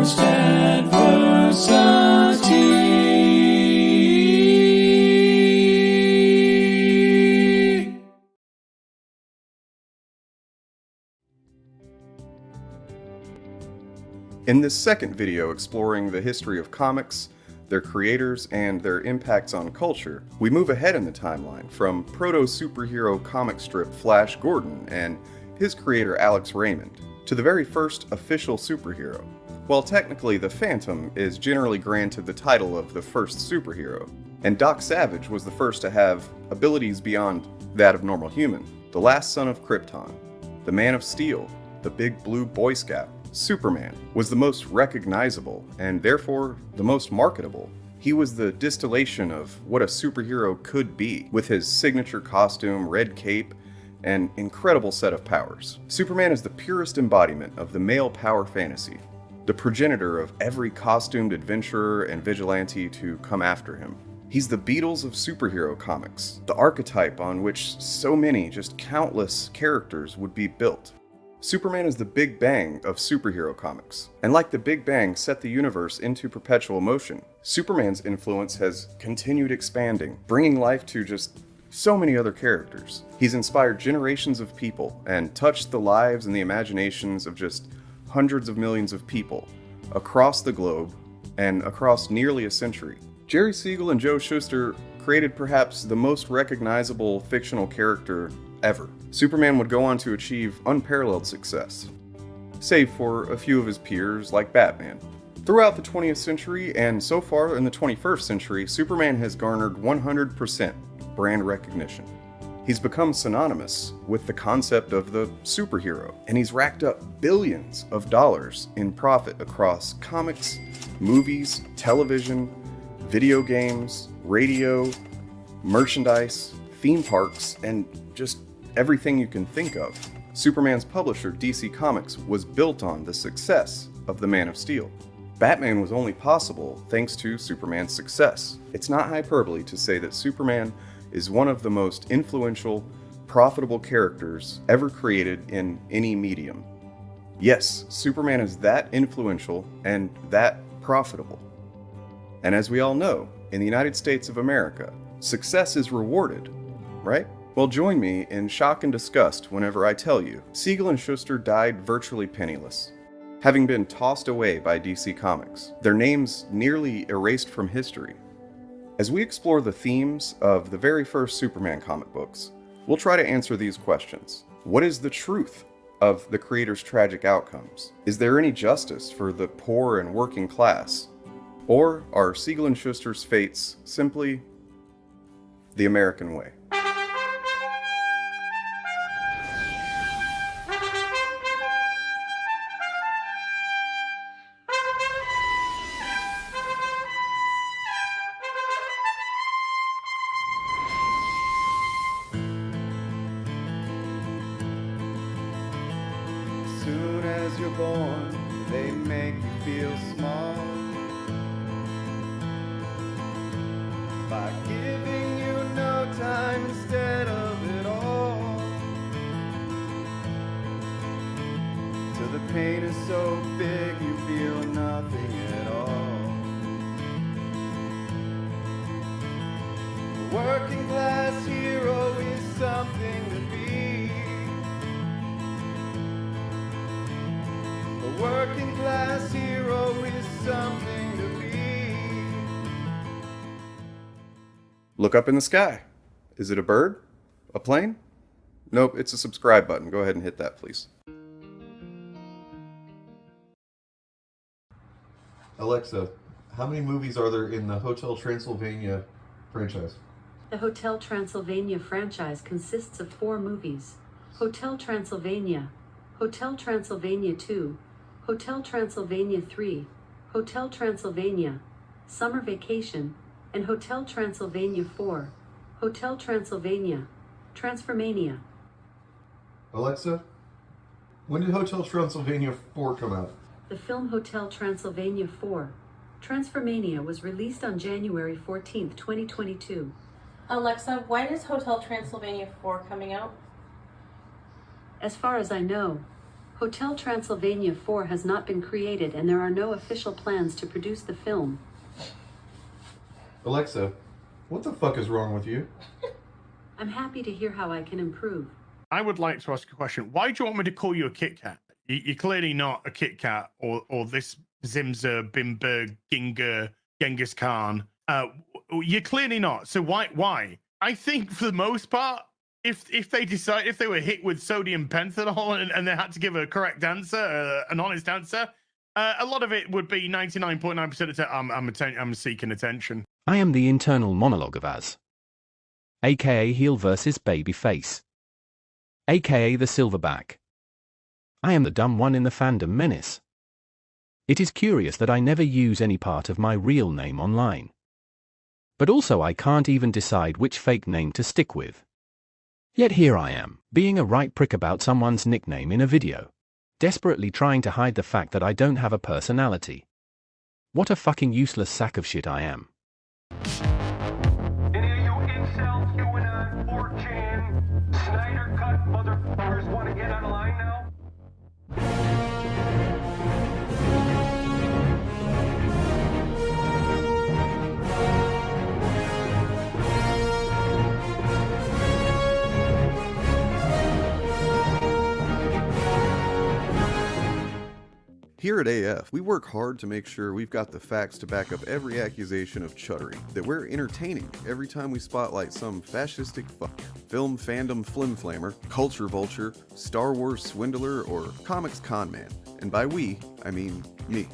forced adversity. In this second video exploring the history of comics, their creators, and their impacts on culture, we move ahead in the timeline from proto-superhero comic strip Flash Gordon and his creator Alex Raymond, to the very first official superhero. While technically the Phantom is generally granted the title of the first superhero, and Doc Savage was the first to have abilities beyond that of normal human, the last son of Krypton, the Man of Steel, the Big Blue Boy Scout, Superman was the most recognizable and therefore the most marketable. He was the distillation of what a superhero could be, with his signature costume, red cape, and incredible set of powers. Superman is the purest embodiment of the male power fantasy, the progenitor of every costumed adventurer and vigilante to come after him. He's the Beatles of superhero comics, the archetype on which so many, just countless characters would be built. Superman is the Big Bang of superhero comics, and like the Big Bang set the universe into perpetual motion, Superman's influence has continued expanding, bringing life to just so many other characters. He's inspired generations of people and touched the lives and the imaginations of just hundreds of millions of people across the globe and across nearly a century. Jerry Siegel and Joe Shuster created perhaps the most recognizable fictional character ever. Superman would go on to achieve unparalleled success, save for a few of his peers like Batman. Throughout the 20th century and so far in the 21st century, Superman has garnered 100% brand recognition. He's become synonymous with the concept of the superhero, and he's racked up billions of dollars in profit across comics, movies, television, video games, radio, merchandise, theme parks, and just everything you can think of. Superman's publisher, DC Comics, was built on the success of the Man of Steel. Batman was only possible thanks to Superman's success. It's not hyperbole to say that Superman is one of the most influential, profitable characters ever created in any medium. Yes, Superman is that influential and that profitable. And as we all know, in the United States of America, success is rewarded, right? Well, join me in shock and disgust whenever I tell you, Siegel and Shuster died virtually penniless, having been tossed away by DC Comics, their names nearly erased from history. As we explore the themes of the very first Superman comic books, we'll try to answer these questions. What is the truth of the creator's tragic outcomes? Is there any justice for the poor and working class? Or are Siegel and Shuster's fates simply the American way? Soon as you're born, they make you feel small by giving you no time instead of it all. Till the pain is so big you feel nothing at all. A working class hero is something to be. A working class hero is something to be. Look up in the sky. Is it a bird? A plane? Nope, it's a subscribe button. Go ahead and hit that, please. Alexa, how many movies are there in the Hotel Transylvania franchise? The Hotel Transylvania franchise consists of 4 movies: Hotel Transylvania, Hotel Transylvania 2, Hotel Transylvania 3, Hotel Transylvania, Summer Vacation, and Hotel Transylvania 4, Hotel Transylvania, Transformania. Alexa, when did Hotel Transylvania 4 come out? The film Hotel Transylvania 4, Transformania was released on January 14th, 2022. Alexa, when is Hotel Transylvania 4 coming out? As far as I know, Hotel Transylvania 4 has not been created and there are no official plans to produce the film. Alexa, what the fuck is wrong with you? I'm happy to hear how I can improve. I would like to ask a question. Why do you want me to call you a Kit Kat? You're clearly not a Kit Kat or this Zimzer, Bimber, Ginger, Genghis Khan. You're clearly not. So why? I think for the most part, if they were hit with sodium pentanol and they had to give a correct answer, an honest answer, a lot of it would be 99.9% of the time, I'm seeking attention. I am the internal monologue of Az, aka heel versus baby face, aka the silverback. I am the dumb one in the fandom menace. It is curious that I never use any part of my real name online. But also I can't even decide which fake name to stick with. Yet here I am, being a right prick about someone's nickname in a video, desperately trying to hide the fact that I don't have a personality. What a fucking useless sack of shit I am. Any of you incels doing on 4chan, Snyder cut motherfuckers want to get on the line now? Here at AF, we work hard to make sure we've got the facts to back up every accusation of chuddery, that we're entertaining every time we spotlight some fascistic film fandom flimflamer, culture vulture, Star Wars swindler, or comics conman. And by we, I mean me.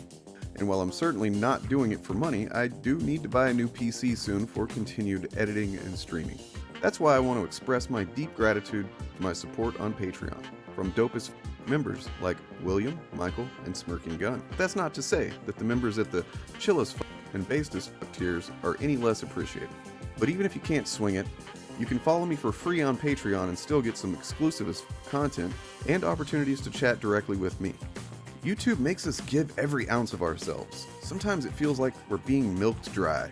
And while I'm certainly not doing it for money, I do need to buy a new PC soon for continued editing and streaming. That's why I want to express my deep gratitude for my support on Patreon, from dopest members like William, Michael, and Smirking Gun. That's not to say that the members at the chillest and basest tiers are any less appreciated. But even if you can't swing it, you can follow me for free on Patreon and still get some exclusive content and opportunities to chat directly with me. YouTube makes us give every ounce of ourselves. Sometimes it feels like we're being milked dry.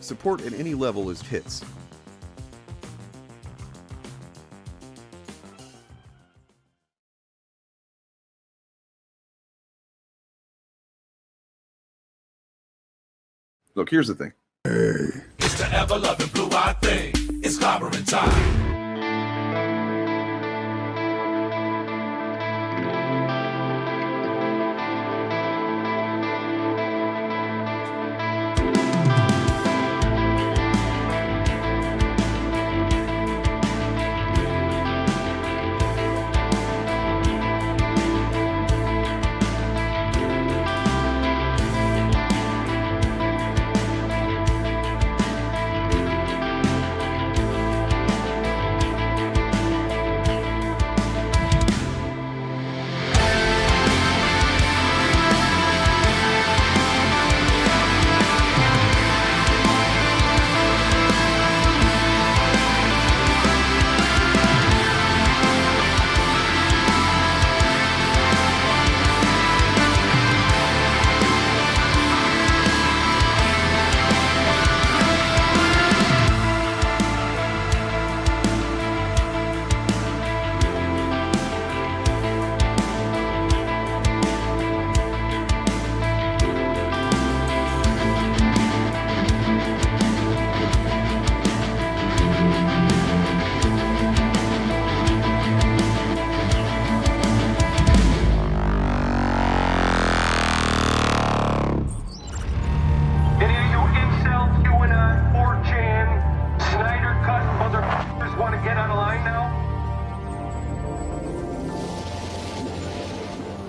Support at any level is hits. Look, here's the thing. It's the ever-loving blue-eyed thing. It's clobbering time.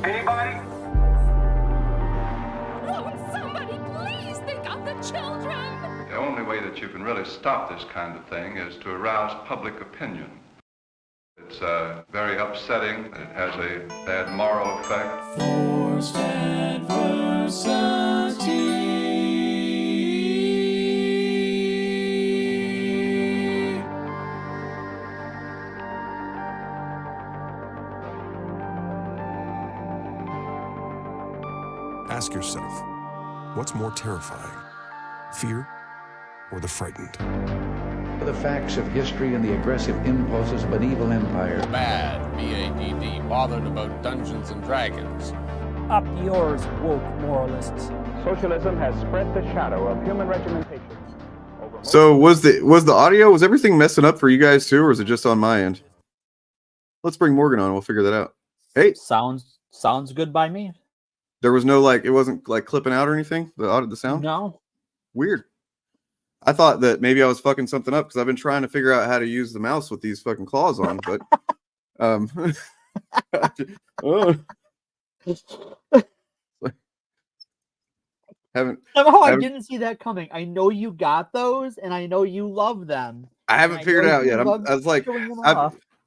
Anybody? Won't somebody please think of the children? The only way that you can really stop this kind of thing is to arouse public opinion. It's very upsetting. It has a bad moral effect. Forced adversity. Ask yourself, what's more terrifying, fear or the frightened? The facts of history and the aggressive impulses of an evil empire. Bad. B-A-D-D, bothered about Dungeons and Dragons. Up yours, woke moralists. Socialism has spread the shadow of human regimentation. So was the audio, was everything messing up for you guys too, or is it just on my end? Let's bring Morgan on. We'll figure that out. Hey, sounds good by me. There was no it wasn't like clipping out or anything. The sound. No. Weird. I thought that maybe I was fucking something up because I've been trying to figure out how to use the mouse with these fucking claws on, but I didn't see that coming. I know you got those, and I know you love them. I haven't figured it out yet. I was like,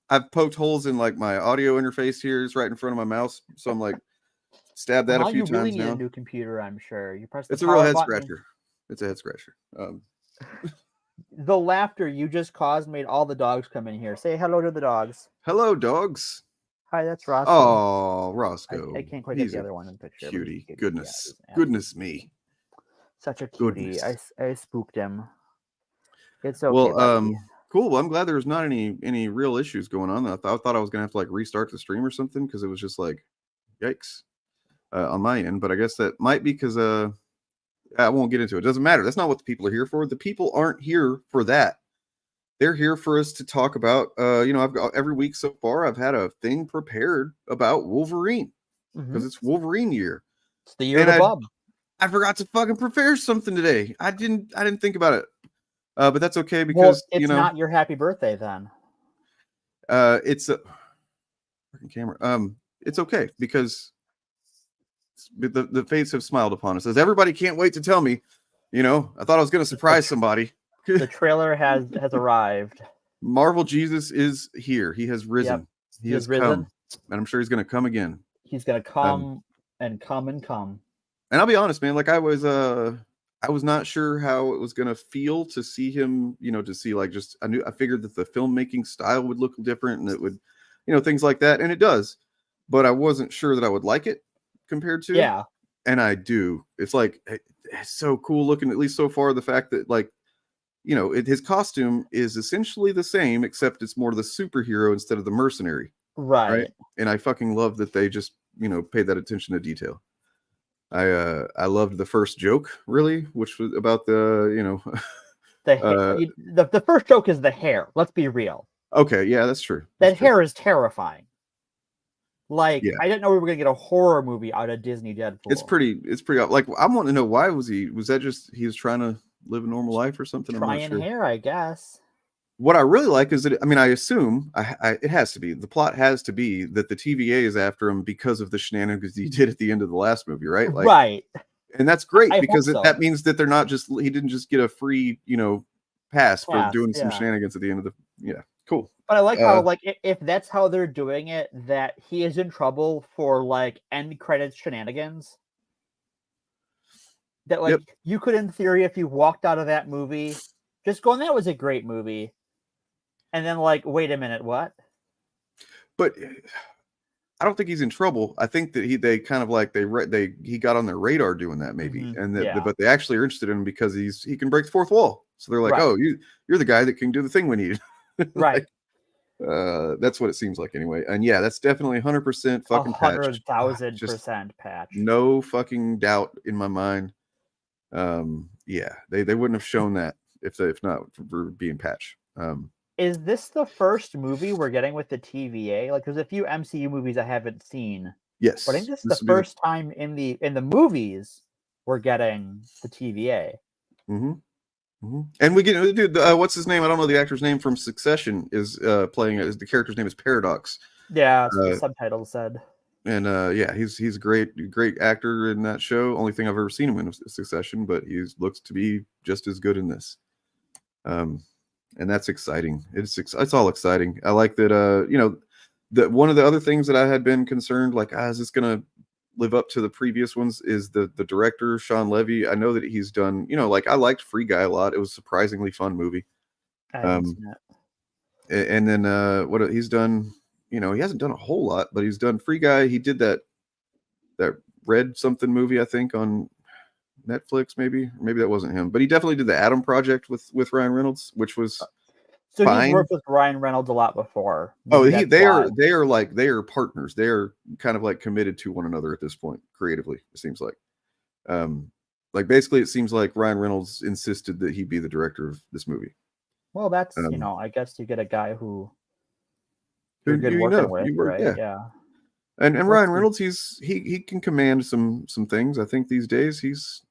I've poked holes in like my audio interface here. It's right in front of my mouse, so I'm like, stabbed that a few times now. You really need a new computer, I'm sure. You press. It's a real head scratcher. It's a head scratcher. The laughter you just caused made all the dogs come in here. Say hello to the dogs. Hello, dogs. Hi, that's Roscoe. Oh, Roscoe. I can't quite get the other one in the picture. Cutie. Goodness me. Such a cutie. I spooked him. It's okay. Well, cool. Well, I'm glad there's not any real issues going on. I thought I was gonna have to like restart the stream or something because it was just like, yikes, on my end. But I guess that might be because I won't get into it. It doesn't matter. That's not what the people are here for. The people aren't here for that. They're here for us to talk about, I've got every week so far, I've had a thing prepared about Wolverine because it's Wolverine year. It's the year of the bub. I forgot to fucking prepare something today. I didn't think about it. But that's okay because it's not your happy birthday then. It's a fucking camera. It's okay because the fates have smiled upon us. As everybody can't wait to tell me, I thought I was going to surprise somebody. The trailer has arrived. Marvel Jesus is here. He has risen. Yep. He has risen. Come, and I'm sure he's going to come again. He's going to come and come and come. And I'll be honest, man. Like I was not sure how it was going to feel to see him. To see like just I figured that the filmmaking style would look different and it would, things like that, and it does. But I wasn't sure that I would like it compared to. Yeah. And I do. It's like it's so cool looking. At least so far, the fact that like. His costume is essentially the same, except it's more the superhero instead of the mercenary. Right. And I fucking love that they just, paid that attention to detail. I loved the first joke, really, which was about the first joke is the hair. Let's be real. Okay. Yeah, that's true. That hair is terrifying. Like, yeah. I didn't know we were going to get a horror movie out of Disney Deadpool. It's pretty, like, I want to know why was that just, he was trying to live a normal life or something? Trying hair, I guess. What I really like is that, I assume it has to be, the plot has to be that the TVA is after him because of the shenanigans he did at the end of the last movie, right? Like, right. And that's great because that means that they're not just, he didn't just get a free, pass for doing some shenanigans at the end of cool. But I like how, like, if that's how they're doing it, that he is in trouble for, like, end credits shenanigans. That, like, you could, in theory, if you walked out of that movie, just going, that was a great movie. And then, like, wait a minute, what? But I don't think he's in trouble. I think that they kind of like, he got on their radar doing that maybe. And that, but they actually are interested in him because he can break the fourth wall. So they're like, oh, you're the guy that can do the thing we need. Right. That's what it seems like anyway. And yeah, that's definitely 100% fucking patched. 100,000% patch. No fucking doubt in my mind. Yeah, they wouldn't have shown that if not for being patched. Is this the first movie we're getting with the TVA? Like, there's a few MCU movies I haven't seen. Yes, but I think this is the first time in the movies we're getting the TVA. Mm-hmm. Mm-hmm. And we get dude. What's his name? I don't know the actor's name from Succession. Is playing it. The character's name is Paradox. Yeah, that's what the subtitle said. And yeah, he's a great actor in that show. Only thing I've ever seen him in is Succession, but he looks to be just as good in this. And that's exciting. It's all exciting. I like that. That one of the other things that I had been concerned, like, is this gonna live up to the previous ones? Is the director Sean Levy? I know that he's done. Like I liked Free Guy a lot. It was a surprisingly fun movie. And then what he's done. He hasn't done a whole lot, but he's done Free Guy. He did that Red something movie, I think, on Netflix, maybe that wasn't him, but he definitely did the Adam Project with Ryan Reynolds, which was So he's fine. worked with Ryan Reynolds a lot before. Oh, Maybe that's why. they are partners. They are kind of like committed to one another at this point, creatively. It seems like basically, it seems like Ryan Reynolds insisted that he be the director of this movie. Well, that's I guess you get a guy who Who you're good working with, right? Yeah. And Ryan Reynolds, he can command some things. I think these days he's,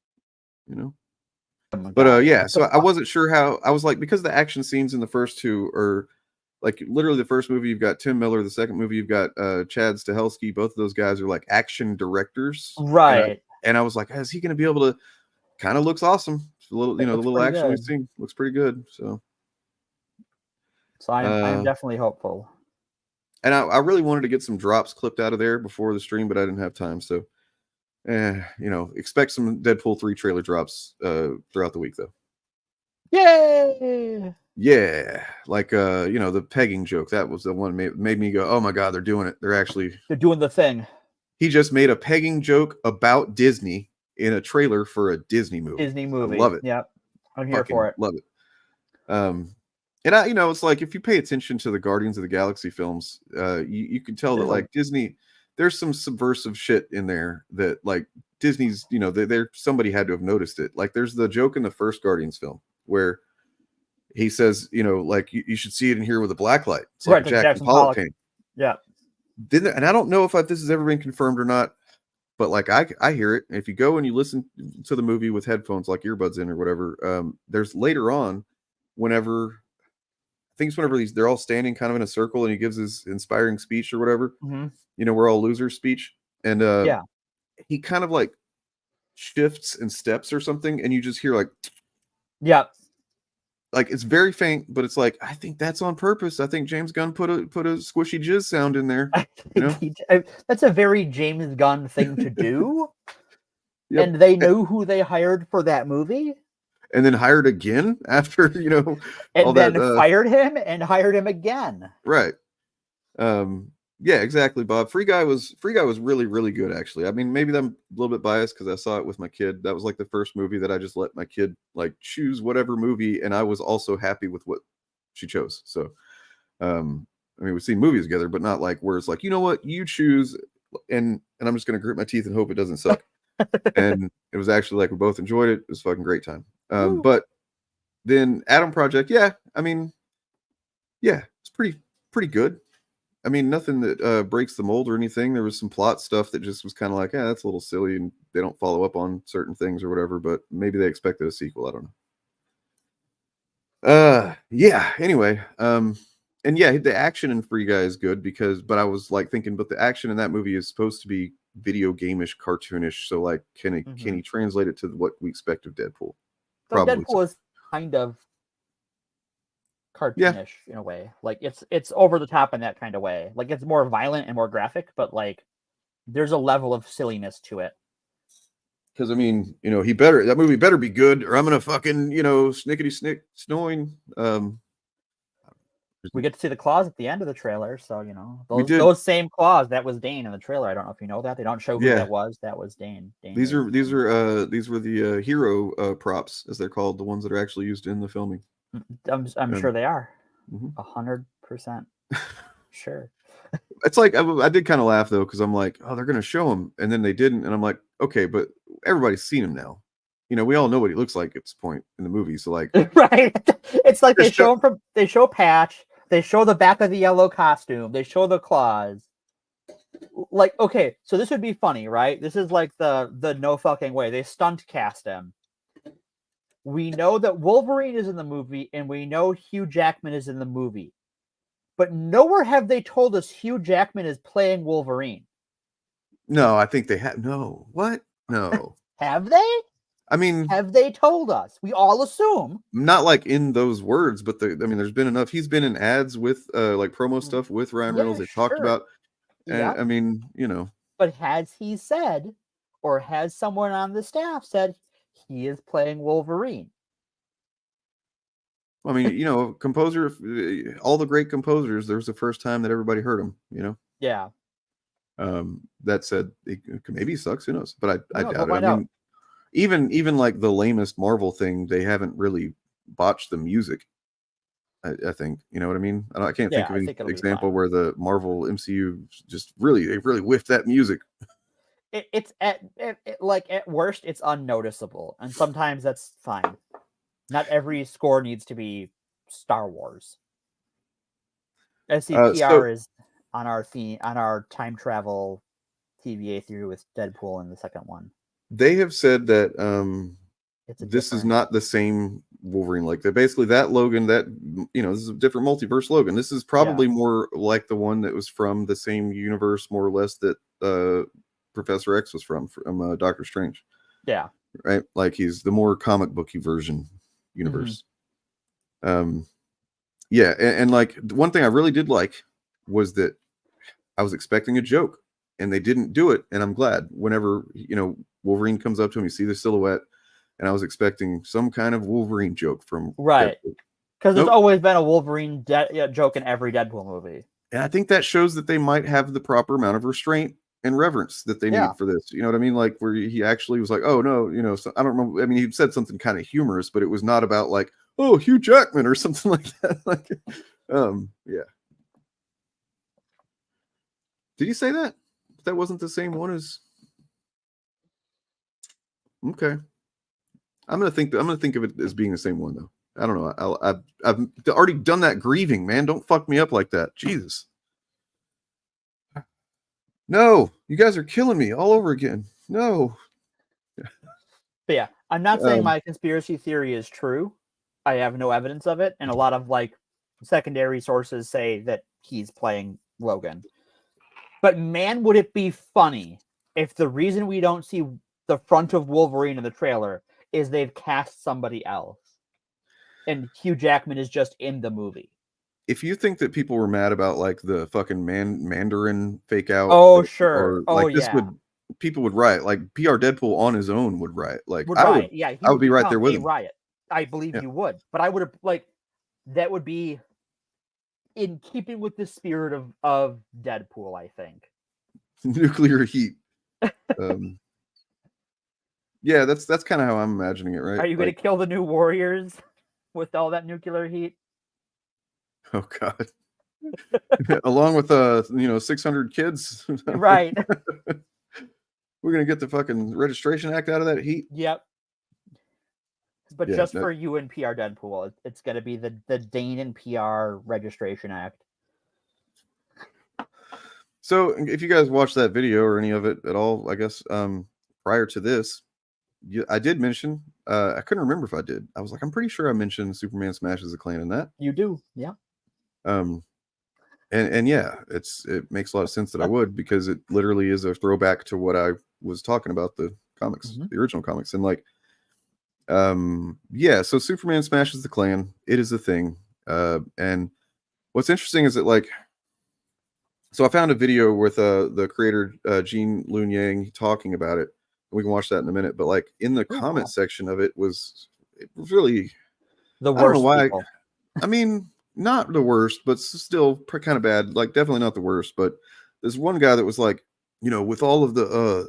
But yeah, so I wasn't sure how. I was like, because the action scenes in the first two are like literally the first movie you've got Tim Miller, the second movie you've got Chad Stahelski. Both of those guys are like action directors, right? And I was like, is he going to be able to? Kind of looks awesome. A little, the little action we've seen looks pretty good. So I'm definitely hopeful. And I really wanted to get some drops clipped out of there before the stream, but I didn't have time. So, expect some Deadpool 3 trailer drops throughout the week, though. Yay! Yeah, like the pegging joke. That was the one made me go, "Oh my god, they're doing it! They're doing the thing." He just made a pegging joke about Disney in a trailer for a Disney movie. I love it. Yep, I'm here for it. Love it. And it's like if you pay attention to the Guardians of the Galaxy films, you can tell that like Disney, there's some subversive shit in there that like Disney's, somebody had to have noticed it. Like there's the joke in the first Guardians film where he says, like you should see it in here with a black light. It's like Jackson Pollock painting. Yeah. And I don't know if this has ever been confirmed or not, but like I hear it. If you go and you listen to the movie with headphones, like earbuds in or whatever, there's later on, whenever they're all standing kind of in a circle and he gives his inspiring speech or whatever, we're all losers speech. And he kind of like shifts and steps or something. And you just hear like, like it's very faint, but it's like, I think that's on purpose. I think James Gunn put a squishy jizz sound in there. That's a very James Gunn thing to do. Yep. And they know who they hired for that movie. And then hired again after, and then fired him and hired him again. Right. Yeah, exactly, Bob. Free Guy was really, really good, actually. I mean, maybe I'm a little bit biased because I saw it with my kid. That was like the first movie that I just let my kid like choose whatever movie, and I was also happy with what she chose. So, I mean, we've seen movies together, but not like where it's like, you know what, you choose, and I'm just gonna grit my teeth and hope it doesn't suck. And it was actually like we both enjoyed it. It was a fucking great time. But then Adam Project, I mean, it's pretty good. I mean, nothing that breaks the mold or anything. There was some plot stuff that just was kind of like, that's a little silly, and they don't follow up on certain things or whatever. But maybe they expected a sequel. I don't know. Anyway, and the action in Free Guy is good but I was like thinking, but the action in that movie is supposed to be video game-ish, cartoonish. So like, can he translate it to what we expect of Deadpool? Probably. Deadpool is kind of cartoonish in a way. Like it's over the top in that kind of way. Like it's more violent and more graphic, but like there's a level of silliness to it. Because I mean, that movie better be good, or I'm gonna fucking snickety snick snoring. We get to see the claws at the end of the trailer, so those same claws. That was Dane in the trailer. I don't know if you know that. They don't show who that was. That was Dane. These were the hero props, as they're called, the ones that are actually used in the filming. I'm sure they are. 100% sure. It's like I did kind of laugh though, because I'm like, oh, they're gonna show him, and then they didn't, and I'm like, okay, but everybody's seen him now. We all know what he looks like at this point in the movie. So like, right? It's like they show Patch. They show the back of the yellow costume. They show the claws. Like, okay, so this would be funny, right? This is like the no fucking way. They stunt cast him. We know that Wolverine is in the movie, and we know Hugh Jackman is in the movie. But nowhere have they told us Hugh Jackman is playing Wolverine. No, I think they have. No. What? No. Have they? I mean, have they told us? We all assume. Not like in those words, but there's been enough. He's been in ads with like promo stuff with Ryan Reynolds. They talked about, and I mean, But has he said, or has someone on the staff said he is playing Wolverine? I mean, composer, all the great composers, there's the first time that everybody heard him, Yeah. That said, it maybe sucks, who knows? But I doubt it. I mean, even like the lamest Marvel thing, they haven't really botched the music. I think, you know what I mean. I can't think Yeah, of I any think it'll be example fine. where the Marvel MCU just they really whiffed that music. It's like at worst it's unnoticeable, and sometimes that's fine. Not every score needs to be Star Wars. So SCPR is on our time travel TVA theory with Deadpool in the second one. they have said that It's a this is different. not the same Wolverine. Like that, basically that Logan, that this is a different multiverse Logan. This is probably more like the one that was from the same universe, more or less, that Professor X was from Doctor Strange. Yeah. Right. Like he's the more comic booky version universe. Yeah, and like one thing I really did like was that I was expecting a joke, and they didn't do it, and I'm glad. Whenever Wolverine comes up to him, you see the silhouette, and I was expecting some kind of Wolverine joke from Right, Deadpool. because there's always been a Wolverine joke in every Deadpool movie. And I think that shows that they might have the proper amount of restraint and reverence that they need for this. You know what I mean? Like where he actually was like, "Oh no," so I don't remember. I mean, he said something kind of humorous, but it was not about like, "Oh, Hugh Jackman" or something like that. Like, yeah. Did he say that? That wasn't the same one as. Okay. I'm gonna think of it as being the same one though. I don't know. I've already done that grieving, man. Don't fuck me up like that. Jesus. No, you guys are killing me all over again. No. But yeah, I'm not saying my conspiracy theory is true. I have no evidence of it, and a lot of like secondary sources say that he's playing Logan. But man, would it be funny if the reason we don't see the front of Wolverine in the trailer is they've cast somebody else, and Hugh Jackman is just in the movie. If you think that people were mad about like the fucking Mandarin fake out, sure, people would riot. Like PR Deadpool on his own would riot. Like I would be right there with him. Riot. I believe you would, but I would have that would be in keeping with the spirit of Deadpool, I think. Nuclear heat. Yeah, that's kind of how I'm imagining it, right? Are you going to kill the new Warriors with all that nuclear heat? Oh God. Along with 600 kids. Right. We're gonna get the fucking registration act out of that heat. Yep. But for you and PR Deadpool, it's gonna be the Dane and PR registration act. So if you guys watched that video or any of it at all, I guess prior to this, I did mention, I couldn't remember if I did. I was like, I'm pretty sure I mentioned Superman smashes the Klan in that. You do, yeah. And yeah, it makes a lot of sense that I would, because it literally is a throwback to what I was talking about, the comics, the original comics. And like, yeah, so Superman smashes the Klan. It is a thing. And what's interesting is that like, so I found a video with the creator, Gene Luen Yang, talking about it. We can watch that in a minute. But like in the comment section of it was really the worst. I don't know why. I mean, not the worst, but still kind of bad. Like definitely not the worst. But there's one guy that was like, with all of the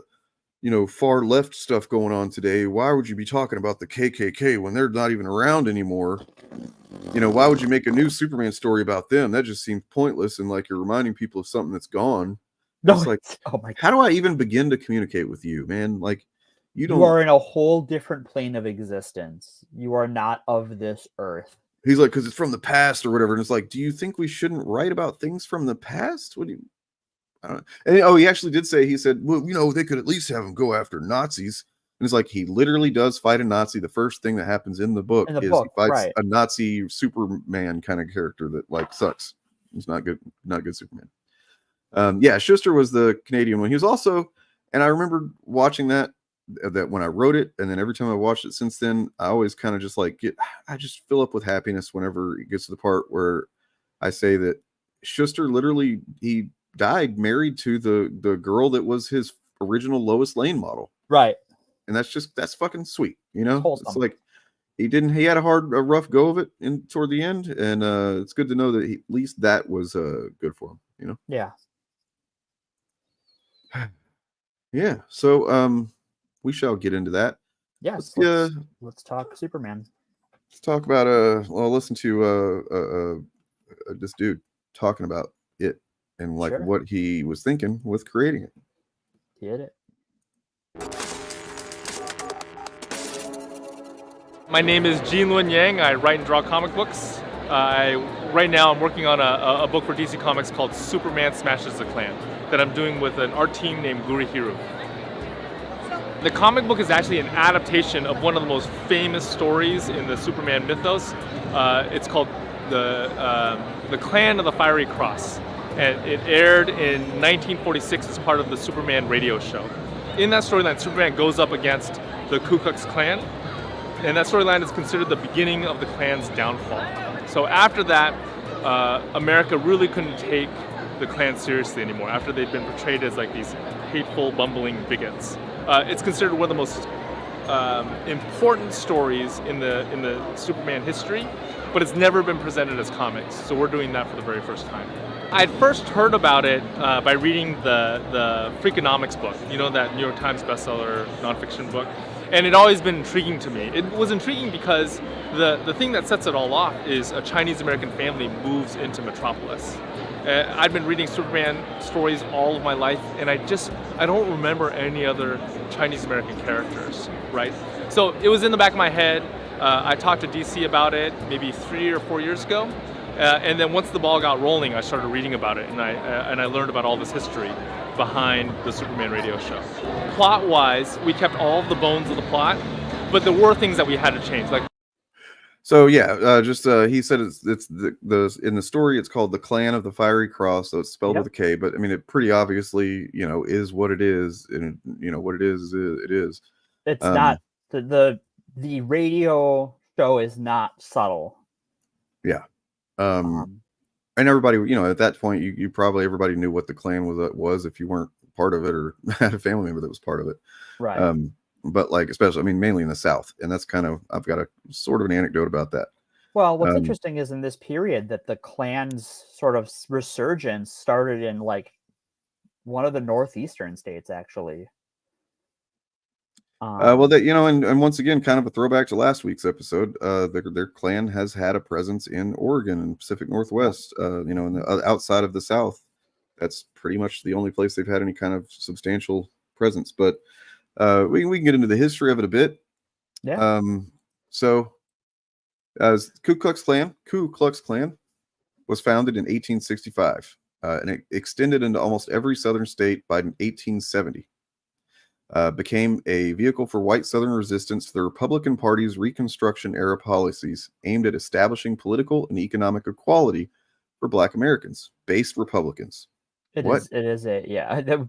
far left stuff going on today, why would you be talking about the KKK when they're not even around anymore? Why would you make a new Superman story about them? That just seems pointless, and like you're reminding people of something that's gone. No, it's like, oh my God. How do I even begin to communicate with you, man? Like, you are in a whole different plane of existence. You are not of this earth. He's like, because it's from the past or whatever. And it's like, do you think we shouldn't write about things from the past? What do you? I don't know. And he actually did say, he said, well, they could at least have him go after Nazis. And it's like, he literally does fight a Nazi. The first thing that happens in the book is he fights a Nazi Superman kind of character that like sucks. He's not good Superman. Yeah, Schuster was the Canadian one. He was also, and I remember watching that when I wrote it, and then every time I watched it since then, I always kind of just like I just fill up with happiness whenever it gets to the part where I say that Schuster literally, he died married to the girl that was his original Lois Lane model. Right. And that's fucking sweet. It's like he had a rough go of it toward the end. And it's good to know that at least that was good for him, Yeah. Yeah. So we shall get into that. Yes. Let's talk Superman. Let's talk about listen to this dude talking about it and like Sure. what he was thinking with creating it. Get it. My name is Jean Luen Yang. I write and draw comic books. Right now I'm working on a book for DC Comics called Superman Smashes the Klan that I'm doing with an art team named Gurihiru. The comic book is actually an adaptation of one of the most famous stories in the Superman mythos. It's called the Clan of the Fiery Cross, and it aired in 1946 as part of the Superman radio show. In that storyline, Superman goes up against the Ku Klux Klan, and that storyline is considered the beginning of the Klan's downfall. So after that, America really couldn't take the Klan seriously anymore after they'd been portrayed as like these hateful, bumbling bigots. It's considered one of the most important stories in the Superman history, but it's never been presented as comics. So we're doing that for the very first time. I'd first heard about it by reading the Freakonomics book, you know, that New York Times bestseller nonfiction book. And it always been intriguing to me. It was intriguing because the thing that sets it all off is a Chinese-American family moves into Metropolis. I've been reading Superman stories all of my life, and I don't remember any other Chinese-American characters, right? So it was in the back of my head. I talked to DC about it maybe 3 or 4 years ago. And then once the ball got rolling, I started reading about it, and I learned about all this history behind the Superman radio show. Plot-wise, we kept all of the bones of the plot, but there were things that we had to change. Like, so yeah, he said it's the in the story it's called the Clan of the Fiery Cross, so it's spelled with a K. But I mean, it pretty obviously is what it is, and what it is it is. It's not the radio show is not subtle. Yeah. And everybody, at that point, you probably everybody knew what the Klan was if you weren't part of it or had a family member that was part of it. Right. But like, especially, I mean, mainly in the South, and that's kind of, I've got a sort of an anecdote about that. Well, what's interesting is in this period that the Klan's sort of resurgence started in like one of the northeastern states, actually. Well, that and once again, kind of a throwback to last week's episode. Their Klan has had a presence in Oregon and Pacific Northwest. In the outside of the South, that's pretty much the only place they've had any kind of substantial presence. But we can get into the history of it a bit. Yeah. So, as Ku Klux Klan was founded in 1865, and it extended into almost every southern state by 1870. Became a vehicle for white Southern resistance to the Republican Party's Reconstruction-era policies aimed at establishing political and economic equality for Black Americans, based Republicans. It is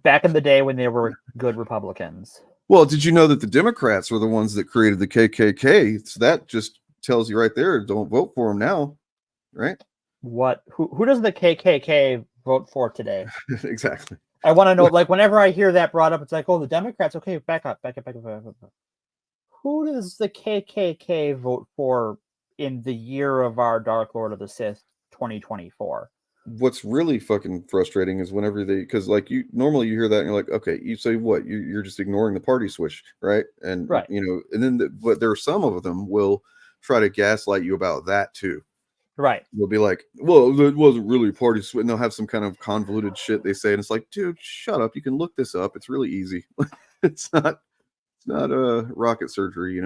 back in the day when they were good Republicans. Well, did you know that the Democrats were the ones that created the KKK? So that just tells you right there, don't vote for them now, right? What? Who does the KKK vote for today? Exactly. I want to know, like, whenever I hear that brought up, it's like, oh, the Democrats. Okay, back up. Who does the KKK vote for in the year of our Dark Lord of the Sith, 2024? What's really fucking frustrating is whenever because like normally you hear that and you're like, okay, you say what? You're just ignoring the party switch, right? And right, and then but there are some of them will try to gaslight you about that too. Right. They'll be like, well, it wasn't really a party switch. And they'll have some kind of convoluted shit they say. And it's like, dude, shut up. You can look this up. It's really easy. It's not rocket surgery,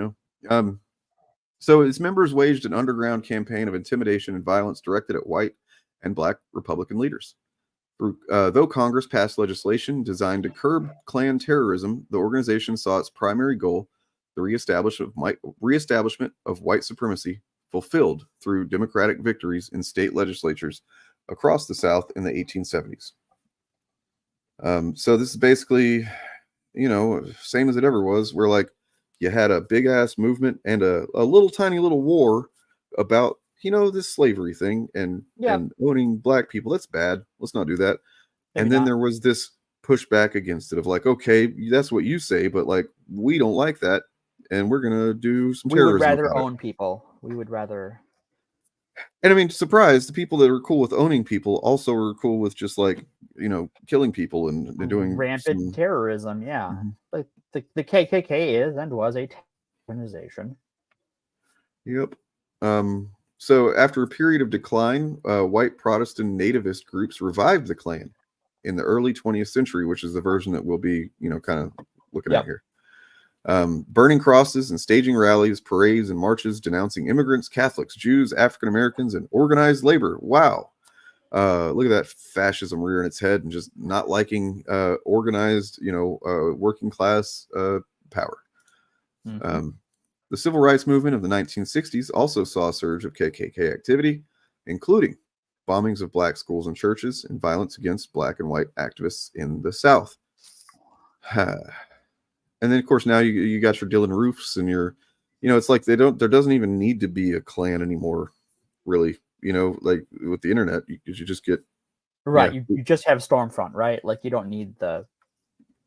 So its members waged an underground campaign of intimidation and violence directed at white and Black Republican leaders. Though Congress passed legislation designed to curb Klan terrorism, the organization saw its primary goal, the reestablishment of white supremacy, fulfilled through Democratic victories in state legislatures across the South in the 1870s. So this is basically, same as it ever was, where like you had a big ass movement and a little tiny little war about, this slavery thing and owning Black people. That's bad. Let's not do that. And then there was this pushback against it of like, okay, that's what you say, but like, we don't like that. And we're going to do some terrorism. We would rather own people. We would rather. And I mean, surprise, the people that are cool with owning people also are cool with just like, killing people and doing rampant terrorism. Yeah. Mm-hmm. Like the KKK is and was a organization. Yep. So after a period of decline, white Protestant nativist groups revived the Klan in the early 20th century, which is the version that we'll be, kind of looking at here. Burning crosses and staging rallies, parades, and marches denouncing immigrants, Catholics, Jews, African Americans, and organized labor. Wow. Look at that fascism rearing its head and just not liking organized, working class power. The civil rights movement of the 1960s also saw a surge of KKK activity, including bombings of black schools and churches and violence against black and white activists in the South. And then, of course, now you got your Dylan Roofs and your, it's like there doesn't even need to be a Klan anymore, really. Like with the internet, you just get right. Yeah. You just have Stormfront, right? Like you don't need the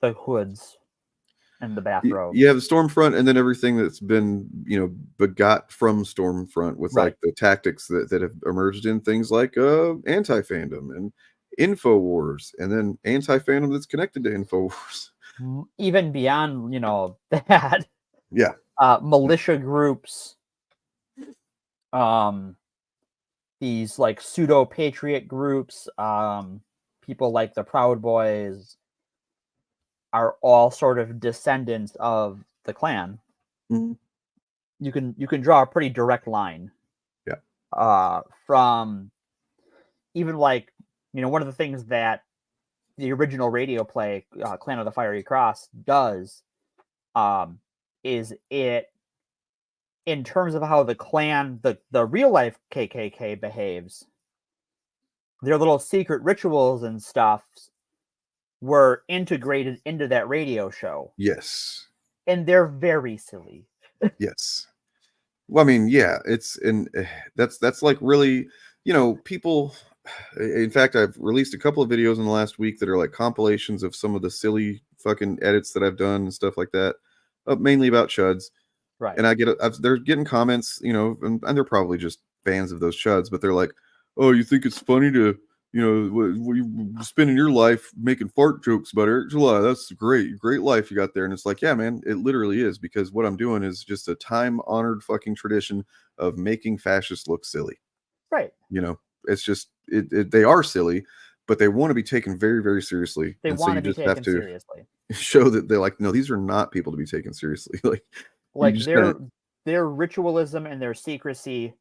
hoods and the bathrobe. You have the Stormfront, and then everything that's been begot from Stormfront with like the tactics that have emerged in things like anti-fandom and InfoWars, and then anti-fandom that's connected to InfoWars. Even beyond that, yeah, militia groups, these like pseudo patriot groups, people like the Proud Boys are all sort of descendants of the Klan. Mm-hmm. You can draw a pretty direct line. Yeah. From even like one of the things that the original radio play Clan of the Fiery Cross does is it, in terms of how the Klan, the real life KKK behaves, their little secret rituals and stuff were integrated into that radio show. Yes. And they're very silly. Yes. Well, I mean, yeah, that's like really, people. In fact, I've released a couple of videos in the last week that are like compilations of some of the silly fucking edits that I've done and stuff like that, mainly about chuds. Right. And they're getting comments, and they're probably just fans of those chuds, but they're like, "Oh, you think it's funny to, you spending your life making fart jokes about Eric July? That's great life you got there." And it's like, yeah, man, it literally is, because what I'm doing is just a time-honored fucking tradition of making fascists look silly. Right. It's just they are silly, but they want to be taken very, very seriously. They want to be taken seriously. Show that they're like, no, these are not people to be taken seriously. Like their ritualism and their secrecy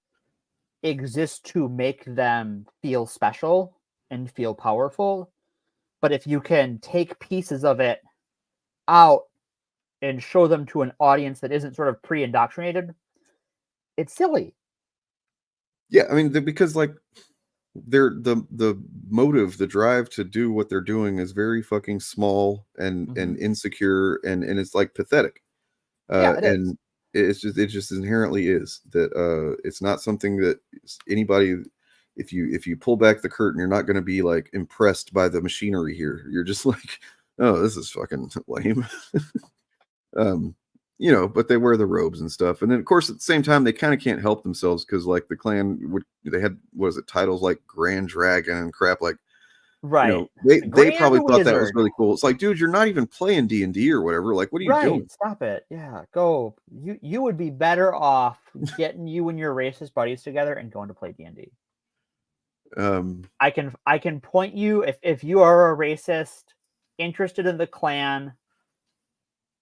exists to make them feel special and feel powerful. But if you can take pieces of it out and show them to an audience that isn't sort of pre-indoctrinated, it's silly. Yeah, I mean, because like the motive, the drive to do what they're doing is very fucking small and insecure and it's like pathetic. And it just inherently is that it's not something that anybody, if you pull back the curtain, you're not going to be like impressed by the machinery here. You're just like, oh, this is fucking lame. But they wear the robes and stuff. And then of course at the same time they kind of can't help themselves, because like the Klan they had, what is it, titles like Grand Dragon and crap, like, right. They probably thought that was really cool. It's like, dude, you're not even playing D&D or whatever. Like, what are you doing? Stop it. Yeah, go. You would be better off getting you and your racist buddies together and going to play D&D. I can point you, if you are a racist interested in the Klan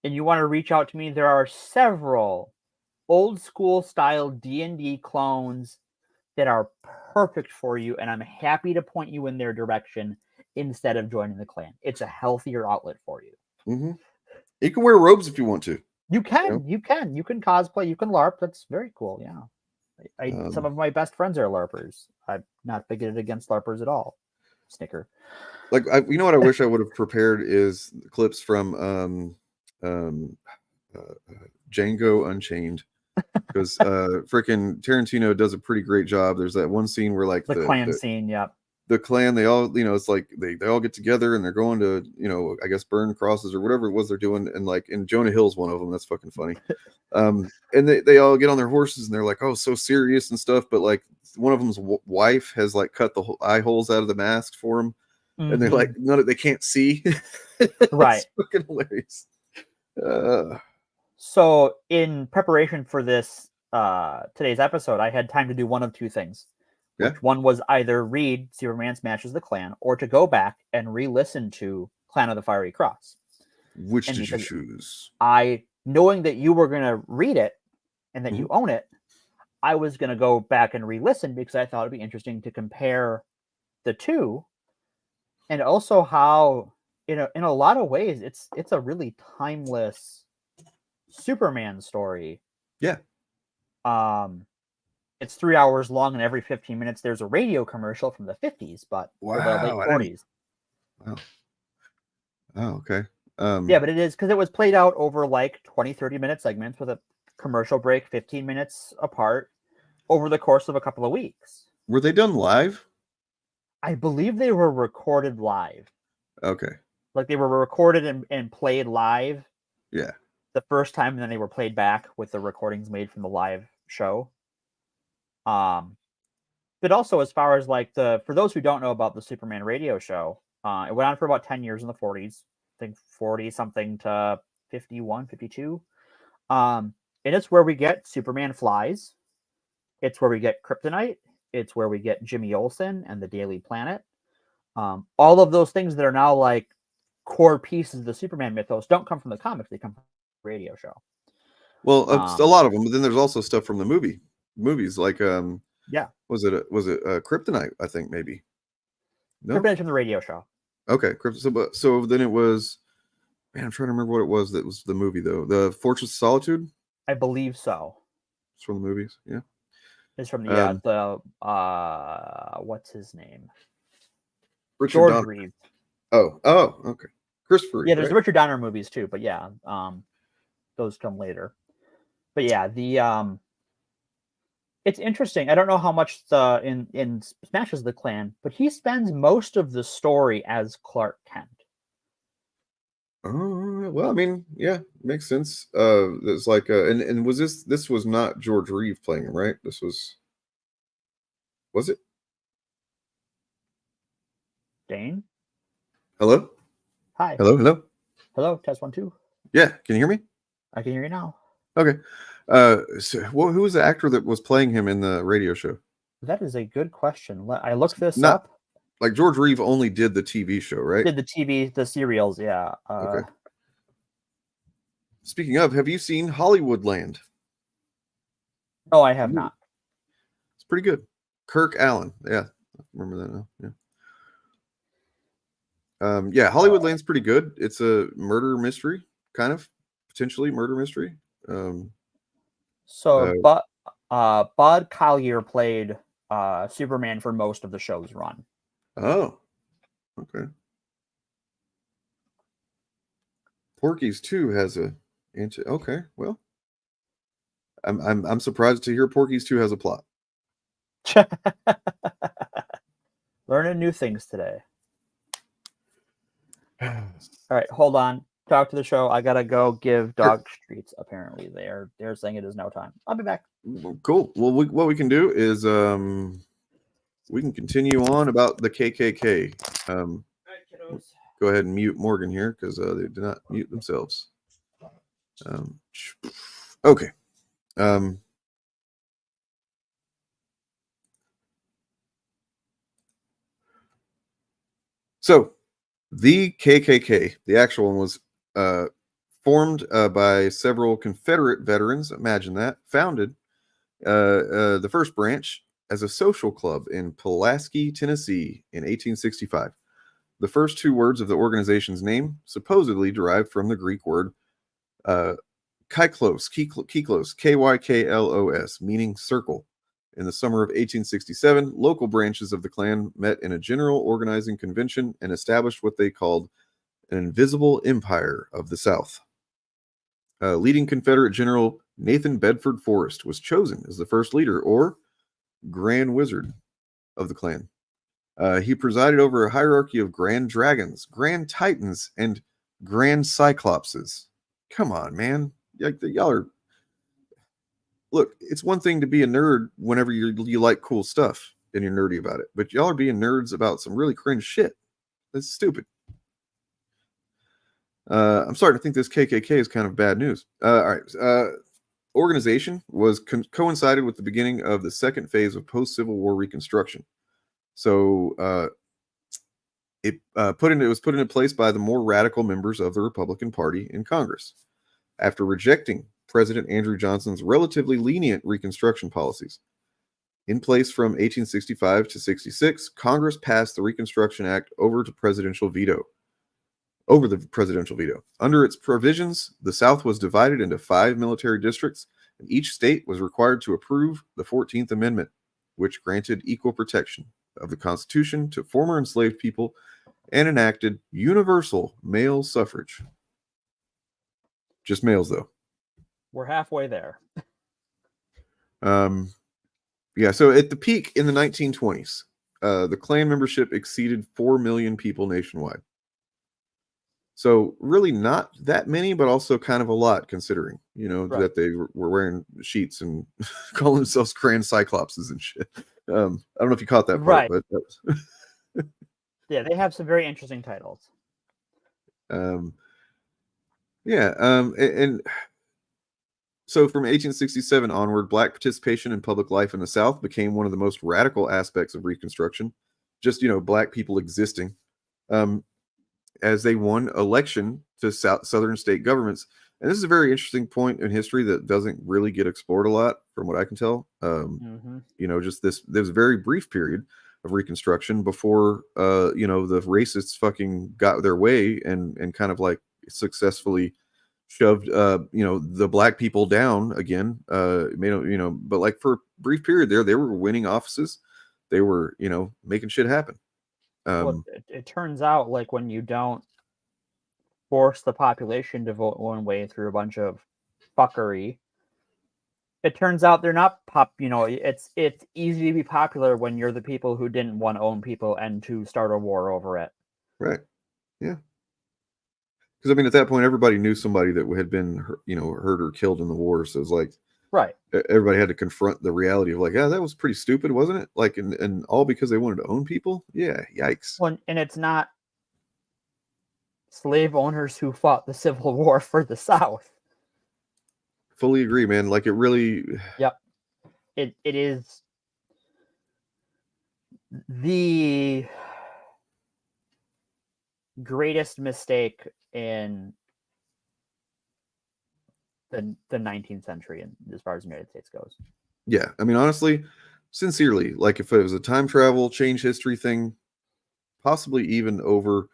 and you want to reach out to me, there are several old school style D&D clones that are perfect for you, and I'm happy to point you in their direction instead of joining the Klan. It's a healthier outlet for you. Mm-hmm. You can wear robes if you want to. You can cosplay, you can LARP. That's very cool. Yeah. Some of my best friends are LARPers. I'm not bigoted against LARPers at all. Snicker. Like, what I wish I would have prepared is clips from Django Unchained. Because freaking Tarantino does a pretty great job. There's that one scene where like the Klan scene, yeah. The Klan, they all, it's like they all get together and they're going to, I guess burn crosses or whatever it was they're doing, and like, and Jonah Hill's one of them. That's fucking funny. And they all get on their horses and they're like, oh, so serious and stuff. But like one of them's wife has like cut the eye holes out of the mask for him, and they're like, they can't see. Right. It's fucking hilarious. So in preparation for this today's episode, I had time to do one of two things. Yeah. Which one was either read Superman Smashes the Klan or to go back and re-listen to Clan of the Fiery Cross. Which And did you because choose? knowing that you were going to read it and that you own it, I was going to go back and re-listen because I thought it'd be interesting to compare the two, and also how, in a lot of ways, it's a really timeless Superman story. Yeah. It's 3 hours long, and every 15 minutes there's a radio commercial from the 50s, but or the late 40s. Wow. Oh, okay. Yeah, but it is because it was played out over like 20-30 minute segments with a commercial break 15 minutes apart over the course of a couple of weeks. Were they done live? I believe they were recorded live. Okay. Like they were recorded and played live. Yeah. The first time, and then they were played back with the recordings made from the live show. But also as far as like for those who don't know about the Superman radio show, it went on for about 10 years in the 40s. I think 40 something to 51, 52. And it's where we get Superman Flies. It's where we get Kryptonite. It's where we get Jimmy Olsen and the Daily Planet. All of those things that are now like core pieces of the Superman mythos don't come from the comics. They come from the radio show. Well, a lot of them, but then there's also stuff from the movies like yeah. Was it Kryptonite? I think maybe. No? Kryptonite from the radio show. Okay, so then it was. Man, I'm trying to remember what it was that was the movie though. The Fortress of Solitude. I believe so. It's from the movies. Yeah. It's from the what's his name? George Reeves. Oh, okay. Christopher Reeve, yeah, there's right? the Richard Donner movies too, but yeah, those come later. But yeah, the it's interesting. I don't know how much in Smashes the Klan, but he spends most of the story as Clark Kent. Oh, well, I mean, yeah, makes sense. It's like, and was this was not George Reeve playing him, right? Was it? Dane? Hello? Hi. Hello? Hello, test 1 2. Yeah, can you hear me? I can hear you now. Okay. So, who was the actor that was playing him in the radio show? That is a good question. I looked this Not, up. Like George Reeve only did the TV show, right? Did the serials, yeah. Okay. Speaking of, have you seen Hollywoodland? No, I have not. It's pretty good. Kirk Allen. Yeah, I remember that now. Yeah. Hollywoodland's pretty good. It's a murder mystery, kind of potentially murder mystery. Bud Collier played Superman for most of the show's run. Oh, okay. Porky's 2 has a okay. Well, I'm surprised to hear Porky's 2 has a plot. Learning new things today. All right, hold on. Talk to the show. I gotta go give dog treats. Apparently, they're saying it is no time. I'll be back. Cool. Well, what we can do is we can continue on about the KKK. Go ahead and mute Morgan here because they did not mute themselves. Okay. So the KKK, the actual one, was formed by several Confederate veterans. Imagine that. Founded the first branch as a social club in Pulaski, Tennessee in 1865. The first two words of the organization's name supposedly derived from the Greek word kyklos, Kyklos, meaning circle. In the summer of 1867, local branches of the Klan met in a general organizing convention and established what they called an invisible empire of the South. Leading Confederate General Nathan Bedford Forrest was chosen as the first leader, or Grand Wizard, of the Klan. He presided over a hierarchy of Grand Dragons, Grand Titans, and Grand Cyclopses. Come on, man. Y'all are... Look, it's one thing to be a nerd whenever you like cool stuff and you're nerdy about it, but y'all are being nerds about some really cringe shit. That's stupid. I'm starting to think this KKK is kind of bad news. All right. organization was coincided with the beginning of the second phase of post-Civil War Reconstruction. So it was put into place by the more radical members of the Republican Party in Congress after rejecting President Andrew Johnson's relatively lenient Reconstruction policies. In place from 1865 to 66, Congress passed the Reconstruction Act over the presidential veto. Under its provisions, the South was divided into 5 military districts, and each state was required to approve the 14th Amendment, which granted equal protection of the Constitution to former enslaved people and enacted universal male suffrage. Just males, though. We're halfway there. Yeah, so at the peak in the 1920s, the Klan membership exceeded 4 million people nationwide. So really not that many, but also kind of a lot considering, that they were wearing sheets and calling themselves Klan Cyclopses and shit. I don't know if you caught that part, Right. but that was Yeah, they have some very interesting titles. and so from 1867 onward, Black participation in public life in the South became one of the most radical aspects of Reconstruction. Just, Black people existing. As they won election to southern state governments. And this is a very interesting point in history that doesn't really get explored a lot, from what I can tell. Just there's a very brief period of Reconstruction before, the racists fucking got their way and kind of like successfully shoved, the Black people down again. But like for a brief period there, they were winning offices. They were, making shit happen. Well, it turns out, like, when you don't force the population to vote one way through a bunch of fuckery, it turns out they're not it's easy to be popular when you're the people who didn't want to own people and to start a war over it. Right. Yeah. Because, I mean, at that point, everybody knew somebody that had been, hurt or killed in the war. So it's like, right. Everybody had to confront the reality of like, yeah, that was pretty stupid, wasn't it? Like, and all because they wanted to own people. Yeah. Yikes. Well, and it's not slave owners who fought the Civil War for the South. Fully agree, man. Like, it really. Yep. It is the greatest mistake in the 19th century, and as far as the United States goes. Yeah, I mean, honestly, sincerely, like if it was a time travel, change history thing, possibly even over,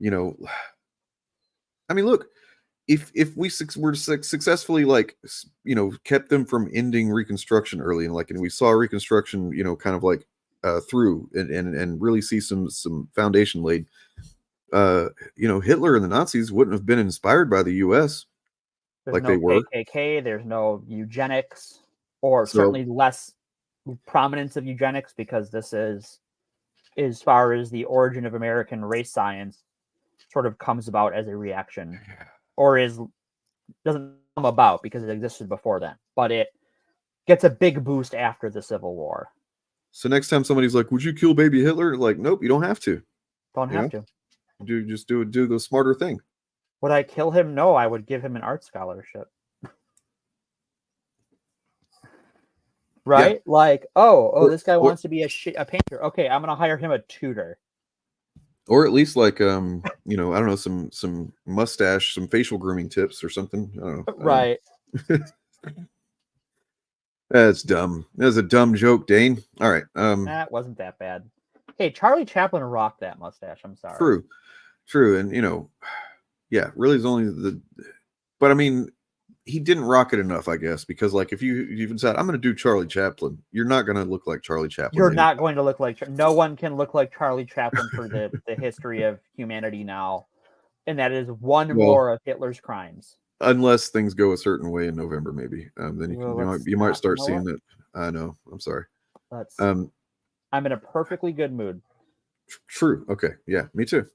I mean, look, if we were successfully, like, kept them from ending Reconstruction early, and we saw Reconstruction, kind of like through and really see some foundation laid, Hitler and the Nazis wouldn't have been inspired by the U.S. There's no they were. KKK, there's no eugenics, or certainly less prominence of eugenics, because this is, as far as the origin of American race science, sort of comes about as a reaction, or doesn't come about because it existed before then, but it gets a big boost after the Civil War. So next time somebody's like, "Would you kill baby Hitler?" Like, nope, you don't have to. Don't have to. Do the smarter thing. Would I kill him? No, I would give him an art scholarship. Right? Yeah. Like, this guy wants to be a painter. Okay, I'm gonna hire him a tutor. Or at least like I don't know, some mustache, some facial grooming tips or something. I don't know. Right. That's dumb. That was a dumb joke, Dane. All right. That wasn't that bad. Hey, Charlie Chaplin rocked that mustache. I'm sorry. True, and yeah, really is only but I mean, he didn't rock it enough, I guess, because like if you even said I'm going to do Charlie Chaplin, you're not going to look like Charlie Chaplin. You're not going to look like no one can look like Charlie Chaplin for the history of humanity now, and that is one more of Hitler's crimes. Unless things go a certain way in November, maybe then you might start seeing it. I know. I'm sorry. I'm in a perfectly good mood. True. Okay. Yeah. Me too.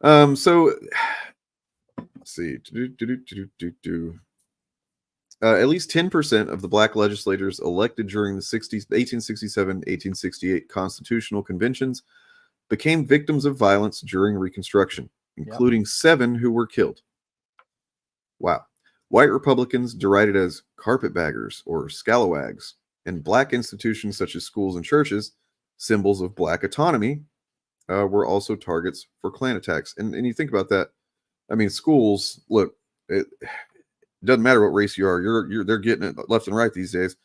So let's see. At least 10% of the Black legislators elected during the 1867-1868 constitutional conventions became victims of violence during Reconstruction, including 7 who were killed. Wow. White Republicans derided as carpetbaggers or scalawags, and black institutions such as schools and churches, symbols of black autonomy, were also targets for Klan attacks. And you think about that. I mean, schools, look, it doesn't matter what race you are, they're getting it left and right these days.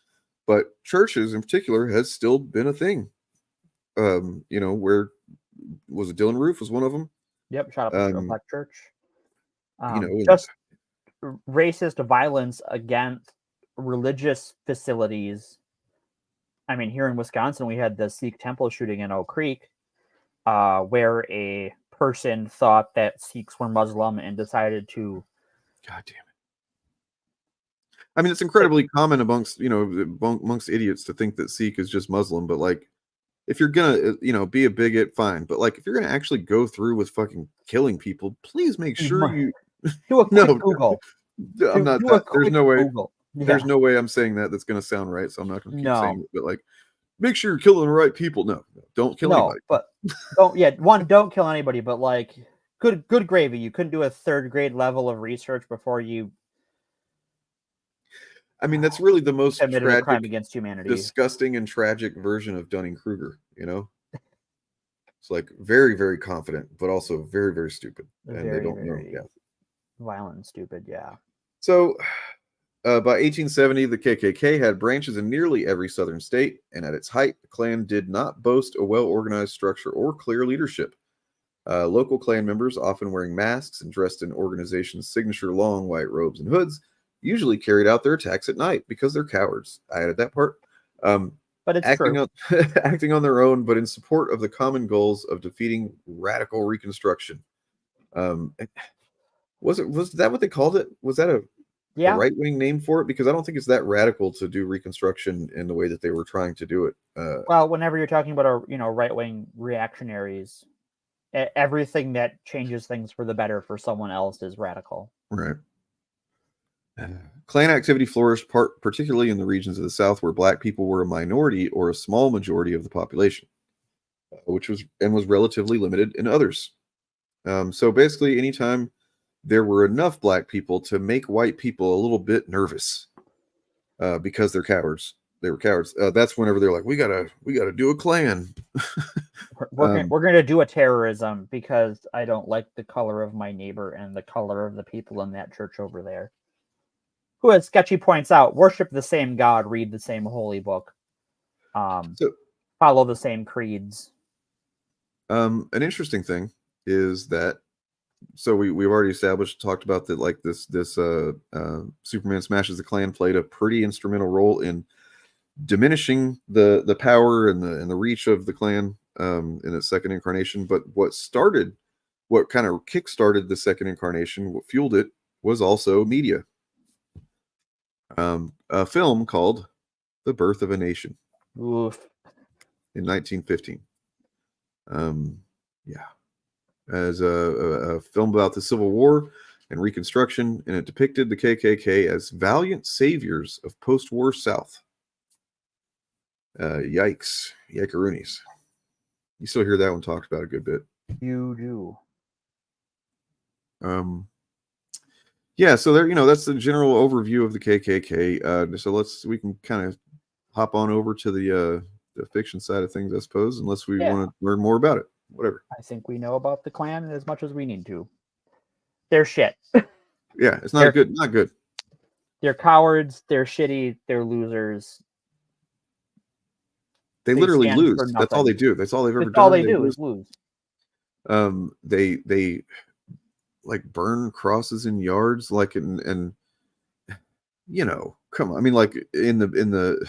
But churches in particular has still been a thing. Where was it? Dylan Roof was one of them. Yep, shot up a black church. And Just racist violence against religious facilities. I mean, here in Wisconsin, we had the Sikh temple shooting in Oak Creek, where a person thought that Sikhs were Muslim and decided to. God damn it! I mean, it's incredibly common amongst idiots to think that Sikh is just Muslim, but like, if you're gonna be a bigot, fine. But like, if you're gonna actually go through with fucking killing people, please make sure you do a quick Google. I'm not. There's no way. Google. Yeah. There's no way I'm saying that. That's gonna sound right. So I'm not gonna keep saying it. But like, make sure you're killing the right people. No, don't kill anybody. But don't kill anybody. But like, good gravy. You couldn't do a 3rd grade level of research before you. I mean, that's really the most committed tragic, a crime against humanity, disgusting and tragic version of Dunning-Kruger. It's like very, very confident, but also very, very stupid, and they don't know. Yeah, violent and stupid. Yeah. So, by 1870, the KKK had branches in nearly every southern state, and at its height, the Klan did not boast a well-organized structure or clear leadership. Local Klan members, often wearing masks and dressed in organization's signature long white robes and hoods, usually carried out their attacks at night because they're cowards. I added that part. But it's acting on their own, but in support of the common goals of defeating radical Reconstruction. Was that what they called it? Was that a right-wing name for it? Because I don't think it's that radical to do Reconstruction in the way that they were trying to do it. Well, whenever you're talking about right-wing reactionaries, everything that changes things for the better for someone else is radical. Right. Klan activity flourished particularly in the regions of the South where black people were a minority or a small majority of the population, which was relatively limited in others. So basically, anytime there were enough black people to make white people a little bit nervous because they're cowards. They were cowards. That's whenever they're like, we gotta do a Klan. We're gonna do a terrorism because I don't like the color of my neighbor and the color of the people in that church over there. Who, as Sketchy points out, worship the same God, read the same holy book, follow the same creeds. An interesting thing is that, so we've already talked about that, like this Superman Smashes the Klan played a pretty instrumental role in diminishing the power and the reach of the Klan in its second incarnation. But what kind of kick-started the second incarnation, what fueled it, was also media. A film called The Birth of a Nation. Oof. In 1915. As a film about the Civil War and Reconstruction, and it depicted the KKK as valiant saviors of post-war South. Yikes. Yikeroonies. You still hear that one talked about a good bit. You do. Yeah, so there, that's the general overview of the KKK. So we can kind of hop on over to the fiction side of things, I suppose, unless we want to learn more about it. Whatever. I think we know about the Klan as much as we need to. They're shit. Yeah, it's not good. Not good. They're cowards. They're shitty. They're losers. They literally lose. That's all they do. That's all they've ever done. All they do is lose. They like burn crosses in yards, like and come on. I mean, like in the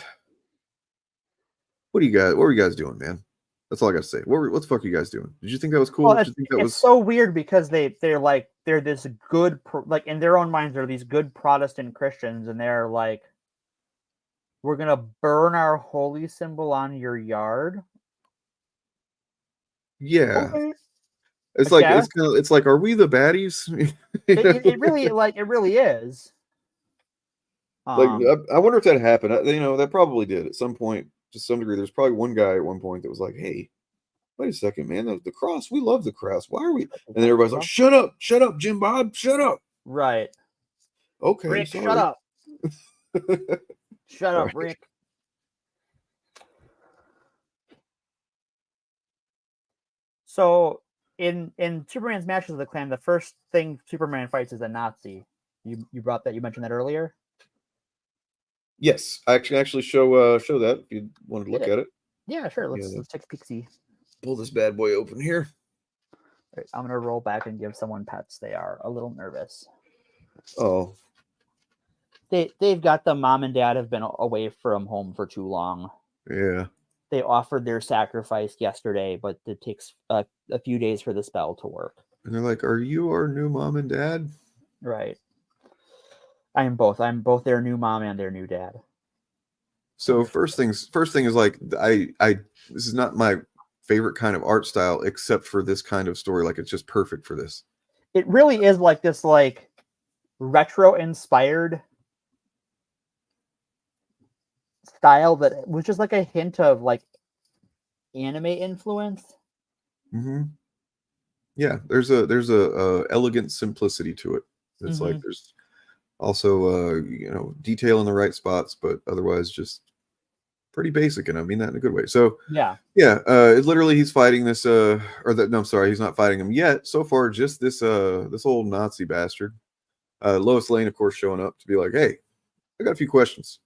what are you guys doing, man? That's all I got to say. What the fuck are you guys doing? Did you think that was cool? Well, Did you think that was so weird because they're this good, like in their own minds, they're these good Protestant Christians, and they're like, we're gonna burn our holy symbol on your yard. Yeah. Okay. It's like it's like, are we the baddies? it really is. Like I wonder if that happened. That probably did at some point, to some degree. There's probably one guy at one point that was like, "Hey, wait a second, man, the cross. We love the cross. Why are we?" And then everybody's like, "Shut up, Jim Bob, shut up." Right. Okay, Rick, sorry. shut up. Shut All up, right. Rick. So in Superman Smashes of the Klan, the first thing Superman fights is a Nazi. You mentioned that earlier. Yes, I can actually show that if you want to look at it. Yeah, sure. Let's take a peek. See. Pull this bad boy open here. Right, I'm gonna roll back and give someone pets. They are a little nervous. Oh. They've got the mom and dad have been away from home for too long. Yeah. They offered their sacrifice yesterday, but it takes a few days for the spell to work. And they're like, "Are you our new mom and dad?" Right. I am both. I'm both their new mom and their new dad. So first thing is like I this is not my favorite kind of art style except for this kind of story. Like it's just perfect for this. It really is like this like retro inspired style that was just like a hint of like anime influence. Mm-hmm. Yeah, there's a elegant simplicity to it. It's like there's also detail in the right spots, but otherwise just pretty basic, and I mean that in a good way. So yeah, literally he's fighting this I'm sorry, he's not fighting him yet. So far, just this old Nazi bastard. Lois Lane, of course, showing up to be like, "Hey, I got a few questions."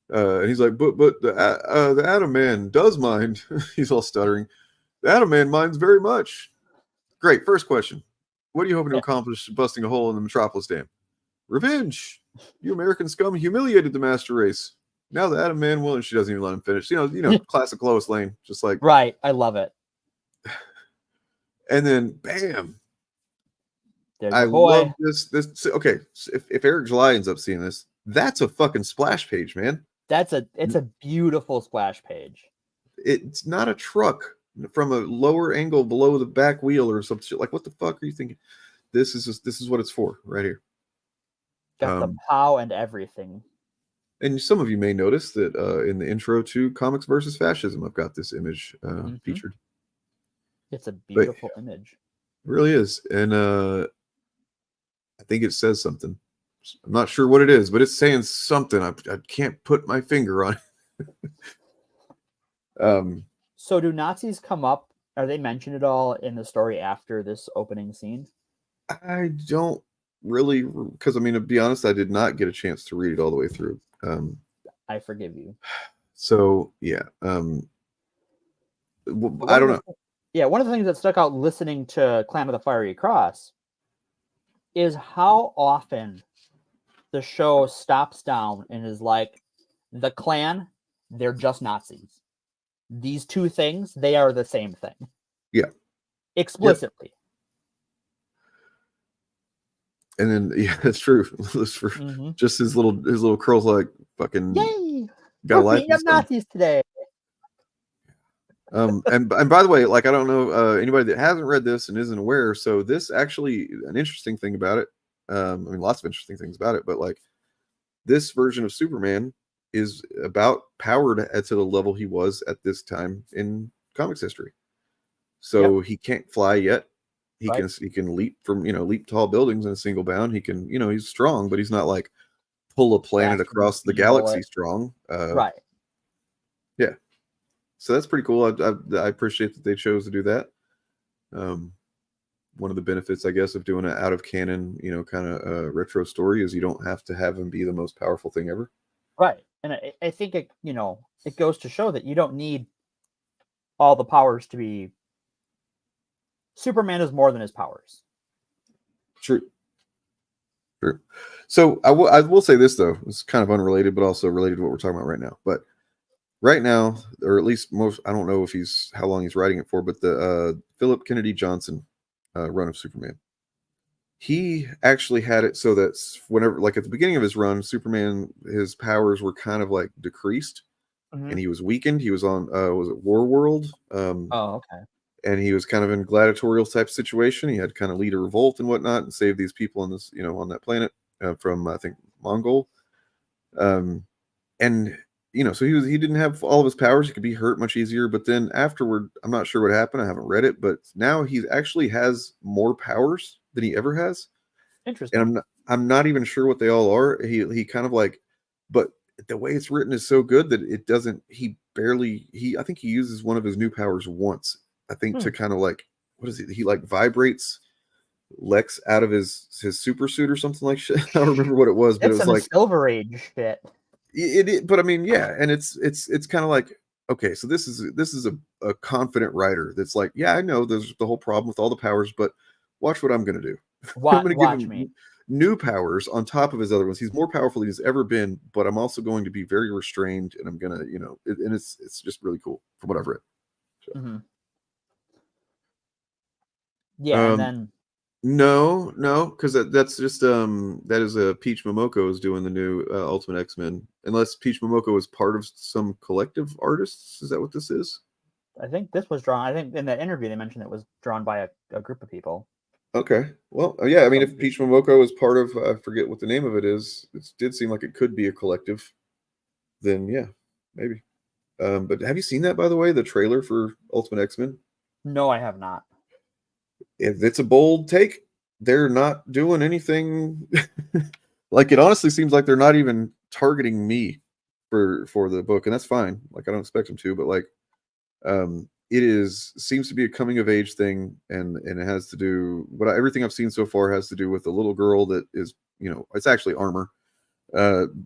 And he's like, but the Atom Man does mind." He's all stuttering. "The Atom Man minds very much." Great. First question. What are you hoping to accomplish busting a hole in the Metropolis Dam? "Revenge. You American scum humiliated the master race. Now the Atom Man will," and she doesn't even let him finish. You know, classic Lois Lane. Just like, right. I love it. And then bam. There's I love this. Okay. So if Eric July ends up seeing this, that's a fucking splash page, man. It's a beautiful splash page. It's not a truck from a lower angle below the back wheel or some shit. Like, what the fuck are you thinking? This is what it's for right here. Got the pow and everything. And some of you may notice that in the intro to Comics versus Fascism, I've got this image featured. It's a beautiful image. It really is. And I think it says something. I'm not sure what it is, but it's saying something. I can't put my finger on it. So do Nazis come up? Are they mentioned at all in the story after this opening scene? I don't really, because I mean, to be honest, I did not get a chance to read it all the way through. I forgive you. So yeah, I don't know. Yeah, one of the things that stuck out listening to Clan of the Fiery Cross is how often the show stops down and is like, the Klan, they're just Nazis. These two things, they are the same thing. Yeah. Explicitly. And then yeah, that's true. Just his little curls, like fucking. Yay! Got We're beating up Nazis today. And by the way, like, I don't know anybody that hasn't read this and isn't aware. So this actually, an interesting thing about it. I mean, lots of interesting things about it, but like this version of Superman is about powered to the level he was at this time in comics history. So he can't fly yet. He can leap from leap tall buildings in a single bound. He can he's strong, but he's not like pull a planet across the galaxy strong. Right. Yeah. So that's pretty cool. I appreciate that they chose to do that. One of the benefits, I guess, of doing an out of canon, kind of retro story is you don't have to have him be the most powerful thing ever. Right. And I think it goes to show that you don't need all the powers to be. Superman is more than his powers. True. So I will say this though, it's kind of unrelated, but also related to what we're talking about right now. But right now, or at least I don't know how long he's writing it for, but the Philip Kennedy Johnson run of Superman, he actually had it so that whenever, like at the beginning of his run, Superman, his powers were kind of like decreased, and he was weakened. He was on was it War World? Okay. And he was kind of in gladiatorial type situation. He had to kind of lead a revolt and whatnot and save these people on this, on that planet from I think Mongol. And so he didn't have all of his powers. He could be hurt much easier. But then afterward, I'm not sure what happened. I haven't read it, but now he actually has more powers than he ever has. Interesting. And I'm not even sure what they all are. He kind of like, but the way it's written is so good that it doesn't. I think he uses one of his new powers once. I think to kind of like, what is it? He like vibrates Lex out of his super suit or something like shit. I don't remember what it was, but It's it was some like Silver Age shit. but I mean, yeah, and it's kind of like, okay, so this is a confident writer that's like, yeah, I know there's the whole problem with all the powers, but watch what I'm gonna do. I'm gonna give Watch him me. new powers on top of his other ones. He's more powerful than he's ever been, but I'm also going to be very restrained, and I'm gonna, and it's just really cool from what I've read. So. Mm-hmm. Yeah, and then no, because that's just that is Peach Momoko is doing the new Ultimate X-Men. Unless Peach Momoko is part of some collective artists, is that what this is? I think this was drawn. I think in that interview they mentioned it was drawn by a group of people. Okay, well, yeah. I mean, if Peach Momoko is part of, I forget what the name of it is. It did seem like it could be a collective. Then yeah, maybe. But have you seen that, by the way, the trailer for Ultimate X-Men? No, I have not. If it's a bold take, they're not doing anything. Like, it honestly seems like they're not even targeting me for the book, and that's fine. Like, I don't expect them to, but like, it seems to be a coming of age thing, and it has to do everything I've seen so far has to do with a little girl that is, it's actually Armor,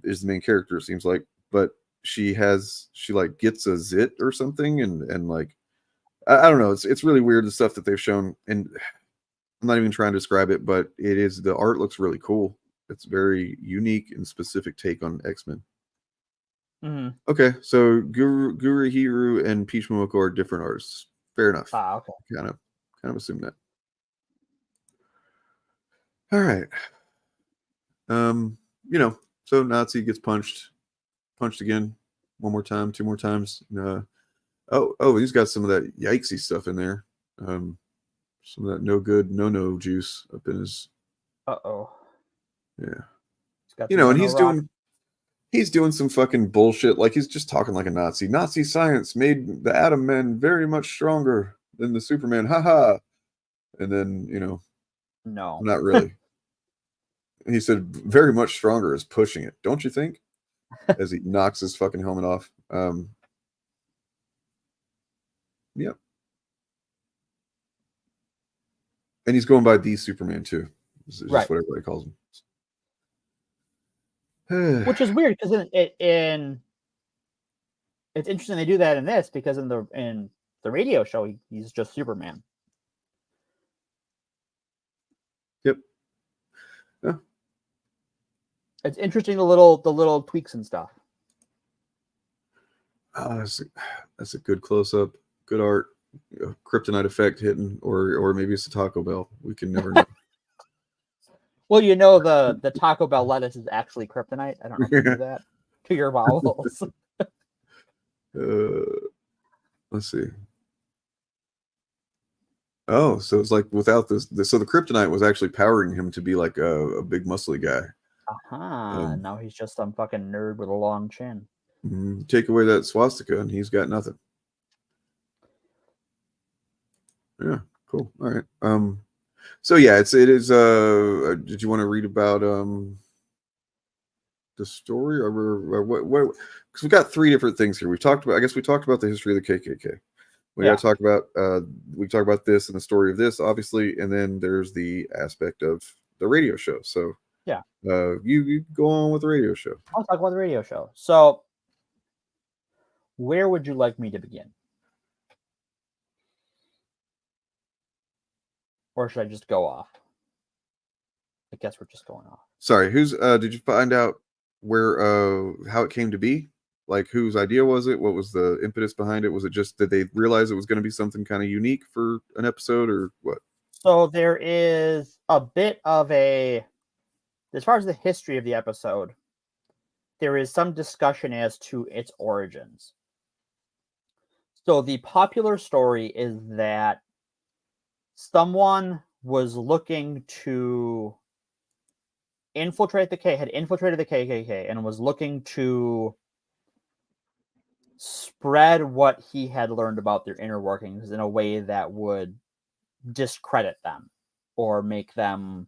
is the main character, it seems like, but she like gets a zit or something, and like, I don't know. It's really weird, the stuff that they've shown, and I'm not even trying to describe it, but the art looks really cool. It's very unique and specific take on X-Men. Mm-hmm. Okay, so Guru Hiru and Peach Momoko are different artists. Fair enough. Okay. Kind of assume that. All right. So Nazi gets punched again, one more time, two more times. He's got some of that yikesy stuff in there. Some of that no good, no juice up in his. Uh-oh. Yeah. And he's doing some fucking bullshit. Like, he's just talking like a Nazi. Nazi science made the Atom Men very much stronger than the Superman. Haha. And then, no, not really. He said very much stronger is pushing it, don't you think? As he knocks his fucking helmet off. Yep. And he's going by the Superman too. It's just what everybody calls him. Which is weird, because in it's interesting they do that in this, because in the radio show he's just Superman. Yep. Yeah. It's interesting, the little tweaks and stuff. That's a good close up, good art. Kryptonite effect hitting, or maybe it's a Taco Bell. We can never know. Well, the Taco Bell lettuce is actually kryptonite. I don't know if you knew that. To your vowels. Let's see. Oh, so it's like without this, so the kryptonite was actually powering him to be like a big muscly guy. Now he's just some fucking nerd with a long chin. Take away that swastika and he's got nothing. Yeah, cool. All right. So yeah, it is. Did you want to read about the story, or what? Because we've got three different things here. We talked about the history of the KKK. We got to talk about this and the story of this, obviously, and then there's the aspect of the radio show. So yeah, you go on with the radio show. I'll talk about the radio show. So, where would you like me to begin? Or should I just go off? I guess we're just going off. Sorry, did you find out where how it came to be? Like, whose idea was it? What was the impetus behind it? Was it just that they realized it was going to be something kind of unique for an episode, or what? So there is a bit of as far as the history of the episode, there is some discussion as to its origins. So the popular story is that someone was looking to had infiltrated the KKK and was looking to spread what he had learned about their inner workings in a way that would discredit them or make them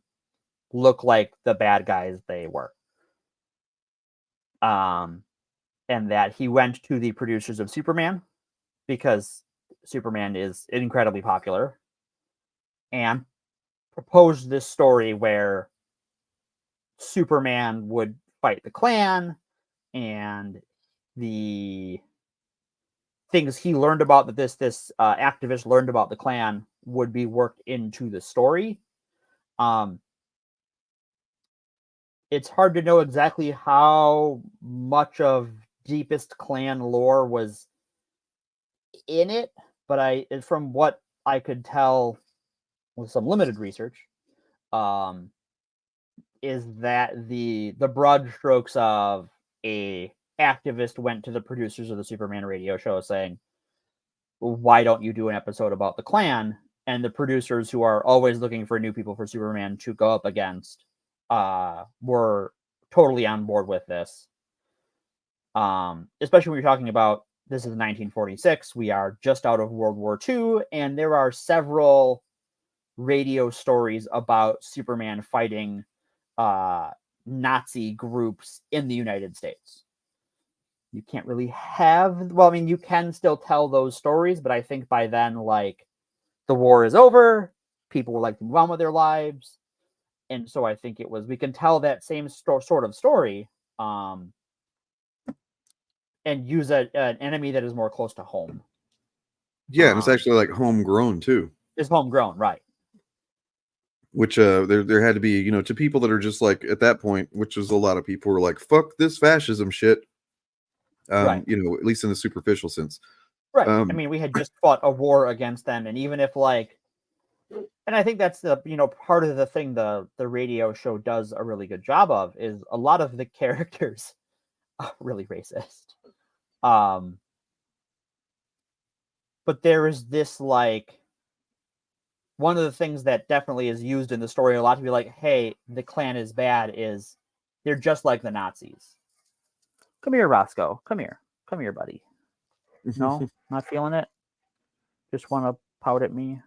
look like the bad guys they were. And that he went to the producers of Superman because Superman is incredibly popular, and proposed this story where Superman would fight the Klan, and the things he learned about that this activist learned about the Klan would be worked into the story. It's hard to know exactly how much of deepest Klan lore was in it, but from what I could tell with some limited research, is that the broad strokes of a activist went to the producers of the Superman radio show saying, why don't you do an episode about the Klan? And the producers, who are always looking for new people for Superman to go up against, were totally on board with this. Especially when you're talking about, this is 1946, we are just out of World War II, and there are several radio stories about Superman fighting Nazi groups in the United States. You can't really have, well, I mean, you can still tell those stories, but I think by then, like, the war is over, people would like to move on with their lives, and so I think we can tell that same sort of story, and use an enemy that is more close to home. Yeah, and it's actually like homegrown too. It's homegrown, right? Which there had to be, to people that are just like, at that point, which was a lot of people were like, fuck this fascism shit. Right. At least in the superficial sense. Right. I mean, we had just fought a war against them, and even if and I think that's the, part of the thing the radio show does a really good job of, is a lot of the characters are really racist. But there is this, like, one of the things that definitely is used in the story a lot to be like, hey, the Klan is bad, is they're just like the Nazis. Come here, Roscoe. Come here, buddy. No, not feeling it? Just want to pout at me?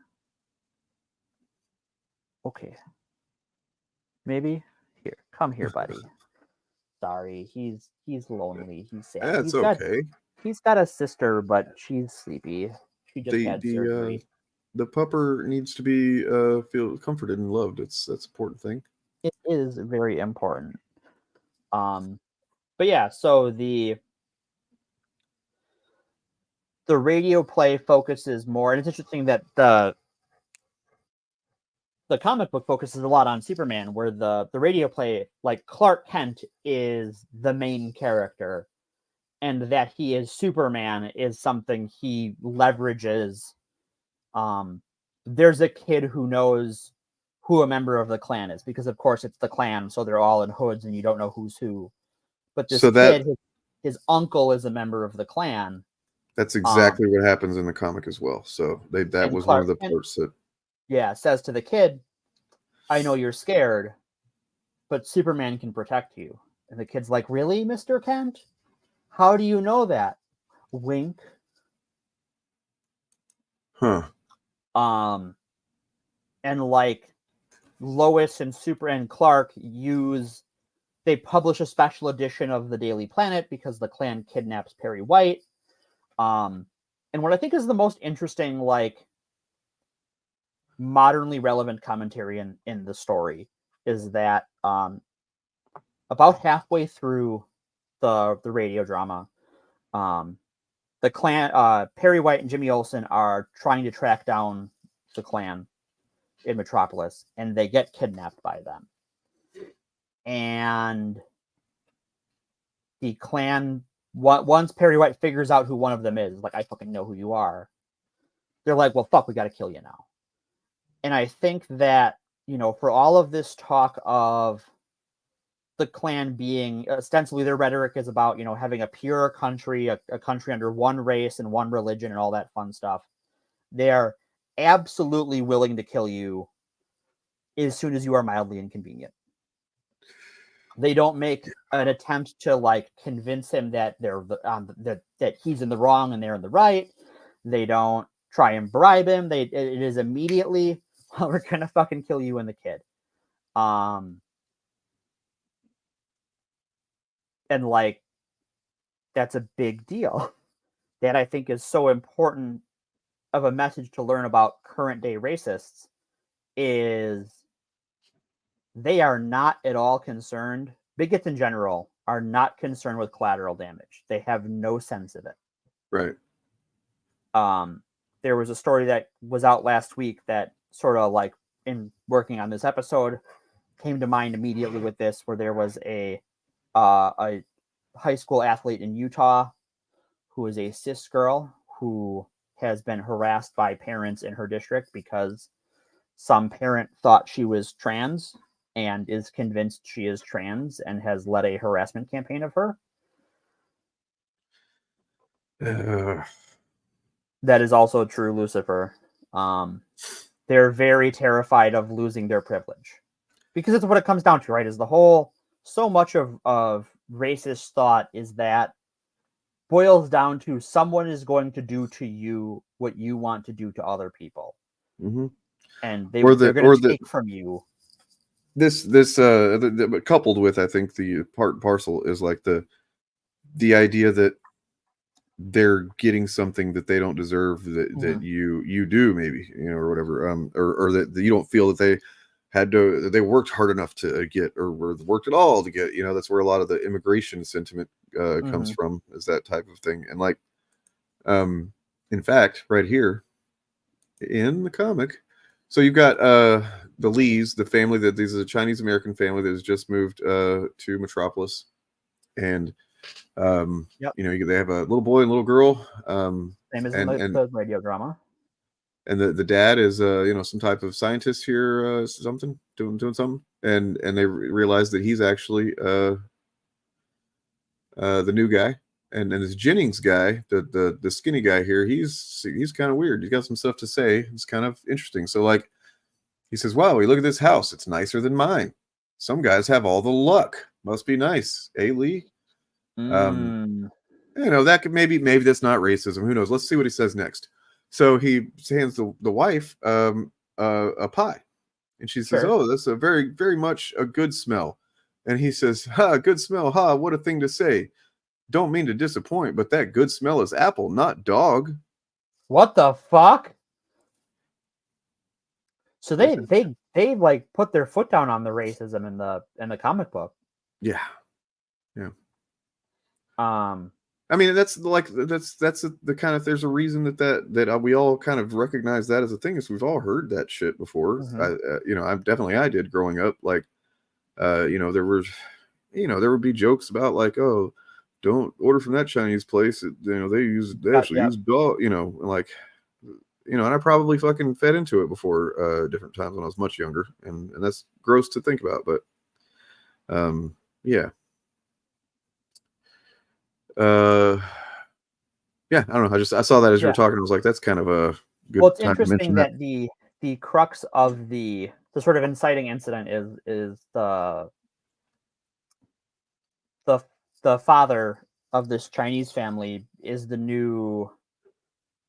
Okay. Maybe? Here. Come here, buddy. Sorry, he's lonely. He's sad. That's okay. He's got a sister, but she's sleepy. She just had surgery. The pupper needs to be feel comforted and loved. That's an important thing. It is very important. But yeah, so the radio play focuses more, and it's interesting that the comic book focuses a lot on Superman, where the radio play, like, Clark Kent is the main character, and that he is Superman is something he leverages. There's a kid who knows who a member of the Klan is, because of course it's the Klan, so they're all in hoods and you don't know who's who. But this kid, his uncle is a member of the Klan. That's exactly what happens in the comic as well. So that was Clark, one of the parts that says to the kid, I know you're scared, but Superman can protect you. And the kid's like, really, Mr. Kent? How do you know that? Wink. Huh. And like Lois and Clark they publish a special edition of the Daily Planet because the Klan kidnaps Perry White. And what I think is the most interesting, like, modernly relevant commentary in the story is that about halfway through the radio drama, the Klan, Perry White and Jimmy Olsen are trying to track down the Klan in Metropolis, and they get kidnapped by them. And the Klan, once Perry White figures out who one of them is, like, I fucking know who you are, they're like, well, fuck, we got to kill you now. And I think that, for all of this talk of the Klan being, ostensibly their rhetoric is about, having a pure country, a country under one race and one religion and all that fun stuff. They're absolutely willing to kill you as soon as you are mildly inconvenient. They don't make an attempt to, like, convince him that that he's in the wrong and they're in the right. They don't try and bribe him. It is immediately, well, we're gonna fucking kill you and the kid. And like, that's a big deal. That I think is so important of a message to learn about current day racists is they are not at all concerned. Bigots in general are not concerned with collateral damage. They have no sense of it. Right. There was a story that was out last week that sort of like in working on this episode came to mind immediately with this, where there was a high school athlete in Utah who is a cis girl who has been harassed by parents in her district because some parent thought she was trans and is convinced she is trans and has led a harassment campaign of her. That is also true, Lucifer. They're very terrified of losing their privilege, because it's what it comes down to, right? Is the whole, so much of racist thought is that boils down to someone is going to do to you what you want to do to other people. Mm-hmm. And they're going to take from you. This coupled with, I think, the part and parcel is like the idea that they're getting something that they don't deserve, that you do, maybe, or whatever, or that you don't feel that they worked hard enough to get, or worked at all to get. That's where a lot of the immigration sentiment comes from, is that type of thing. And like, in fact, right here in the comic, so you've got the Lees, the family that this is a Chinese American family that has just moved to Metropolis, and they have a little boy and little girl. Same as the radio drama. And the dad is some type of scientist here, something doing something, and they realize that he's actually the new guy, and this Jennings guy, the skinny guy here, he's kind of weird. He's got some stuff to say. It's kind of interesting. So like, he says, "Wow, we look at this house. It's nicer than mine. Some guys have all the luck. Must be nice, eh, Lee?" That could maybe that's not racism. Who knows? Let's see what he says next. So he hands the wife a pie, and she says, "Oh, that's a very, very much a good smell." And he says, "Ha, good smell, ha, what a thing to say. Don't mean to disappoint, but that good smell is apple, not dog." What the fuck? So they like put their foot down on the racism in the comic book. Yeah. I mean, that's the kind of, there's a reason that we all kind of recognize that as a thing, is we've all heard that shit before. I did growing up. Like, there would be jokes about like, "Oh, don't order from that Chinese place. They actually use dog." And I probably fucking fed into it before different times when I was much younger, and that's gross to think about. But yeah. I don't know. I saw that as you were talking. I was like, that's kind of a good. Well, it's time interesting to mention that the crux of the sort of inciting incident is the father of this Chinese family is the new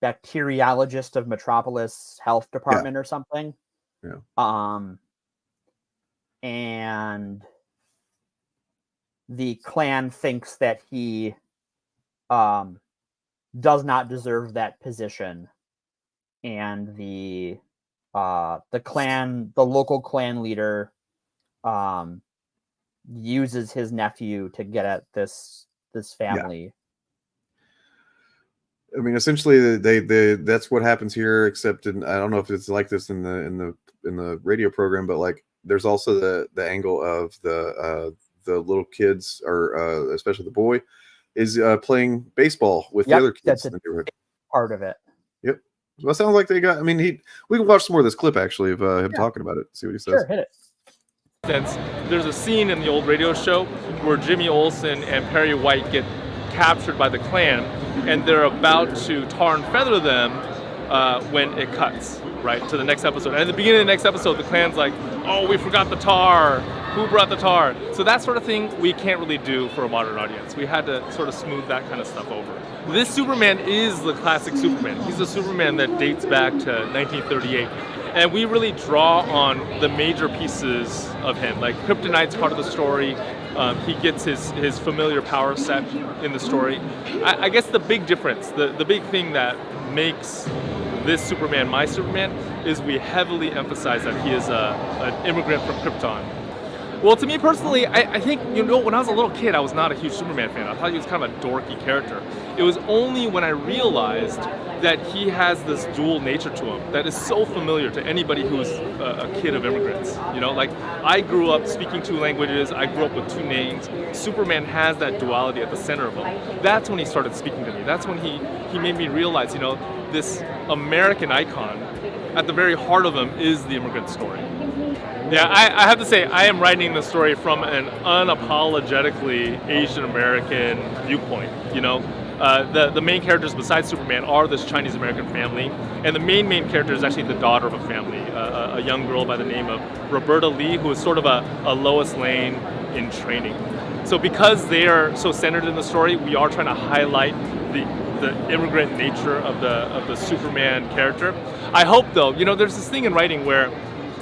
bacteriologist of Metropolis Health Department or something. Yeah. And the clan thinks that he does not deserve that position, and the local clan leader uses his nephew to get at this family. I mean, essentially, that's what happens here. Except I don't know if it's like this in the radio program, but like, there's also the angle of the little kids, or especially the boy, is playing baseball with the other kids in the neighborhood. Part of it. Yep. Well, it sounds like they got. I mean, we can watch some more of this clip actually of him talking about it. See what he says. Sure, hit it. There's a scene in the old radio show where Jimmy Olsen and Perry White get captured by the Klan, and they're about to tar and feather them when it cuts right to the next episode. And at the beginning of the next episode, the Klan's like, "Oh, we forgot the tar. Who brought the tar?" So that sort of thing we can't really do for a modern audience. We had to sort of smooth that kind of stuff over. This Superman is the classic Superman. He's a Superman that dates back to 1938. And we really draw on the major pieces of him. Like Kryptonite's part of the story. He gets his familiar power set in the story. I guess the big difference, the big thing that makes this Superman my Superman is we heavily emphasize that he is an immigrant from Krypton. Well, to me personally, I think, when I was a little kid, I was not a huge Superman fan. I thought he was kind of a dorky character. It was only when I realized that he has this dual nature to him that is so familiar to anybody who's a kid of immigrants. Like I grew up speaking 2 languages, I grew up with 2 names. Superman has that duality at the center of him. That's when he started speaking to me. That's when he made me realize, this American icon, at the very heart of him is the immigrant story. Yeah, I have to say, I am writing the story from an unapologetically Asian American viewpoint. The main characters besides Superman are this Chinese American family, and the main character is actually the daughter of a family, a young girl by the name of Roberta Lee, who is sort of a Lois Lane in training. So because they are so centered in the story, we are trying to highlight the immigrant nature of the Superman character. I hope, though, there's this thing in writing where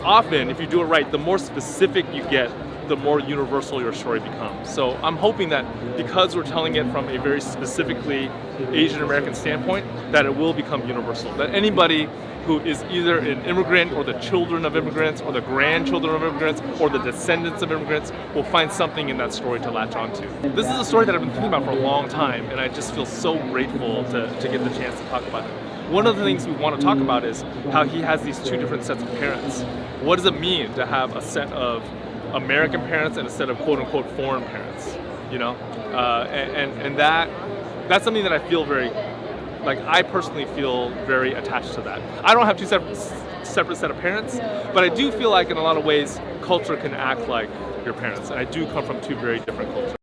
often, if you do it right, the more specific you get, the more universal your story becomes. So I'm hoping that because we're telling it from a very specifically Asian American standpoint, that it will become universal. That anybody who is either an immigrant or the children of immigrants or the grandchildren of immigrants or the descendants of immigrants will find something in that story to latch onto. This is a story that I've been thinking about for a long time, and I just feel so grateful to get the chance to talk about it. One of the things we want to talk about is how he has these 2 different sets of parents. What does it mean to have a set of American parents and a set of quote-unquote foreign parents? And that's something that I feel I personally feel very attached to that. I don't have 2 separate set of parents, but I do feel like in a lot of ways culture can act like your parents, and I do come from 2 very different cultures.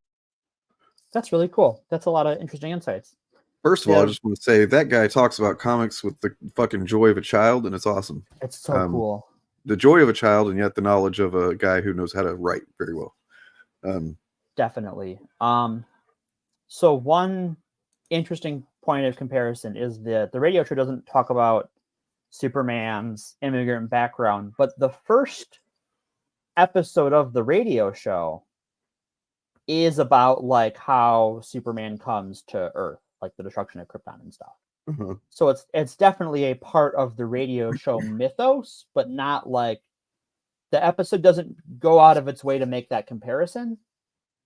That's really cool. That's a lot of interesting insights. First of all, I just want to say that guy talks about comics with the fucking joy of a child, and it's awesome. It's so cool. The joy of a child, and yet the knowledge of a guy who knows how to write very well. Definitely. So one interesting point of comparison is that the radio show doesn't talk about Superman's immigrant background, but the first episode of the radio show is about how Superman comes to Earth, like the destruction of Krypton and stuff. Mm-hmm. So it's definitely a part of the radio show mythos, but not the episode doesn't go out of its way to make that comparison.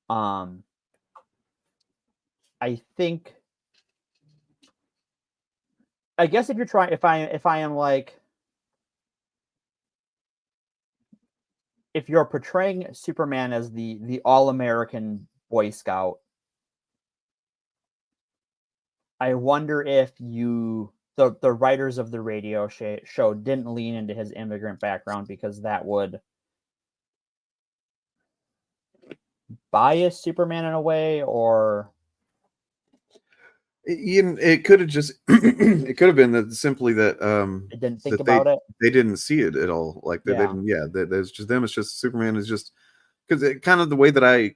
I guess if you're portraying Superman as the all-American Boy Scout, I wonder if the writers of the radio show didn't lean into his immigrant background because that would bias Superman in a way, or it could have just it could have been that simply that they didn't think about it. They didn't see it at all. They didn't. Yeah, there's just them. It's just Superman is just. Because kind of the way that I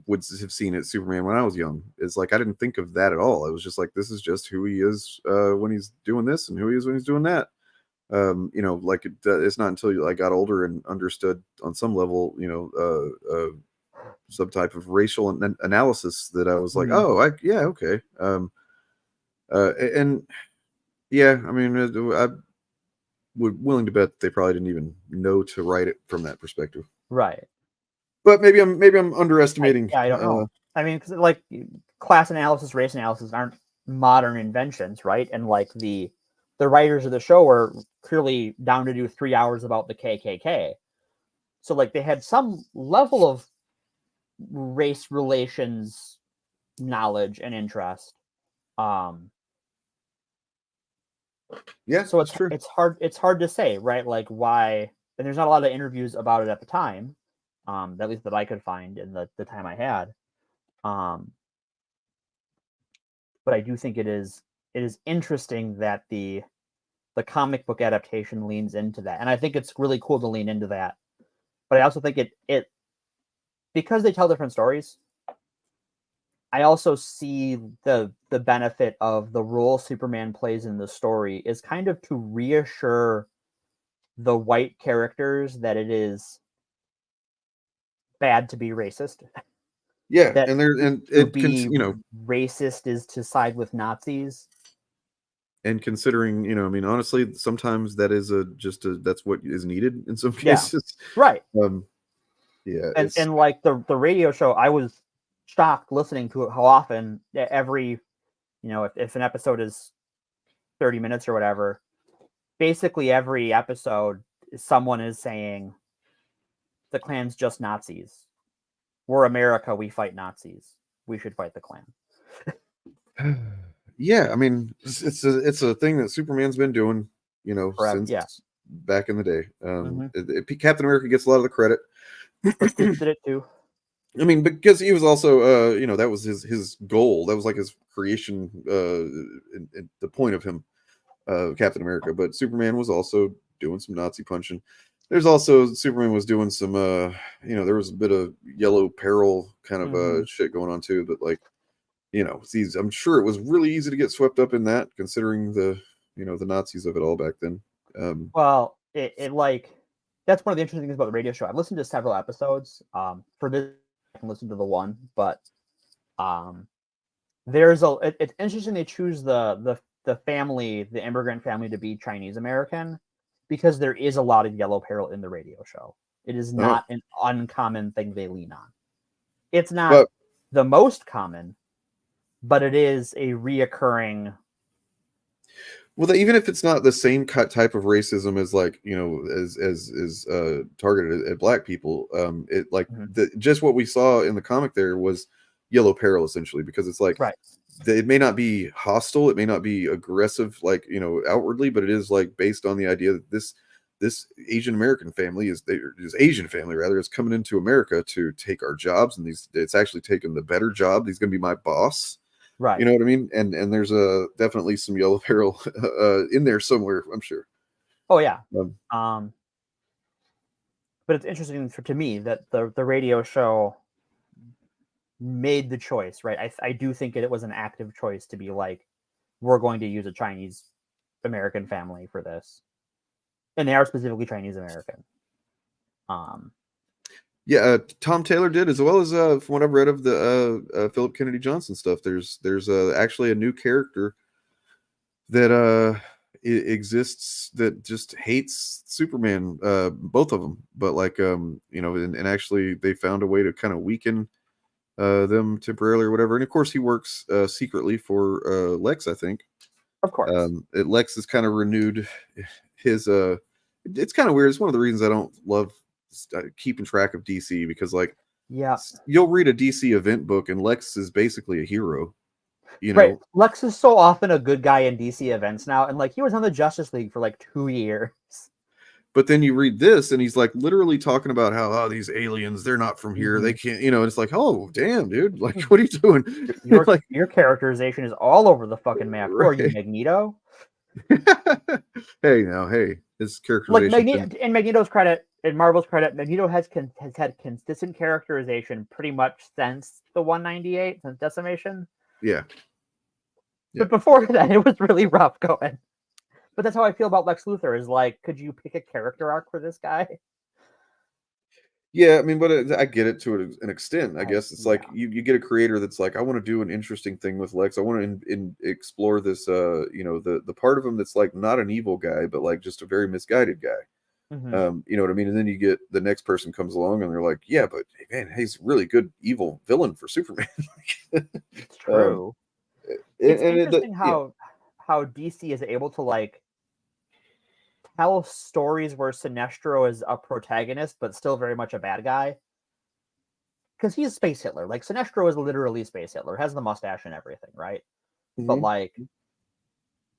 would have seen it, Superman, when I was young, is I didn't think of that at all. It was just this is just who he is when he's doing this and who he is when he's doing that. It's not until I got older and understood on some level, some type of racial analysis that I was okay. And yeah, I mean, I would willing to bet they probably didn't even know to write it from that perspective. Right. But maybe I'm underestimating. I don't know. I mean, because class analysis, race analysis aren't modern inventions, right? And the writers of the show were clearly down to do 3 hours about the KKK. So they had some level of race relations knowledge and interest. Yeah. So it's true. It's hard to say, right? Why? And there's not a lot of interviews about it at the time. At least that I could find in the time I had. But I do think it is interesting that the comic book adaptation leans into that. And I think it's really cool to lean into that. But I also think it because they tell different stories, I also see the benefit of the role Superman plays in the story is kind of to reassure the white characters that it is bad to be racist. Yeah, That and there and to it be you know, racist is to side with Nazis. and considering, I mean, honestly, sometimes that is that's what is needed in some Yeah. cases. Right. Yeah, And like the radio show, I was shocked listening to it how often every, if an episode is 30 minutes or whatever, basically every episode someone is saying the Klan's just Nazis. We're America, we fight Nazis. We should fight the Klan. Yeah, I mean, it's a thing that Superman's been doing, Forever, since back in the day. Mhm. Captain America gets a lot of the credit. Christmas did it too. I mean, because he was also, that was his goal. That was like his creation, the point of him, Captain America. But Superman was also doing some Nazi punching. There's also Superman was doing some, there was a bit of yellow peril kind of shit going on too. But like, I'm sure it was really easy to get swept up in that, considering the Nazis of it all back then. Well, it like that's one of the interesting things about the radio show. I've listened to several episodes. For this, I can listen to the one, but it's interesting they choose the family, the immigrant family, to be Chinese American, because there is a lot of yellow peril in the radio show. It is not an uncommon thing they lean on. It's not the most common, but it is a reoccurring. Well, even if it's not the same type of racism as like, as targeted at black people, it like just what we saw in the comic there was yellow peril essentially, because it's like, it may not be hostile, it may not be aggressive, like, outwardly, but it is like based on the idea that this Asian American family is Asian family rather is coming into America to take our jobs, and it's actually taking the better job. He's going to be my boss. Right. You know what I mean? And there's definitely some yellow peril in there somewhere, I'm sure. Oh yeah. But it's interesting to me that the radio show made the choice, right? I do think it was an active choice to be like, we're going to use a Chinese American family for this. And they are specifically Chinese American. Yeah, Tom Taylor did, as well as from what I've read of the Philip Kennedy Johnson stuff. There's actually a new character that exists that just hates Superman, both of them. But like and actually they found a way to kind of weaken them temporarily or whatever. And of course he works secretly for Lex, I think. Of course. Lex has kind of renewed his it's kind of weird. It's one of the reasons I don't love keeping track of DC, because like, you'll read a DC event book and Lex is basically a hero, right. Lex is so often a good guy in DC events now, and like he was on the Justice League for like 2 years. But then you read this and he's like literally talking about how these aliens, they're not from here, they can't, and it's like, oh damn, dude, like what are you doing? Your characterization is all over the fucking map. Who are you, Magneto? Hey, his characterization. Like in Magneto's credit, in Marvel's credit, Magneto has had consistent characterization pretty much since the 198, since Decimation. Yeah. But before that, it was really rough going. But that's how I feel about Lex Luthor. Is like, could you pick a character arc for this guy? Yeah, I mean, but I get it to an extent. I guess it's like you get a creator that's like, I want to do an interesting thing with Lex. I want to explore this, the part of him that's like not an evil guy, but like just a very misguided guy. You know what I mean? And then you get the next person comes along and they're like, yeah, but hey, man, he's a really good evil villain for Superman. It's true. It's interesting how DC is able to like tell stories where Sinestro is a protagonist but still very much a bad guy, because he's Space Hitler. Like Sinestro is literally Space Hitler, has the mustache and everything, right? But like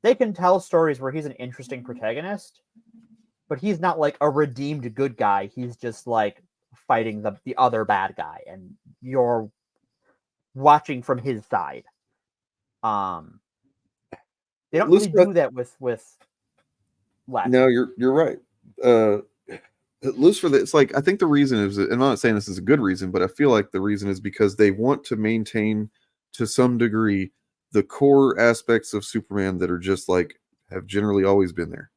they can tell stories where he's an interesting protagonist, but he's not like a redeemed good guy. He's just like fighting the other bad guy, and you're watching from his side. They don't really do that with Lex. No, you're right. Lucifer, it's like, I think the reason is, and I'm not saying this is a good reason, but I feel like the reason is because they want to maintain to some degree the core aspects of Superman that are just like have generally always been there.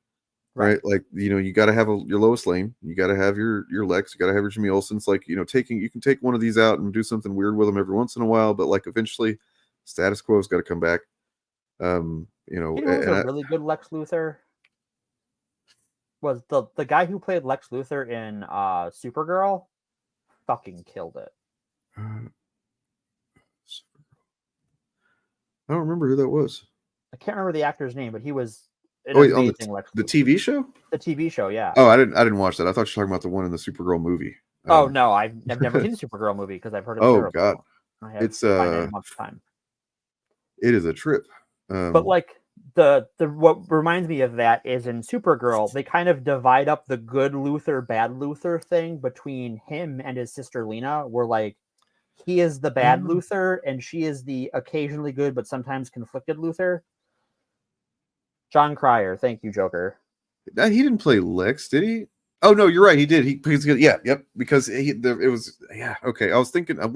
right? Like, you got to have your Lois Lane, you got to have your Lex, you got to have your Jimmy Olsen's. Like, you can take one of these out and do something weird with them every once in a while, but like eventually, status quo's got to come back. You know who's a really good Lex Luthor? Was the guy who played Lex Luthor in Supergirl? Fucking killed it. I don't remember who that was. I can't remember the actor's name, but he was on the TV show. The TV show, yeah. Oh, I didn't watch that. I thought you were talking about the one in the Supergirl movie. Oh no, I've never seen the Supergirl movie because I've heard it's terrible. God, I have to find it in a month's time. It is a trip. But like the what reminds me of that is in Supergirl, they kind of divide up the good Luthor, bad Luthor thing between him and his sister Lena, where like he is the bad Luthor and she is the occasionally good but sometimes conflicted Luthor. John Cryer, thank you, Joker. He didn't play Lex, did he? Oh no, you're right. He did. Because it was okay. I was thinking of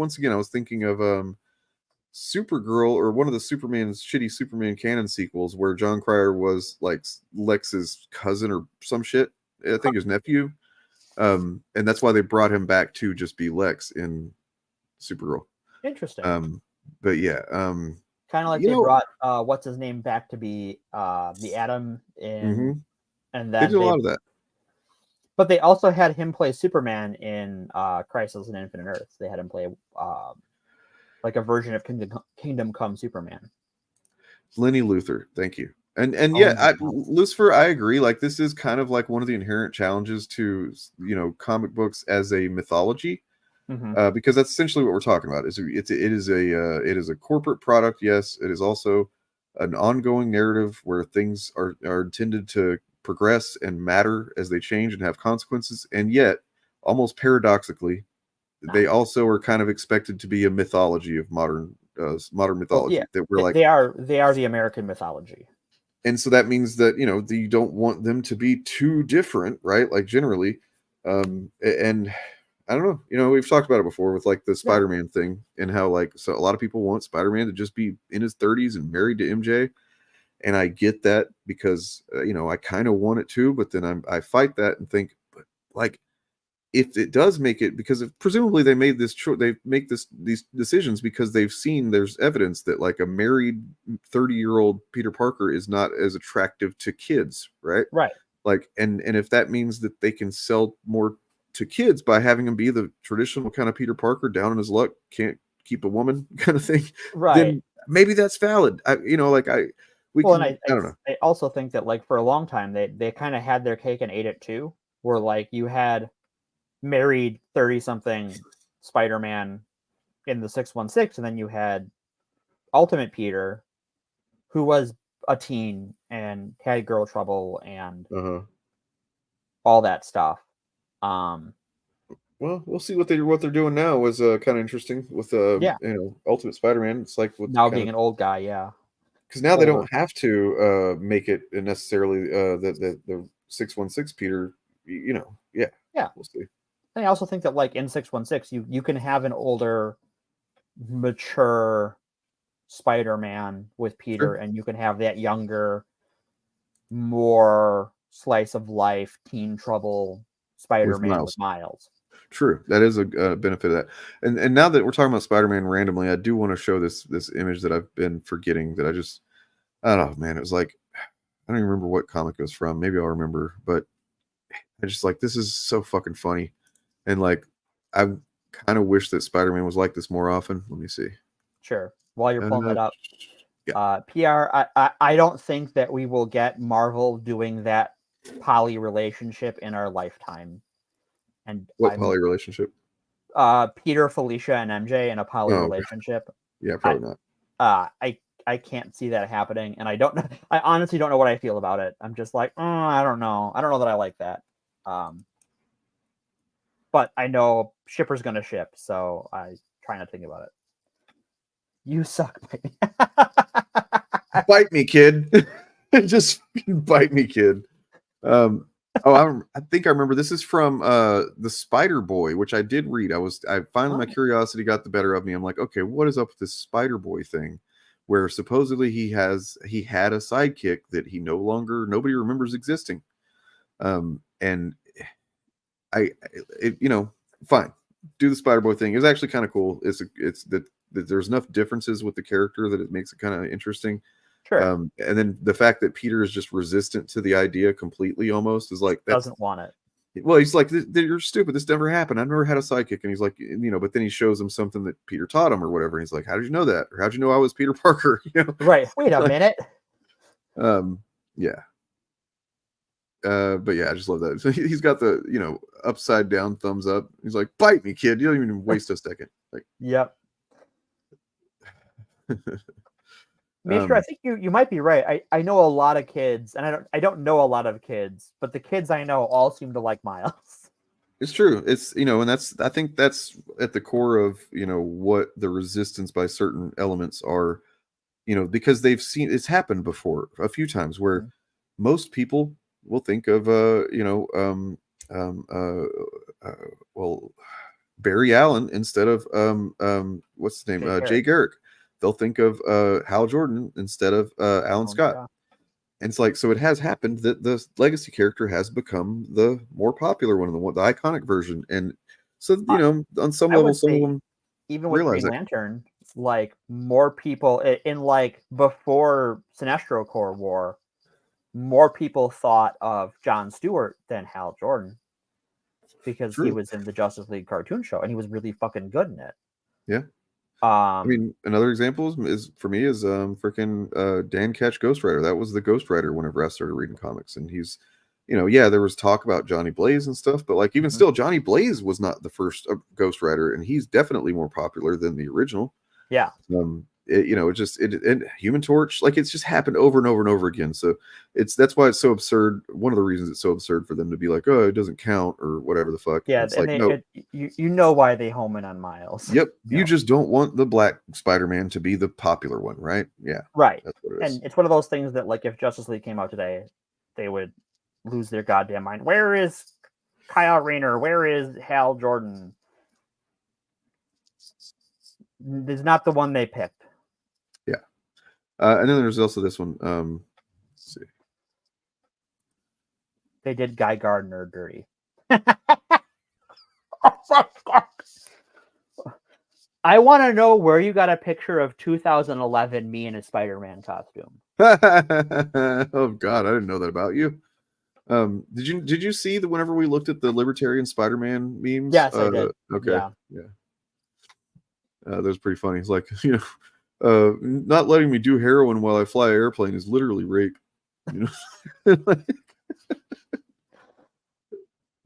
Supergirl, or one of the shitty Superman canon sequels where John Cryer was like Lex's cousin or some shit. I think his nephew. And that's why they brought him back to just be Lex in Supergirl. Interesting. But yeah. Kind of like they brought what's his name back to be the Atom in, and then they did a lot of that. But they also had him play Superman in Crisis on Infinite Earths. They had him play like a version of Kingdom Come Superman. Lenny Luthor, thank you. Lucifer, I agree. Like, this is kind of like one of the inherent challenges to comic books as a mythology. Because that's essentially what we're talking about. It is a corporate product. Yes, it is also an ongoing narrative where things are intended to progress and matter as they change and have consequences. And yet, almost paradoxically, they also are kind of expected to be a mythology of modern mythology. Yeah, that we're like they are the American mythology. And so that means that you don't want them to be too different, right? Like generally, and I don't know. We've talked about it before with like the Spider-Man thing and how so a lot of people want Spider-Man to just be in his 30s and married to MJ. And I get that because, I kind of want it too, but then I fight that and think, but like, if it does make it, because presumably they made this they make these decisions because they've seen there's evidence that like a married 30-year-old Peter Parker is not as attractive to kids, right? Right. Like, and if that means that they can sell more to kids by having him be the traditional kind of Peter Parker, down on his luck, can't keep a woman kind of thing, right? Then maybe that's valid. I don't know. I also think that like for a long time they kind of had their cake and ate it too, where like you had married 30-something Spider-Man in the 616, and then you had Ultimate Peter, who was a teen and had girl trouble and all that stuff. Well, we'll see what they're doing now was kind of interesting with Ultimate Spider-Man. It's like with now being an old guy, because now they don't have to make it necessarily the 616 Peter. We'll see. And I also think that like in 616, you can have an older, mature Spider-Man with Peter, and you can have that younger, more slice of life, teen trouble Spider-Man with Miles. True, that is a benefit of that. And now that we're talking about Spider-Man randomly, I do want to show this image that I've been forgetting. That I don't know, man. It was like, I don't even remember what comic it was from. Maybe I'll remember, but I just like, this is so fucking funny, and like I kind of wish that Spider-Man was like this more often. Let me see. Sure. While you're pulling that up, PR, I don't think that we will get Marvel doing that poly relationship in our lifetime. And what poly relationship? Peter, Felicia, and MJ in a poly relationship. Yeah, probably not. I can't see that happening, and I don't know. I honestly don't know what I feel about it. I'm just like, I don't know. I don't know that I like that. But I know shipper's gonna ship, so I try not to think about it. You suck, baby. Bite me, kid. Just bite me, kid. I think I remember. This is from the Spider Boy, which I did read. I finally my curiosity got the better of me. I'm like, okay, what is up with this Spider Boy thing, where supposedly he had a sidekick that nobody remembers existing. And fine, do the Spider-Boy thing. It was actually kind of cool. It's that there's enough differences with the character that it makes it kind of interesting. Sure. And then the fact that Peter is just resistant to the idea completely, almost, is like, doesn't want it. Well, he's like, you're stupid. This never happened. I've never had a sidekick. And he's like, but then he shows him something that Peter taught him or whatever. And he's like, how did you know that? Or how'd you know I was Peter Parker? Right. Wait a minute. Yeah. But yeah, I just love that. So he's got the, upside down thumbs up. He's like, bite me, kid. You don't even waste a second. Like, yep. Mishra, I think you might be right. I know a lot of kids, and I don't know a lot of kids, but the kids I know all seem to like Miles. It's true. It's and I think that's at the core of what the resistance by certain elements are, because they've seen it's happened before a few times where most people will think of Barry Allen instead of what's his name, Jay Garrick. They'll think of Hal Jordan instead of Alan Scott. Yeah. And it's like, so it has happened that the legacy character has become the more popular one, the iconic version. And so, on some level, some of them even with Green Lantern, like more people in like before Sinestro Corps War, more people thought of Jon Stewart than Hal Jordan because he was in the Justice League cartoon show and he was really fucking good in it. Yeah. I mean, another example is for me is freaking Dan Ketch Ghost Rider. That was the Ghost Rider whenever I started reading comics, and he's, there was talk about Johnny Blaze and stuff, but like even still, Johnny Blaze was not the first Ghost Rider, and he's definitely more popular than the original. Yeah. And Human Torch, like it's just happened over and over and over again. So that's why it's so absurd. One of the reasons it's so absurd for them to be like, oh, it doesn't count or whatever the fuck. Yeah, it's like, no. You know why they home in on Miles. Yep. You just don't want the Black Spider-Man to be the popular one, right? Yeah. Right. That's what it is. And it's one of those things that, like, if Justice League came out today, they would lose their goddamn mind. Where is Kyle Rayner? Where is Hal Jordan? There's not the one they picked. Yeah. And then there's also this one. Let's see. They did Guy Gardner dirty. I want to know where you got a picture of 2011 me in a Spider-Man costume. Oh God, I didn't know that about you. Did you see whenever we looked at the Libertarian Spider-Man memes? Yes, I did. Okay, yeah. That was pretty funny. It's like, not letting me do heroin while I fly an airplane is literally rape.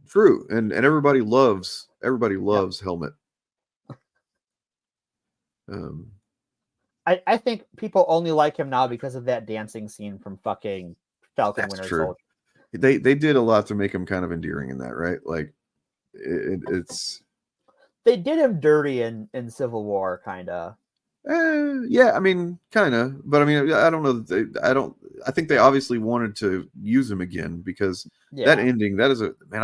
True, and everybody loves Helmet. I think people only like him now because of that dancing scene from fucking Falcon Winter Soldier. They did a lot to make him kind of endearing in that, right? Like it's they did him dirty in Civil War, kind of. Yeah, I mean, kind of, but I mean, I don't know. I think they obviously wanted to use him again because that ending, I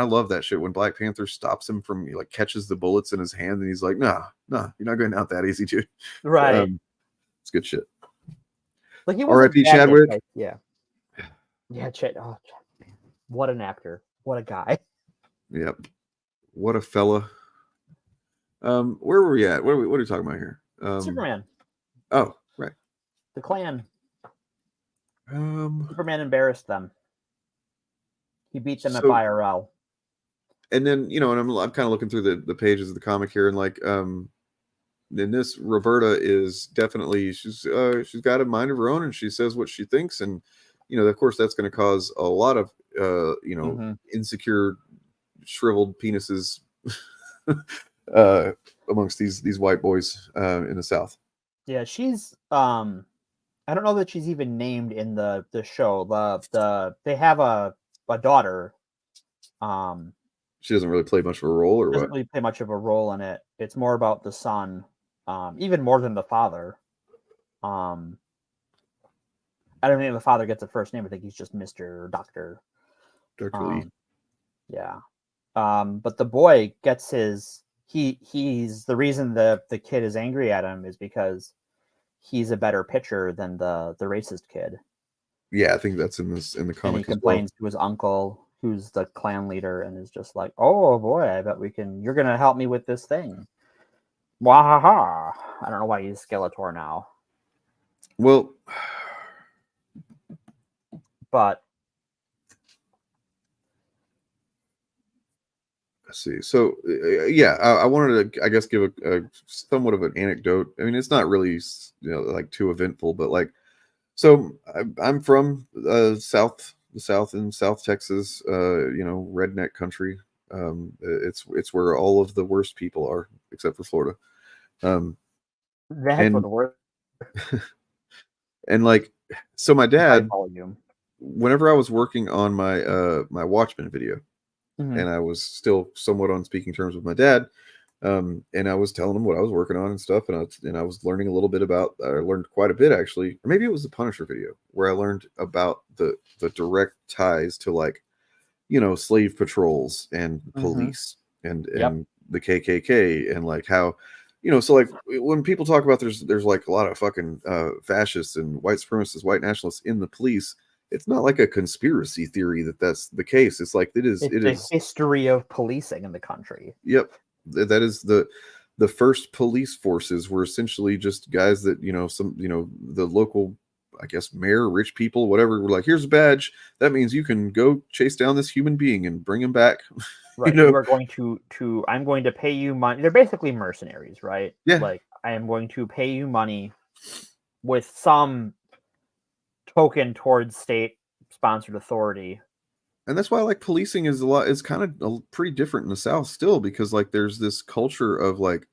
love that shit when Black Panther stops him from, like, catches the bullets in his hand and he's like, nah, you're not going out that easy, dude. Right. It's good shit. Like he was R.I.P. Chadwick. Yeah, Chad. Oh, man. What an actor! What a guy! Yep. What a fella. Where were we at? What are we talking about here? Superman. Oh, right. The Klan. Superman embarrassed them. He beat them at IRL. And then, and I'm kind of looking through the pages of the comic here, and like, in this, Roberta is definitely she's got a mind of her own, and she says what she thinks, and of course that's going to cause a lot of insecure, shriveled penises amongst these white boys in the South. Yeah, she's I don't know that she's even named in the show. They have a daughter. She doesn't really play much of a role, or doesn't really play much of a role in it. It's more about the son, even more than the father. I don't think the father gets a first name. I think he's just Mr. or Dr. Dr. Lee. Yeah. But the boy gets his he's the reason the kid is angry at him is because he's a better pitcher than the racist kid. Yeah, I think that's in the comic. And he complains to his uncle. who's the clan leader and is just like, oh boy, I bet you're gonna help me with this thing. Wahaha. I don't know why he's Skeletor now. Well, but let's see. So yeah, I wanted to, I guess, give a somewhat of an anecdote. I mean, it's not really, like too eventful, but like, so I'm from the South in South Texas, redneck country. It's where all of the worst people are, except for Florida. That's what the word. And like, so my dad, volume. Whenever I was working on my my Watchmen video, Mhm. and I was still somewhat on speaking terms with my dad, and I was telling him what I was working on and stuff, and I was learning a little bit about. I learned quite a bit actually, or maybe it was the Punisher video where I learned about the direct ties to, like, slave patrols and police and the KKK, and like how, so like when people talk about there's like a lot of fucking fascists and white supremacists, white nationalists in the police. It's not like a conspiracy theory that's the case. It's like it is History of policing in the country. Yep, that is the first police forces were essentially just guys that the local, I guess, mayor, rich people, whatever, were like, here's a badge that means you can go chase down this human being and bring him back. Right. You are going to I'm going to pay you money. They're basically mercenaries, right? Yeah. Like, I am going to pay you money with some token towards state sponsored authority. And that's why, like, policing is kind of pretty different in the South still, because like there's this culture of, like,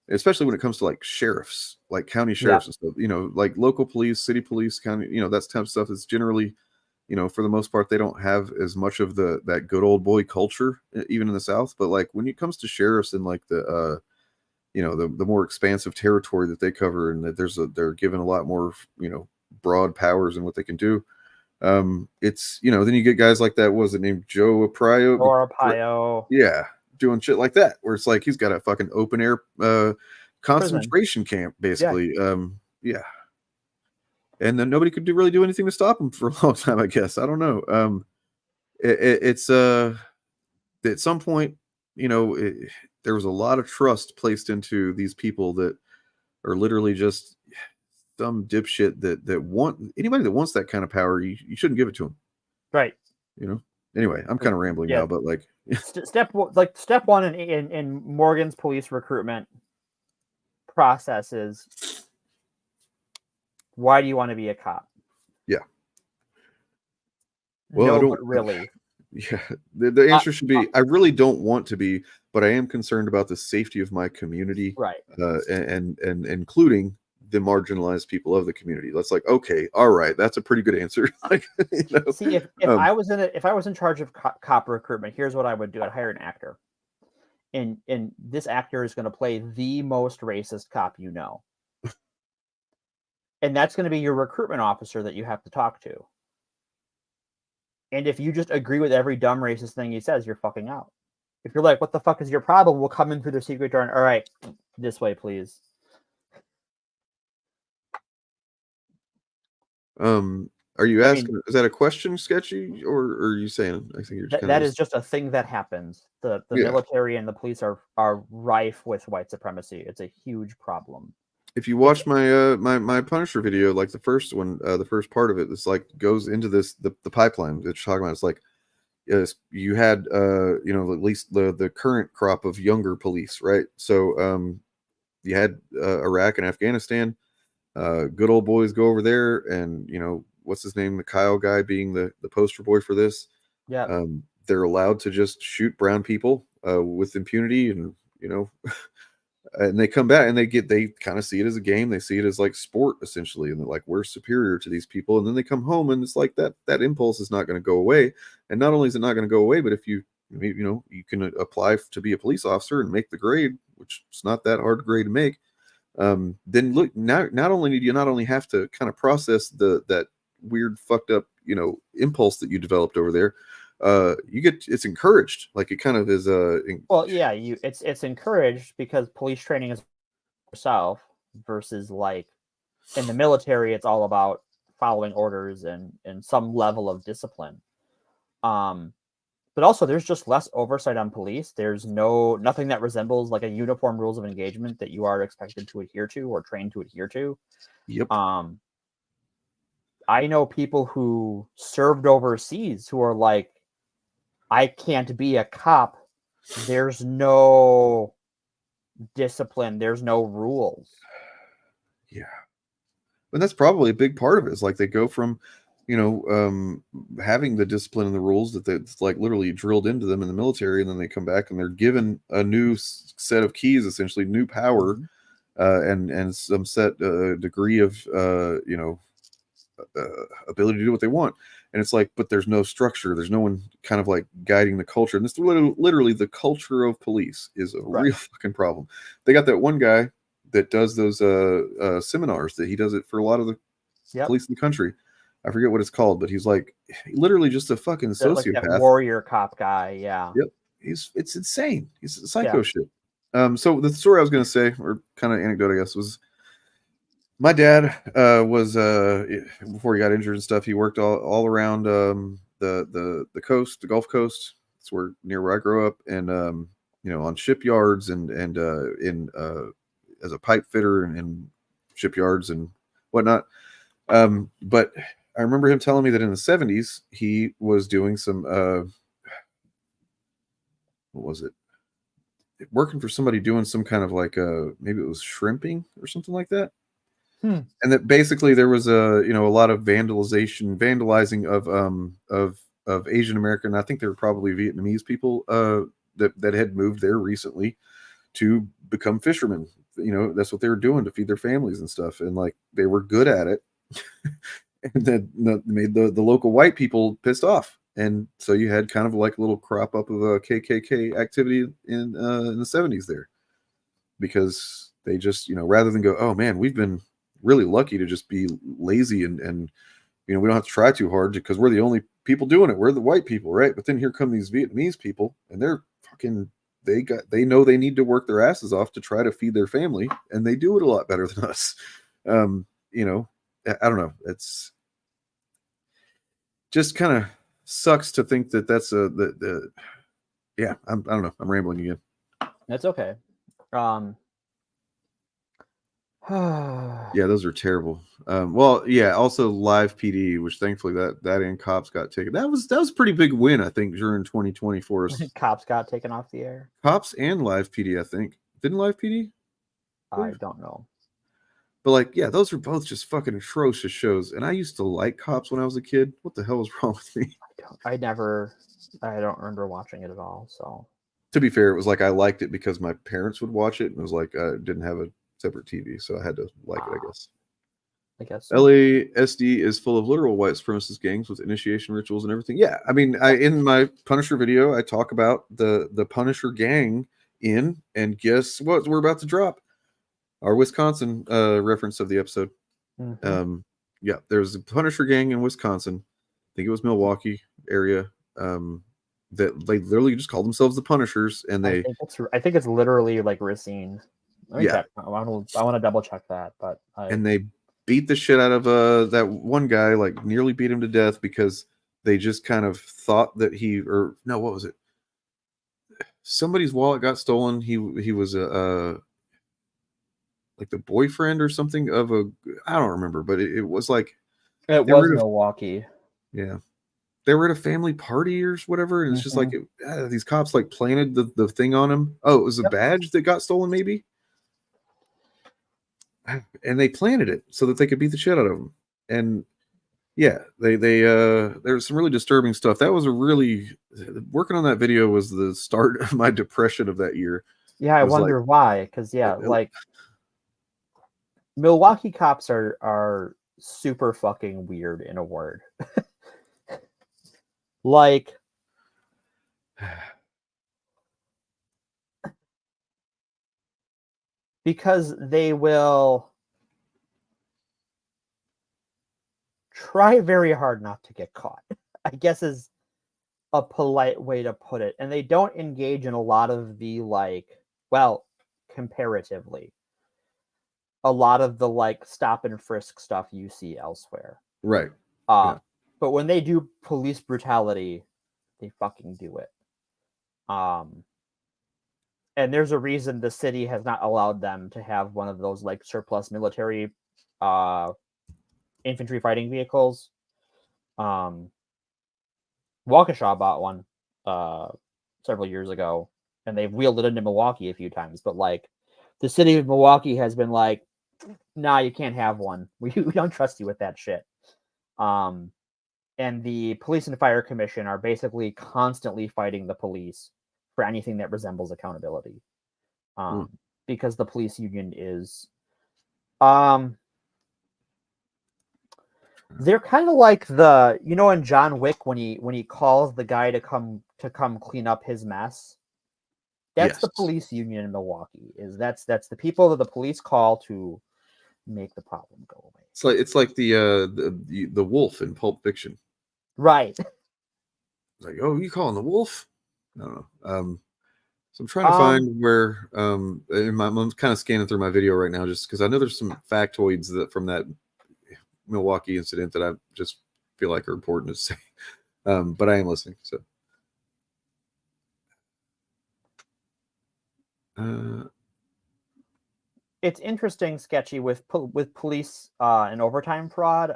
especially when it comes to like sheriffs, like county sheriffs and stuff, like local police, city police, county, that type of stuff is generally, for the most part, they don't have as much of that good old boy culture, even in the South. But like when it comes to sheriffs and like the more expansive territory that they cover, and that they're given a lot more, broad powers and what they can do. It's, then you get guys like that. What was it named? Joe Arpaio? Yeah. Doing shit like that, where it's like he's got a fucking open air concentration camp, basically. Yeah. And then nobody could really do anything to stop him for a long time, I guess. I don't know. It's at some point, there was a lot of trust placed into these people that are literally just some dipshit that want anybody that wants that kind of power. You shouldn't give it to them, right? Anyway, I'm kind of rambling now, but like step one in Morgan's police recruitment process is, why do you want to be a cop? Yeah. Well, no, I don't but really. Yeah, the answer should be, I really don't want to be, but I am concerned about the safety of my community, right? And including the marginalized people of the community. That's like, okay, all right, that's a pretty good answer. Like, See, if I was in charge of cop recruitment, here's what I would do. I'd hire an actor, and this actor is going to play the most racist cop and that's going to be your recruitment officer that you have to talk to. And if you just agree with every dumb racist thing he says, you're fucking out. If you're like, what the fuck is your problem? We'll come in through the secret door and, all right, this way, please. Are you asking, is that a question, Sketchy, or are you saying, I think you're just that is just a thing that happens. The military and the police are rife with white supremacy. It's a huge problem. If you watch my my Punisher video, like the first one, the first part of it, it's like goes into the pipeline that you're talking about. It's like, yes, you had at least the current crop of younger police, right? So you had Iraq and Afghanistan. Good old boys go over there, and what's his name, the Kyle guy being the poster boy for this. Yeah. They're allowed to just shoot brown people with impunity, and and they come back and they kind of see it as a game. They see it as like sport, essentially, and they're like, we're superior to these people. And then they come home, and it's like that impulse is not going to go away. And not only is it not going to go away, but if you can apply to be a police officer and make the grade, which is not that hard grade to make. Then look, not only do you not only have to kind of process that weird fucked up impulse that you developed over there, it's encouraged. Like, it kind of is it's encouraged because police training is yourself, versus like in the military it's all about following orders and some level of discipline. But also, there's just less oversight on police. There's nothing that resembles like a uniform rules of engagement that you are expected to adhere to or trained to adhere to. Yep. I know people who served overseas who are like, I can't be a cop. There's no discipline. There's no rules. Yeah. And that's probably a big part of it. Is like they go from, having the discipline and the rules that's like literally drilled into them in the military, and then they come back and they're given a new set of keys, essentially new power, and some set degree of ability to do what they want. And it's like, but there's no structure. There's no one kind of like guiding the culture. And this literally the culture of police is a real fucking problem. They got that one guy that does those seminars that he does it for a lot of the police in the country. I forget what it's called, but he's like literally just a fucking sociopath. Like that warrior cop guy. Yeah. Yep. It's insane. He's psycho shit. So the story I was going to say, or kind of anecdote, I guess, was my dad was before he got injured and stuff. He worked all around the coast, the Gulf Coast. It's near where I grew up, and on shipyards and in as a pipe fitter in shipyards and whatnot. But I remember him telling me that in the 70s he was doing some what was it? Working for somebody doing some kind of like maybe it was shrimping or something like that. And that basically there was a lot of vandalizing of Asian American. I think they were probably Vietnamese people that had moved there recently to become fishermen. That's what they were doing to feed their families and stuff. And like they were good at it, and that made the local white people pissed off. And so you had kind of like a little crop up of a KKK activity in the 70s there, because they just rather than go, oh man, we've been really lucky to just be lazy and we don't have to try too hard because we're the only people doing it. We're the white people, right? But then here come these Vietnamese people, and they're fucking they know they need to work their asses off to try to feed their family, and they do it a lot better than us. I don't know. It's just kind of sucks to think that that's I don't know. I'm rambling again. That's okay. Yeah, those are terrible. Also Live PD, which thankfully that and Cops got taken. That was a pretty big win, I think, during 2020 for us. Cops got taken off the air. Cops and Live PD, I think. Didn't Live PD? I don't know. But like, yeah, those are both just fucking atrocious shows. And I used to like Cops when I was a kid. What the hell was wrong with me? I don't remember watching it at all. So to be fair, it was like I liked it because my parents would watch it, and it was like I didn't have a separate TV, so I had to like it, I guess. So. LASD is full of literal white supremacist gangs with initiation rituals and everything. Yeah, I mean, in my Punisher video, I talk about the Punisher gang and guess what? We're about to drop our Wisconsin reference of the episode. Mm-hmm. There's a Punisher gang in Wisconsin. I think it was Milwaukee area. That they literally just call themselves the Punishers, and they. I think it's literally like Racine. Check. I want to double check that, but and they beat the shit out of that one guy, like nearly beat him to death because they just kind of thought that what was it? Somebody's wallet got stolen. He was like the boyfriend or something of I don't remember, but it was like it was Milwaukee. Yeah. They were at a family party or whatever, and it's just like these cops like planted the thing on him. Oh, it was a badge that got stolen, maybe. And they planted it so that they could beat the shit out of him. And yeah, there's some really disturbing stuff. That was working on that video was the start of my depression of that year. Yeah, I wonder why. Because like Milwaukee cops are super fucking weird in a word. Like because they will try very hard not to get caught, I guess is a polite way to put it. And they don't engage in a lot of the comparatively, a lot of the like stop and frisk stuff you see elsewhere. Right. But when they do police brutality, They fucking do it. And there's a reason the city has not allowed them to have one of those like surplus military infantry fighting vehicles. Waukesha bought one several years ago, and they've wheeled it into Milwaukee a few times. But like, the city of Milwaukee has been like, "Nah, you can't have one. We don't trust you with that shit." And the Police and Fire Commission are basically constantly fighting the police for anything that resembles accountability, because the police union is, they're kind of like the, in John Wick when he calls the guy to come clean up his mess. That's the police union in Milwaukee. That's the people that the police call to make the problem go away. It's like the wolf in Pulp Fiction. Right. Like, oh, you calling the wolf? I don't know. So I'm trying to find where I'm kind of scanning through my video right now just because I know there's some factoids from that Milwaukee incident that I just feel like are important to say. But I am listening. So it's interesting, Sketchy, with police and overtime fraud.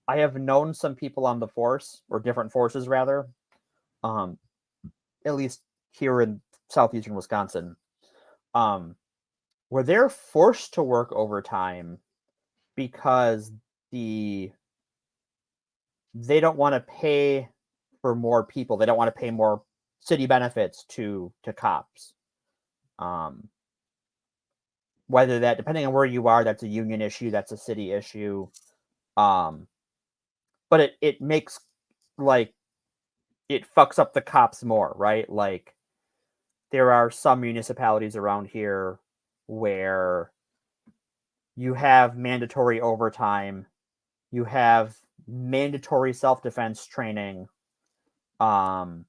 I have known some people on the force, or different forces rather, at least here in southeastern Wisconsin, where they're forced to work overtime because they don't want to pay for more people. They don't want to pay more city benefits to cops. Whether that, depending on where you are, that's a union issue, that's a city issue. But it makes, like, it fucks up the cops more, right? Like, there are some municipalities around here where you have mandatory overtime, you have mandatory self-defense training, and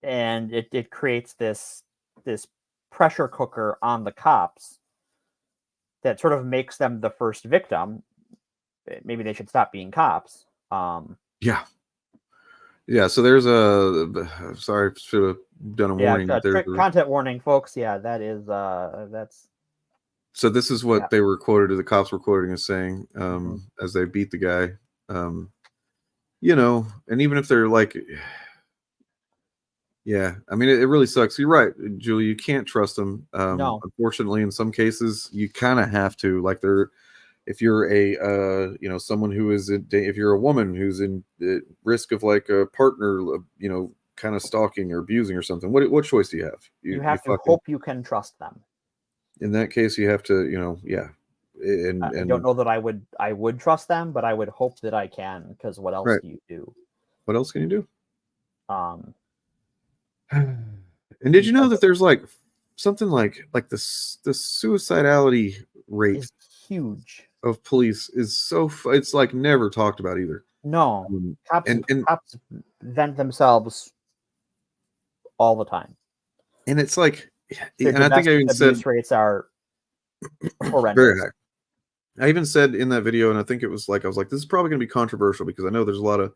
it creates this pressure cooker on the cops that sort of makes them the first victim. Maybe they should stop being cops. Yeah. So there's sorry, should have done a warning. Content warning, folks. Yeah, that is that's. So this is what they were quoted, the cops were quoting as saying, as they beat the guy, and even if they're like, yeah, I mean, it really sucks. You're right, Julie. You can't trust them. No. Unfortunately, in some cases, you kind of have to. Like, if you're a, someone who is, if you're a woman who's in risk of like a partner, kind of stalking or abusing or something, what choice do you have? You have to hope you can trust them. In that case, you have to, And I don't know that I would trust them, but I would hope that I can, because what else do you do? What else can you do? And did you know that there's like something like the suicidality rate is huge of police is it's like never talked about either. No, cops vent themselves all the time, and it's like, and I think I even said rates are horrendous. Very high. I even said in that video, and I think it was like, I was like, this is probably going to be controversial because I know there's a lot of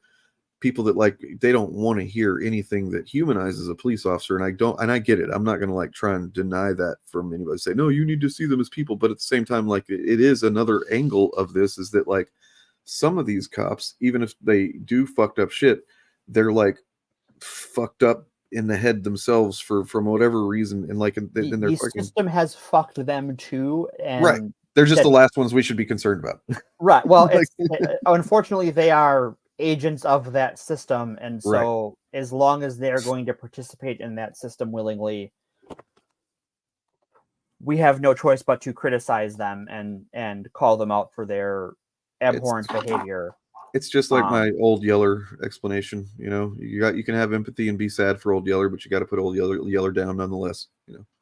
people that like, they don't want to hear anything that humanizes a police officer, and I get it. I'm not going to like try and deny that from anybody. Say, no, you need to see them as people, but at the same time, like, it is another angle of this, is that like some of these cops, even if they do fucked up shit, they're like fucked up in the head themselves from whatever reason, and like the system has fucked them too, and right. They're just the last ones we should be concerned about. Right. Well, unfortunately, they are agents of that system, and so as long as they're going to participate in that system willingly, we have no choice but to criticize them and call them out for their abhorrent behavior. It's just like my old Yeller explanation. You can have empathy and be sad for old Yeller, but you got to put old Yeller down nonetheless.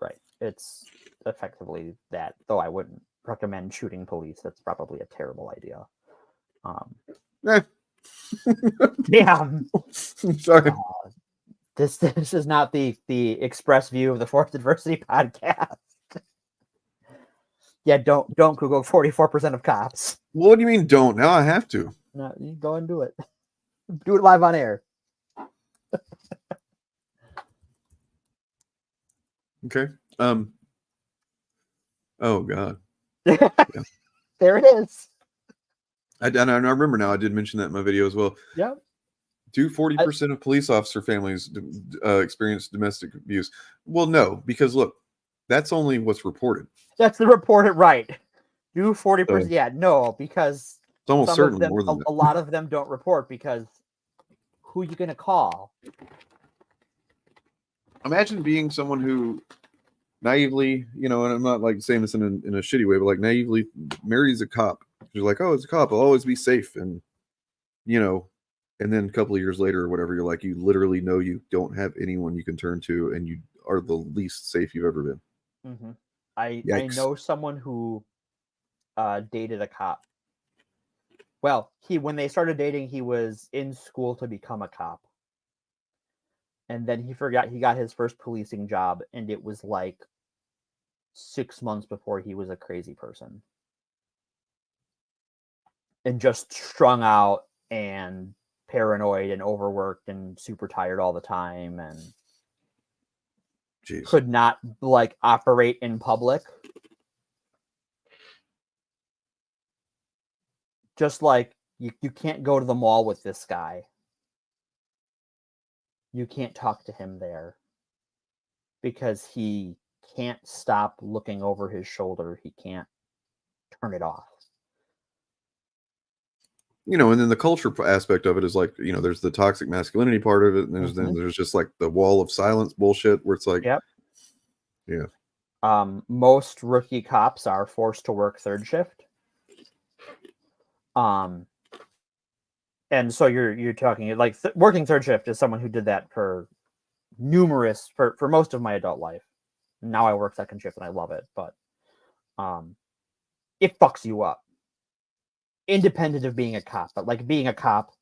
Right. It's effectively that, though I wouldn't recommend shooting police. That's probably a terrible idea. Damn. Sorry. This is not the express view of the Forced Adversity podcast. Yeah, don't Google 44% of cops. What do you mean don't? Now I have to. No, you go and do it. Do it live on air. Okay. Oh God. There it is. I remember now. I did mention that in my video as well. Yep. Do 40% of police officer families experience domestic abuse? Well, no, because look, that's only what's reported. That's the reported right. Do 40%? So, yeah, no, because it's almost some certainly of them, more than that. a lot of them don't report because who are you gonna call? Imagine being someone who naively, and I'm not like saying this in a shitty way, but like naively marries a cop. You're like, oh, it's a cop. I'll always be safe, and and then a couple of years later or whatever, you're like, you literally know you don't have anyone you can turn to, and you are the least safe you've ever been. Mm-hmm. I Yikes. know someone who dated a cop. Well, when they started dating, he was in school to become a cop. And then he forgot he got his first policing job, and it was like 6 months before he was a crazy person. And just strung out and paranoid and overworked and super tired all the time and Jeez. could not like operate in public. Just like you can't go to the mall with this guy. You can't talk to him there because he can't stop looking over his shoulder. He can't turn it off. And then the culture aspect of it is like, there's the toxic masculinity part of it, and then there's just like the wall of silence bullshit where it's like, yep. Yeah. Most rookie cops are forced to work third shift. And so you're talking like working third shift is someone who did that for most of my adult life. Now I work second shift and I love it, but it fucks you up. Independent of being a cop, but like being a cop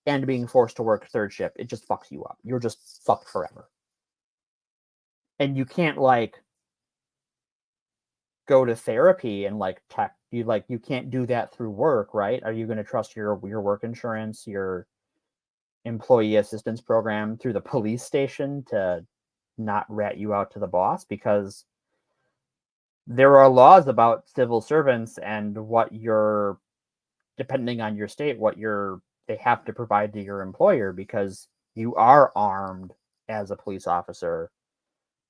and being forced to work third shift, it just fucks you up. You're just fucked forever. And you can't like go to therapy and like you can't do that through work, right? Are you going to trust your work insurance, your employee assistance program through the police station to not rat you out to the boss? Because there are laws about civil servants and what you're, depending on your state, they have to provide to your employer, because you are armed as a police officer.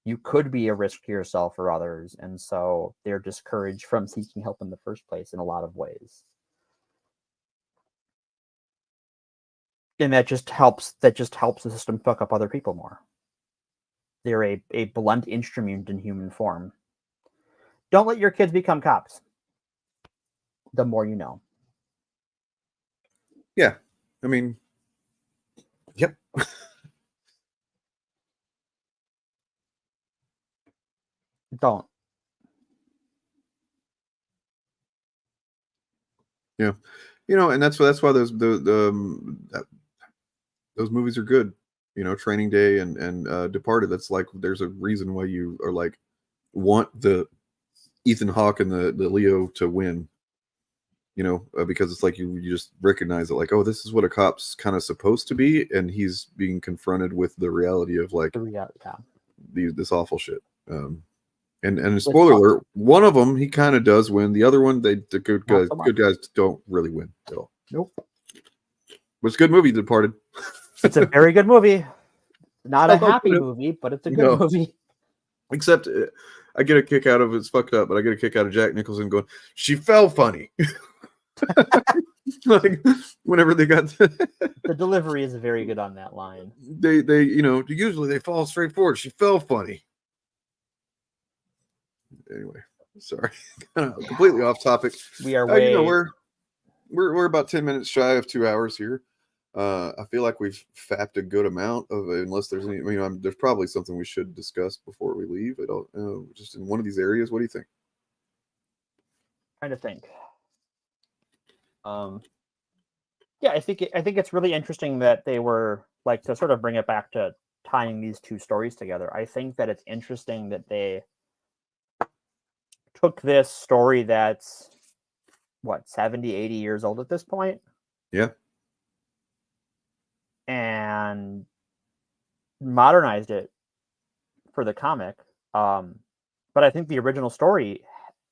You could be a risk to yourself or others, and so they're discouraged from seeking help in the first place in a lot of ways. And that just helps the system fuck up other people more. They're a blunt instrument in human form. Don't let your kids become cops. The more you know. Yeah. I mean, yep. Don't. Yeah. And that's why those movies are good. Training Day and Departed. That's like, there's a reason why you are like want the Ethan Hawke and the Leo to win. Because it's like you just recognize it, like, oh, this is what a cop's kind of supposed to be, and he's being confronted with the reality of like this awful shit. And spoiler alert, one of them he kind of does win. The other one, the good guys don't really win at all. Nope. But it's a good movie, Departed. It's a very good movie. Not a happy movie, but it's a good movie. Except I get a kick out of it's fucked up, but I get a kick out of Jack Nicholson going, "She fell funny." Like whenever they got the delivery is very good on that line. They usually they fall straight forward. She fell funny. Anyway, sorry, completely off topic. We are way. We're about 10 minutes shy of 2 hours here. I feel like we've fapped a good amount of it, unless there's any. There's probably something we should discuss before we leave. I don't know, just in one of these areas. What do you think? Trying to think. Yeah, I think it's really interesting that they were like, to sort of bring it back to tying these two stories together. I think that it's interesting that they took this story that's 70, 80 years old at this point. Yeah. And modernized it for the comic. But I think the original story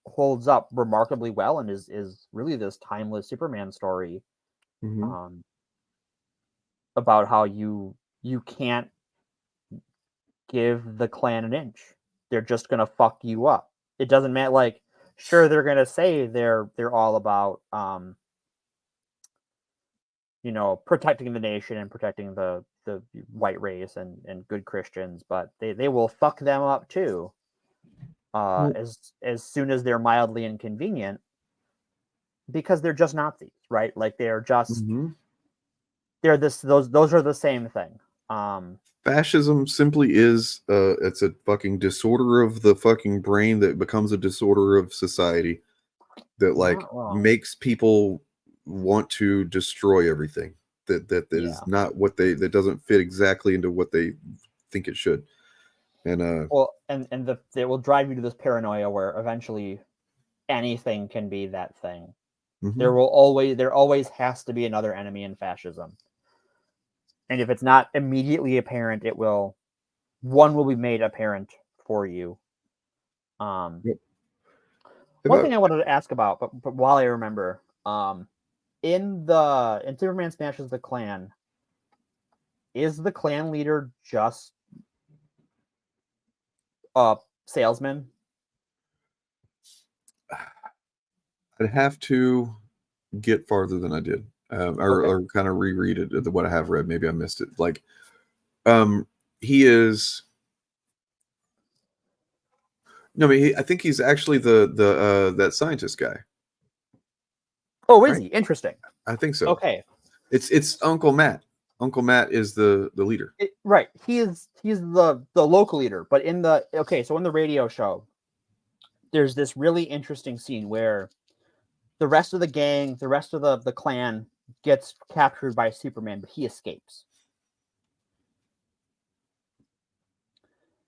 holds up remarkably well and is really this timeless Superman story. Mm-hmm. About how you can't give the Klan an inch. They're just gonna fuck you up. It doesn't matter. Like, sure, they're gonna say they're all about protecting the nation and protecting the white race and good Christians, but they will fuck them up too. As soon as they're mildly inconvenient, because they're just Nazis, right? Like they're just they're those are the same thing. Fascism simply is it's a fucking disorder of the fucking brain that becomes a disorder of society that like makes people want to destroy everything that is not what that doesn't fit exactly into what they think it should. And it will drive you to this paranoia where eventually anything can be that thing. There always has to be another enemy in fascism. And if it's not immediately apparent, one will be made apparent for you. One thing I wanted to ask about, but while I remember, in Superman Smashes the Klan, is the Klan leader just a salesman? I'd have to get farther than I did. Or kind of reread it, what I have read. Maybe I missed it. Like, he is. No, I think he's actually the that scientist guy. Oh, is he? Interesting. I think so. Okay. It's Uncle Matt. Uncle Matt is the leader. Right. He's the local leader. But in the radio show, there's this really interesting scene where the rest of the gang, the rest of the Klan gets captured by Superman, but he escapes.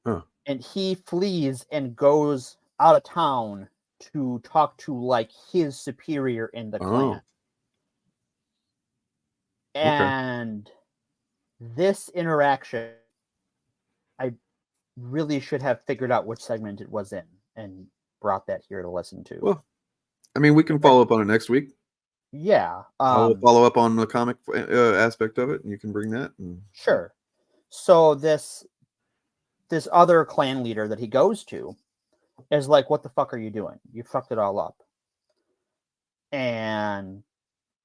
And he flees and goes out of town to talk to like his superior in the Klan. And this interaction, I really should have figured out which segment it was in and brought that here to listen to. Well, I mean, we can follow up on it next week. Yeah. I'll follow up on the comic aspect of it, and you can bring that. Sure. So this other Klan leader that he goes to is like, what the fuck are you doing? You fucked it all up. And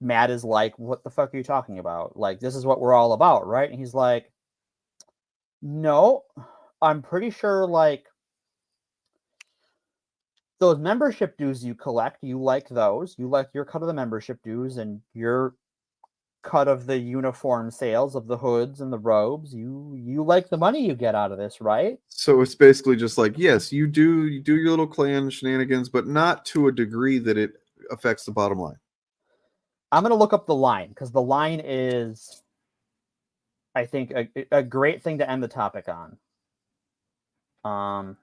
Matt is like, what the fuck are you talking about? Like, this is what we're all about, right? And he's like, no, I'm pretty sure, like, those membership dues you collect, you like those. You like your cut of the membership dues and your cut of the uniform sales of the hoods and the robes. You like the money you get out of this, right? So it's basically just like, yes, you do your little Klan shenanigans, but not to a degree that it affects the bottom line. I'm going to look up the line because the line is, I think, a great thing to end the topic on. I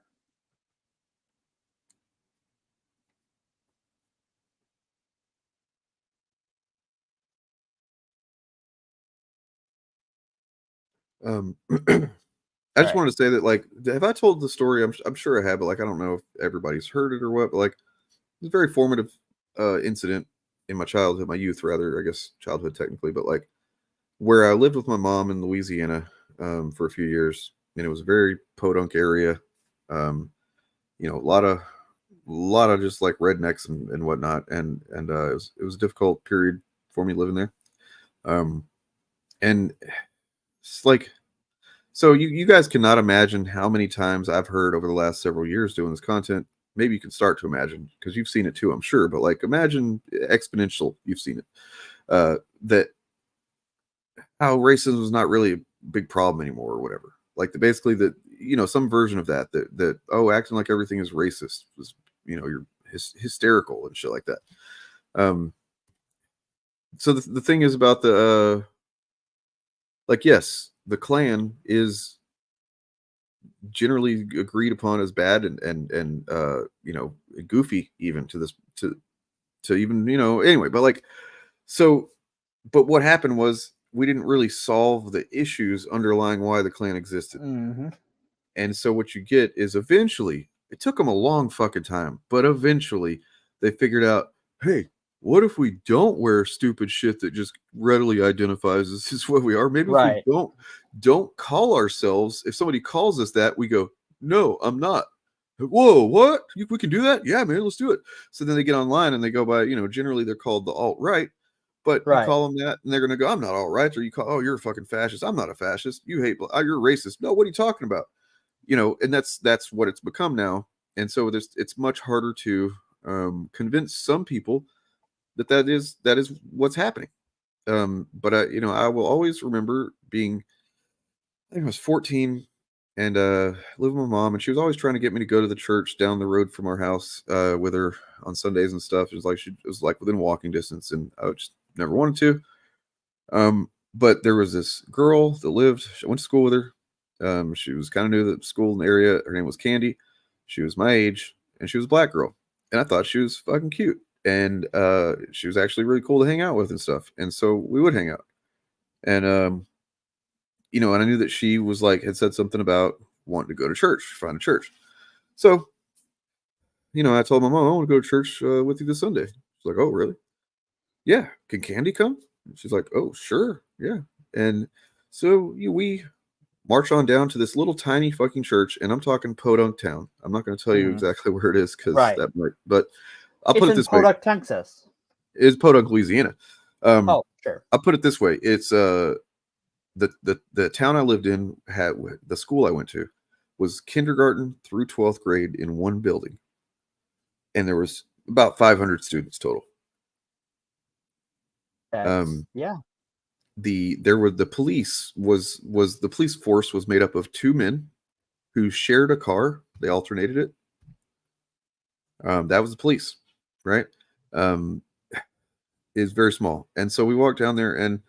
just wanted to say that, like, have I told the story? I'm sure I have, but like, I don't know if everybody's heard it or what. But like, it's a very formative incident in my childhood, my youth rather, I guess childhood technically, but like where I lived with my mom in Louisiana for a few years, and it was a very podunk area. You know, a lot of just like rednecks and whatnot, and it was a difficult period for me living there. And it's like, so you guys cannot imagine how many times I've heard over the last several years doing this content. Maybe you can start to imagine because you've seen it too, I'm sure. But like, imagine exponential. You've seen it. That how racism is not really a big problem anymore, or whatever. Like basically that, you know, some version of that acting like everything is racist was, you know, you're hysterical and shit like that. So the thing is about the like, yes, the Klan is generally agreed upon as bad and you know, goofy even to even, you know, anyway, but like, so, but what happened was we didn't really solve the issues underlying why the Klan existed. Mm-hmm. And so what you get is eventually, it took them a long fucking time, but eventually they figured out, hey, what if we don't wear stupid shit that just readily identifies us as what we are? Maybe if we don't call ourselves, if somebody calls us that, we go, no, I'm not. Whoa, what? We can do that? Yeah, man, let's do it. So then they get online and they go by, generally they're called the alt-right, but you call them that and they're going to go, I'm not alt-right. Or you call, oh, you're a fucking fascist. I'm not a fascist. You hate, you're a racist. No, what are you talking about? And that's what it's become now. And so it's much harder to convince some people that is what's happening. But I will always remember being, I think I was 14 and living with my mom, and she was always trying to get me to go to the church down the road from our house with her on Sundays and stuff. It was like within walking distance, and I just never wanted to. But there was this girl that lived. I went to school with her. She was kind of new to the school in the area. Her name was Candy. She was my age, and she was a black girl, and I thought she was fucking cute. And she was actually really cool to hang out with and stuff. And so we would hang out. And and I knew that she was had said something about wanting to go to church, find a church. So, I told my mom, I want to go to church with you this Sunday. She's like, oh, really? Yeah. Can Candy come? And she's like, oh, sure. Yeah. And so we march on down to this little tiny fucking church. And I'm talking Podunk Town. I'm not going to tell you exactly where it is because that might, but I'll put it this way. Podunk, Texas. It's Podunk, Louisiana. Oh, sure. I'll put it this way. It's the town I lived in had the school I went to was kindergarten through 12th grade in one building. And there was about 500 students total. Yeah. The police force was made up of two men who shared a car. They alternated it. That was the police, right? Is very small. And so we walked down there and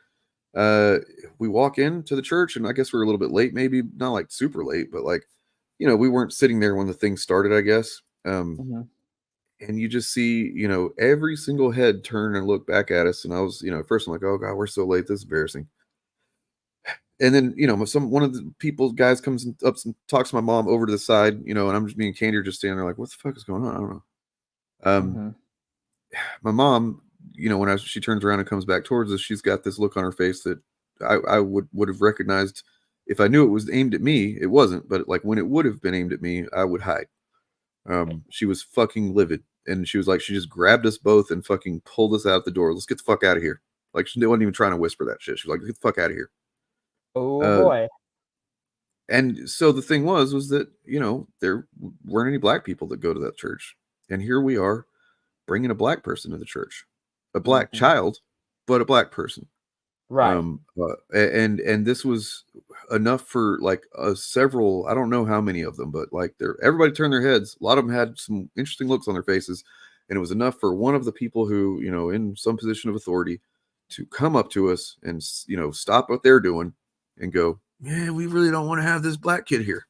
we walk into the church, and I guess we're a little bit late, maybe not like super late, but we weren't sitting there when the thing started, I guess. And you just see, every single head turn and look back at us. And I was, at first I'm like, oh God, we're so late. This is embarrassing. And then, one of the guys comes up and talks to my mom over to the side, and I'm just, me and Candy are just standing there like, what the fuck is going on? I don't know. My mom, when she turns around and comes back towards us, she's got this look on her face that I would have recognized if I knew it was aimed at me. It wasn't, but when it would have been aimed at me, I would hide. She was fucking livid, and she was she just grabbed us both and fucking pulled us out the door. Let's get the fuck out of here. She wasn't even trying to whisper that shit. She was like, get the fuck out of here. Oh boy. And so the thing was that, there weren't any black people that go to that church. And here we are bringing a black person to the church, a black child, but a black person. Right. And this was enough for several, I don't know how many of them, but everybody turned their heads. A lot of them had some interesting looks on their faces. And it was enough for one of the people who, in some position of authority to come up to us and, stop what they're doing and go, yeah, we really don't want to have this black kid here.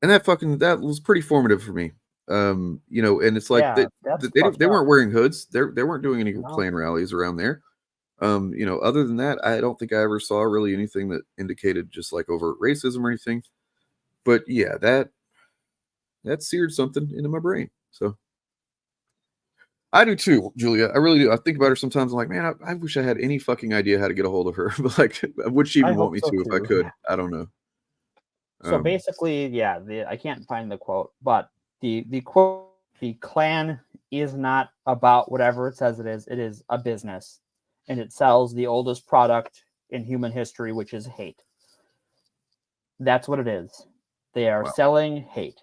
And that was pretty formative for me. And it's they weren't wearing hoods. They weren't doing any Klan rallies around there. Other than that, I don't think I ever saw really anything that indicated just overt racism or anything. But yeah, that seared something into my brain. So I do too, Julia. I really do. I think about her sometimes. I'm like, man, I wish I had any fucking idea how to get a hold of her. But would she even want me to if I could? I don't know. So basically, yeah, I can't find the quote, but the quote, the Klan is not about whatever it says it is. It is a business, and it sells the oldest product in human history, which is hate. That's what it is. They are selling hate.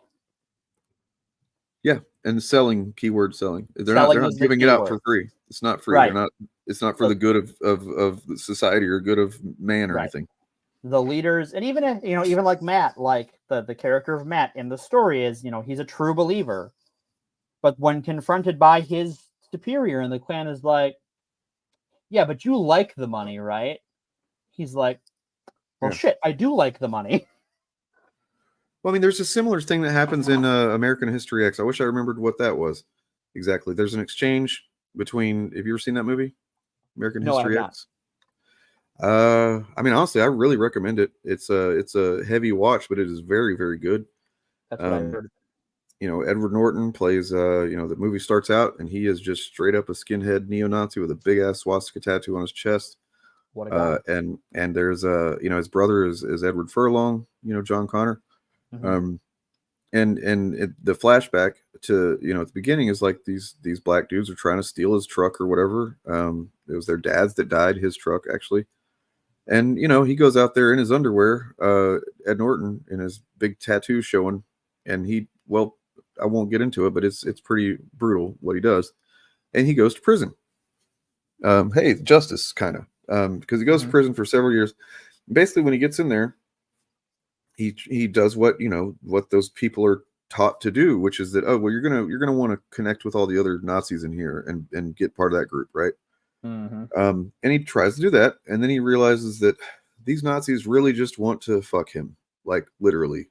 Yeah, and selling, keyword selling. They're not giving it out for free. It's not free. Right. It's not for the good of society or good of man or anything. The leaders, and even even like Matt, the character of Matt in the story is, he's a true believer. But when confronted by his superior, and the Klan is like, yeah, but you like the money, right? He's like, well, shit, I do like the money. Well, I mean, there's a similar thing that happens in American History X. I wish I remembered what that was exactly. There's an exchange between. Have you ever seen that movie, American History X? I mean, honestly, I really recommend it. It's a heavy watch, but it is very, very good. That's what I heard. You know, Edward Norton plays. You know, the movie starts out and he is just straight up a skinhead neo-Nazi with a big ass swastika tattoo on his chest. What a guy. And there's you know, his brother is Edward Furlong. You know, John Connor. Mhm. The flashback to, you know, at the beginning is like these black dudes are trying to steal his truck or whatever. It was their dads that died, his truck actually. And, you know, he goes out there in his underwear, Ed Norton, in his big tattoo showing, and well, I won't get into it, but it's pretty brutal what he does. And he goes to prison. Hey, justice, kind of, because he goes to prison for several years. Basically, when he gets in there, he does what, you know, what those people are taught to do, which is that, oh, well, you're gonna want to connect with all the other Nazis in here and get part of that group, right? And he tries to do that, and then he realizes that these Nazis really just want to fuck him, like literally.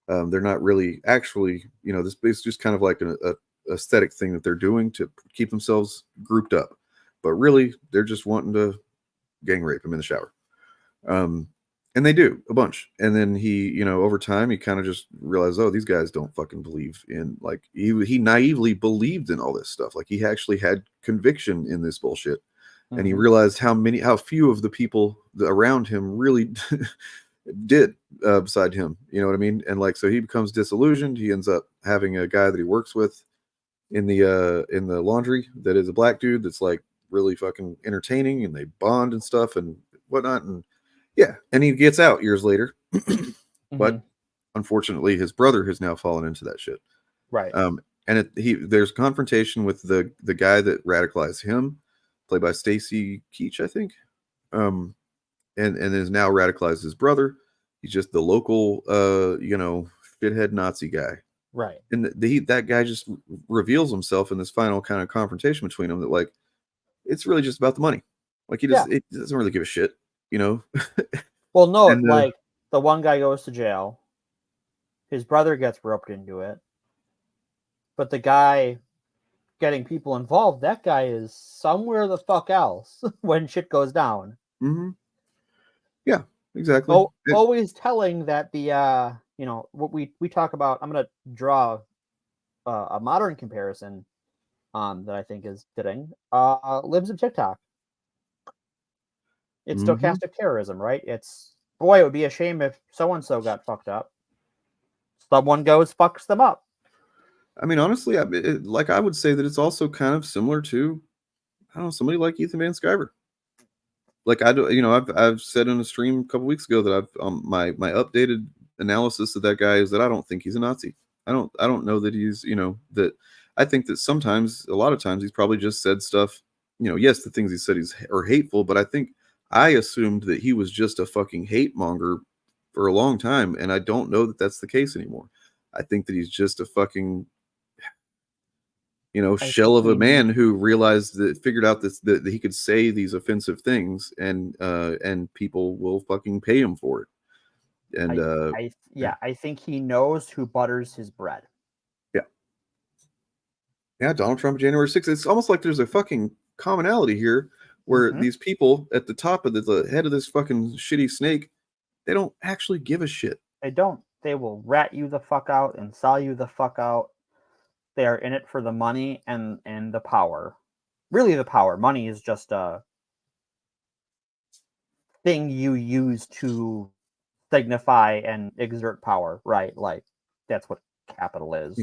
They're not really actually, you know, this is just kind of like a aesthetic thing that they're doing to keep themselves grouped up, but really they're just wanting to gang rape him in the shower. And they do a bunch, and then he, you know, over time he kind of just realized, oh, these guys don't fucking believe in, like, he naively believed in all this stuff, like he actually had conviction in this bullshit. And he realized how few of the people around him really did, beside him. You know what I mean? And like, so he becomes disillusioned. He ends up having a guy that he works with in the laundry that is a black dude that's like really fucking entertaining, and they bond and stuff and whatnot. And yeah, and he gets out years later, but unfortunately, his brother has now fallen into that shit. Right. And there's confrontation with the guy that radicalized him, played by Stacy Keach, I think, and is now radicalized his brother. He's just the local, you know, shithead Nazi guy. Right. And that guy just reveals himself in this final kind of confrontation between them, that like, it's really just about the money. Like he doesn't really give a shit, you know? Well, no, And, like the one guy goes to jail. His brother gets roped into it. But the guy getting people involved, that guy is somewhere the fuck else when shit goes down. Yeah, exactly. Always telling that the you know, what we talk about. I'm gonna draw a modern comparison that I think is fitting. Libs of TikTok. It's stochastic terrorism, right? It's, boy, it would be a shame if so and so got fucked up. Someone goes fucks them up. I mean, honestly, like I would say that it's also kind of similar to, I don't know, somebody like Ethan Van Sciver. Like I do, you know, I've said in a stream a couple weeks ago that I've my updated analysis of that guy is that I don't think he's a Nazi. I don't know that he's, you know, that I think that sometimes, a lot of times, he's probably just said stuff. You know, yes, the things he said are hateful, but I assumed that he was just a fucking hate monger for a long time, and I don't know that that's the case anymore. I think that he's just a fucking, you know, shell of a man who figured out that he could say these offensive things, and people will fucking pay him for it. And I think he knows who butters his bread. Yeah, Donald Trump, January 6th. It's almost like there's a fucking commonality here where these people at the top of the head of this fucking shitty snake, they don't actually give a shit. They don't. They will rat you the fuck out and sell you the fuck out. They are in it for the money and the power. Really, the power. Money is just a thing you use to signify and exert power, right? Like, that's what capital is.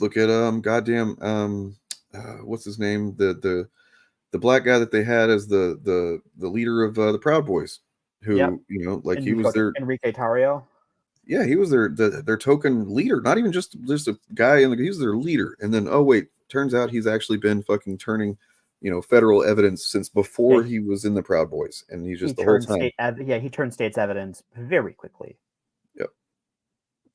Look at goddamn what's his name? The black guy that they had as the leader of the Proud Boys, who you know, like he was their Enrique Tarrio. Yeah, he was their token leader. Not even just a guy, he was their leader. And then, oh wait, turns out he's actually been fucking turning, you know, federal evidence since before he was in the Proud Boys, and he's just the whole time. He turned state's evidence very quickly. Yep.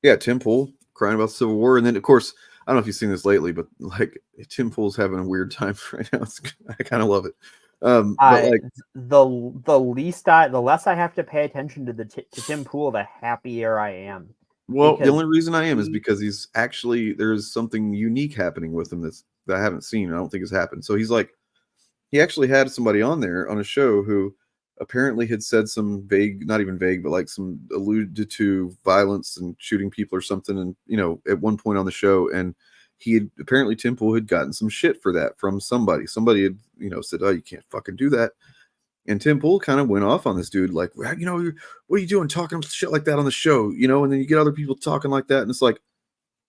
Yeah, Tim Pool crying about the Civil War, and then of course, I don't know if you've seen this lately, but like Tim Pool's having a weird time right now. I kind of love it. But like the less I have to pay attention to Tim Pool, the happier I am. Well, the only reason I am is because he's actually, there's something unique happening with him that I haven't seen. I don't think has happened. So he's like, he actually had somebody on there on a show who apparently had said some vague, not even vague, but like some alluded to violence and shooting people or something. And, you know, at one point on the show, and he had apparently Tim Pool had gotten some shit for that from somebody. Somebody had, you know, said, "Oh, you can't fucking do that." And Tim Pool kind of went off on this dude, like, "Well, you know, what are you doing talking shit like that on the show?" You know, and then you get other people talking like that, and it's like,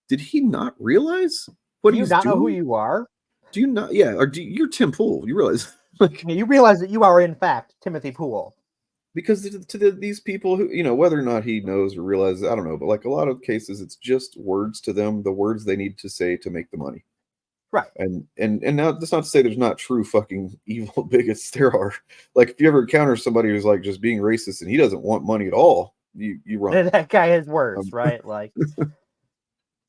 did he not realize what Do you he's not doing? know who you are? Do you not? Yeah, or you're Tim Pool? You realize? Like, you realize that you are in fact Timothy Pool. Because these people who, you know, whether or not he knows or realizes, I don't know, but like a lot of cases, it's just words to them, the words they need to say to make the money. Right. And now that's not to say there's not true fucking evil bigots. There are. Like, if you ever encounter somebody who's like just being racist and he doesn't want money at all, you run. That guy is worse, right? Like,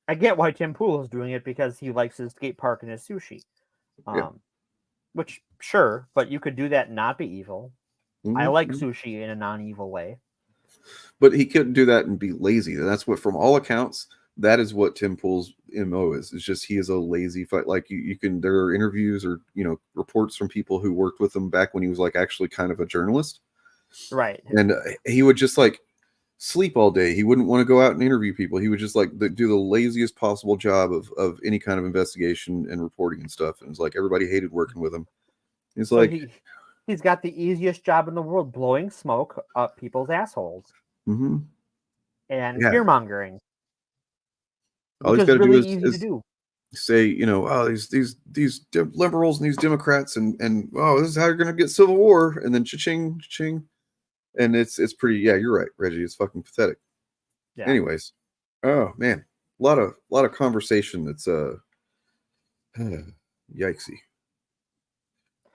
I get why Tim Pool is doing it, because he likes his skate park and his sushi. Yeah. Which, sure, but you could do that and not be evil. I Mhm, like mhm. sushi in a non-evil way. But he couldn't do that and be lazy. And that's what, from all accounts, that is what Tim Pool's MO is. It's just he is a lazy fight. Like, you can, there are interviews or, you know, reports from people who worked with him back when he was like actually kind of a journalist. Right. And he would just like sleep all day. He wouldn't want to go out and interview people. He would just like do the laziest possible job of any kind of investigation and reporting and stuff. And it's like everybody hated working with him. It's like, he's got the easiest job in the world, blowing smoke up people's assholes mhm. and Yeah. fear mongering. All Which he's is got to really do easy is to do. say, you know, oh, these liberals and these Democrats and oh, this is how you're gonna get civil war, and then cha-ching, cha-ching. And it's pretty, yeah, you're right, Reggie. It's fucking pathetic. Yeah. Anyways, oh man, a lot of conversation that's yikesy.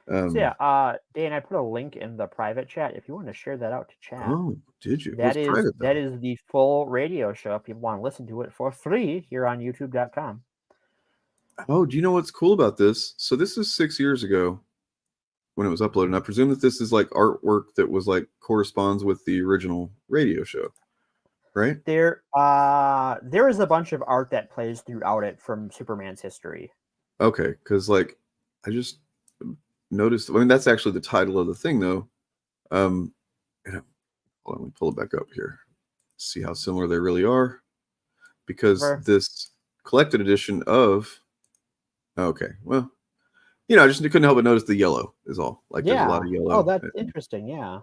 So yeah, Dan, I put a link in the private chat if you want to share that out to chat. Oh, did you? That What's is private, that is the full radio show. If you want to listen to it for free here on YouTube.com. Oh, do you know what's cool about this? So this is 6 years ago when it was uploaded. And I presume that this is like artwork that was like corresponds with the original radio show, right? There is a bunch of art that plays throughout it from Superman's history. Okay, because like I just noticed. I mean, that's actually the title of the thing, though. You know, hold on, let me pull it back up here. See how similar they really are. Because this collected edition of. Okay, well, you know, I just couldn't help but notice the yellow is all. Like, there's a lot of yellow. Oh, that's interesting. Yeah.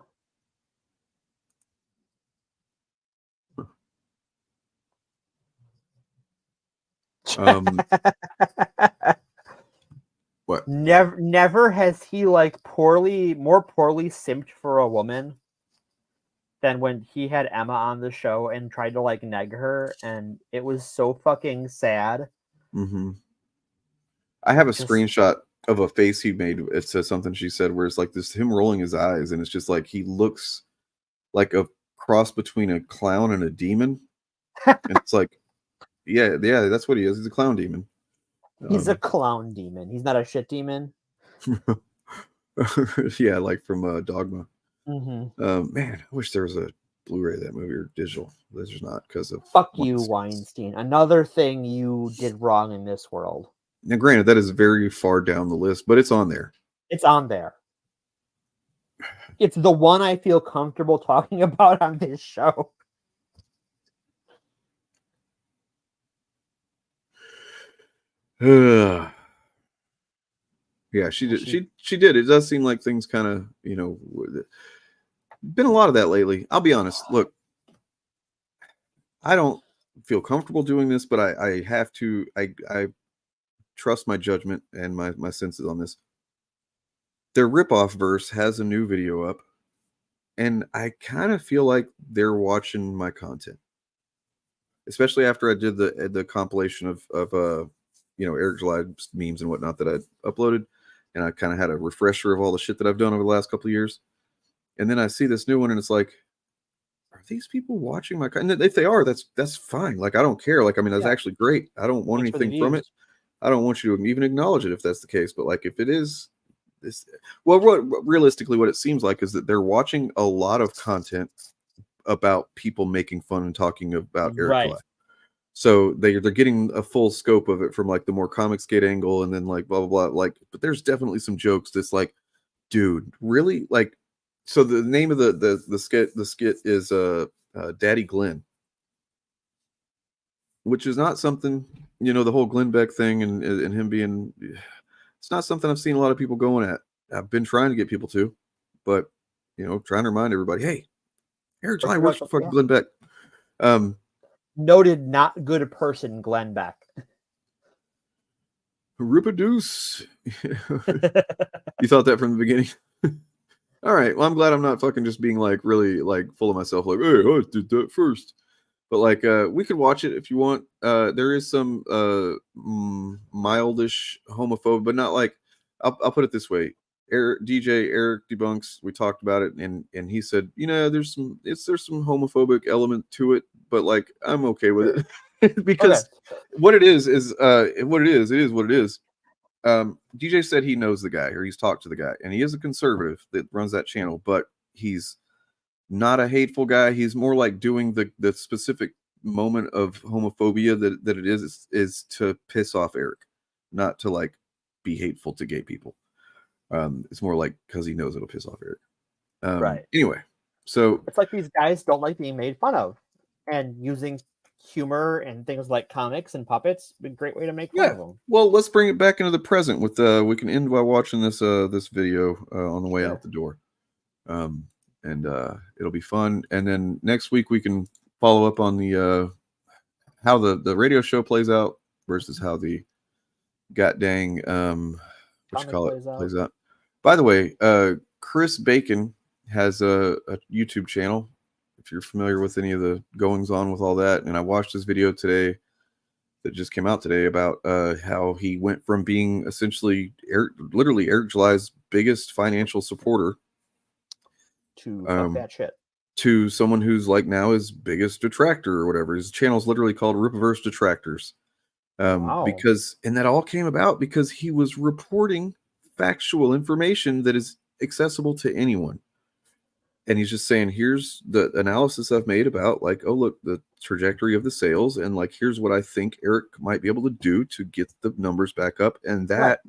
What? Never has he like more poorly simped for a woman than when he had Emma on the show and tried to like neg her, and it was so fucking sad. Mm-hmm. I have a screenshot of a face he made. It says something she said where it's like this him rolling his eyes, and it's just like he looks like a cross between a clown and a demon. And it's like, yeah, that's what he is. He's a clown demon. He's a clown demon. He's not a shit demon. Yeah, like from Dogma. Mm-hmm. Man, I wish there was a Blu-ray of that movie or digital. There's not because of fuck you, Weinstein. Another thing you did wrong in this world. Now, granted, that is very far down the list, but it's on there. It's on there. It's the one I feel comfortable talking about on this show. Yeah, she did. She did. It does seem like things kind of, you know, been a lot of that lately. I'll be honest. Look, I don't feel comfortable doing this, but I have to. I trust my judgment and my senses on this. Their ripoff verse has a new video up, and I kind of feel like they're watching my content, especially after I did the compilation of you know, Eric July memes and whatnot that I uploaded, and I kind of had a refresher of all the shit that I've done over the last couple of years, and then I see this new one, and it's like, are these people watching my content? And if they are, that's fine. Like, I don't care. Like, I mean, that's actually great. I don't want anything from it. I don't want you to even acknowledge it if that's the case. But like, if it is this, well, realistically, what it seems like is that they're watching a lot of content about people making fun and talking about Eric July. So they're getting a full scope of it from like the more comic skate angle, and then like blah blah blah. Like, but there's definitely some jokes that's like, dude, really? Like, So the name of the skit is Daddy Glenn, which is not something, the whole Glenn Beck thing and him being, it's not something I've seen a lot of people going at. I've been trying to get people to, but trying to remind everybody, hey, Eric July works for fucking Glenn Beck. Noted not good person, Glenn Beck. Rip a deuce. You thought that from the beginning? All right. Well, I'm glad I'm not fucking just being like really like full of myself. Like, hey, I did that first. But like, we could watch it if you want. There is some mildish homophobe, but not like. I'll put it this way. DJ Eric Debunks. We talked about it, and he said, there's some homophobic element to it, but like I'm okay with it because what it is what it is. It is what it is. DJ said he knows the guy, or he's talked to the guy, and he is a conservative that runs that channel, but he's not a hateful guy. He's more like doing the specific moment of homophobia that it is to piss off Eric, not to like be hateful to gay people. It's more like because he knows it'll piss off Eric. Right. Anyway, so it's like these guys don't like being made fun of, and using humor and things like comics and puppets a great way to make fun of them. Well, let's bring it back into the present with we can end by watching this video on the way out the door. And it'll be fun. And then next week we can follow up on the how the radio show plays out versus how the god dang plays out. By the way, Chris Bacon has a YouTube channel. If you're familiar with any of the goings on with all that, and I watched his video today that just came out today about how he went from being essentially literally Eric July's biggest financial supporter to fuck that shit, to someone who's like now his biggest detractor or whatever. His channel's literally called Ripaverse Detractors. Because, and that all came about because he was reporting factual information that is accessible to anyone. And he's just saying, here's the analysis I've made about like, oh, look, the trajectory of the sales. And like, here's what I think Eric might be able to do to get the numbers back up. And that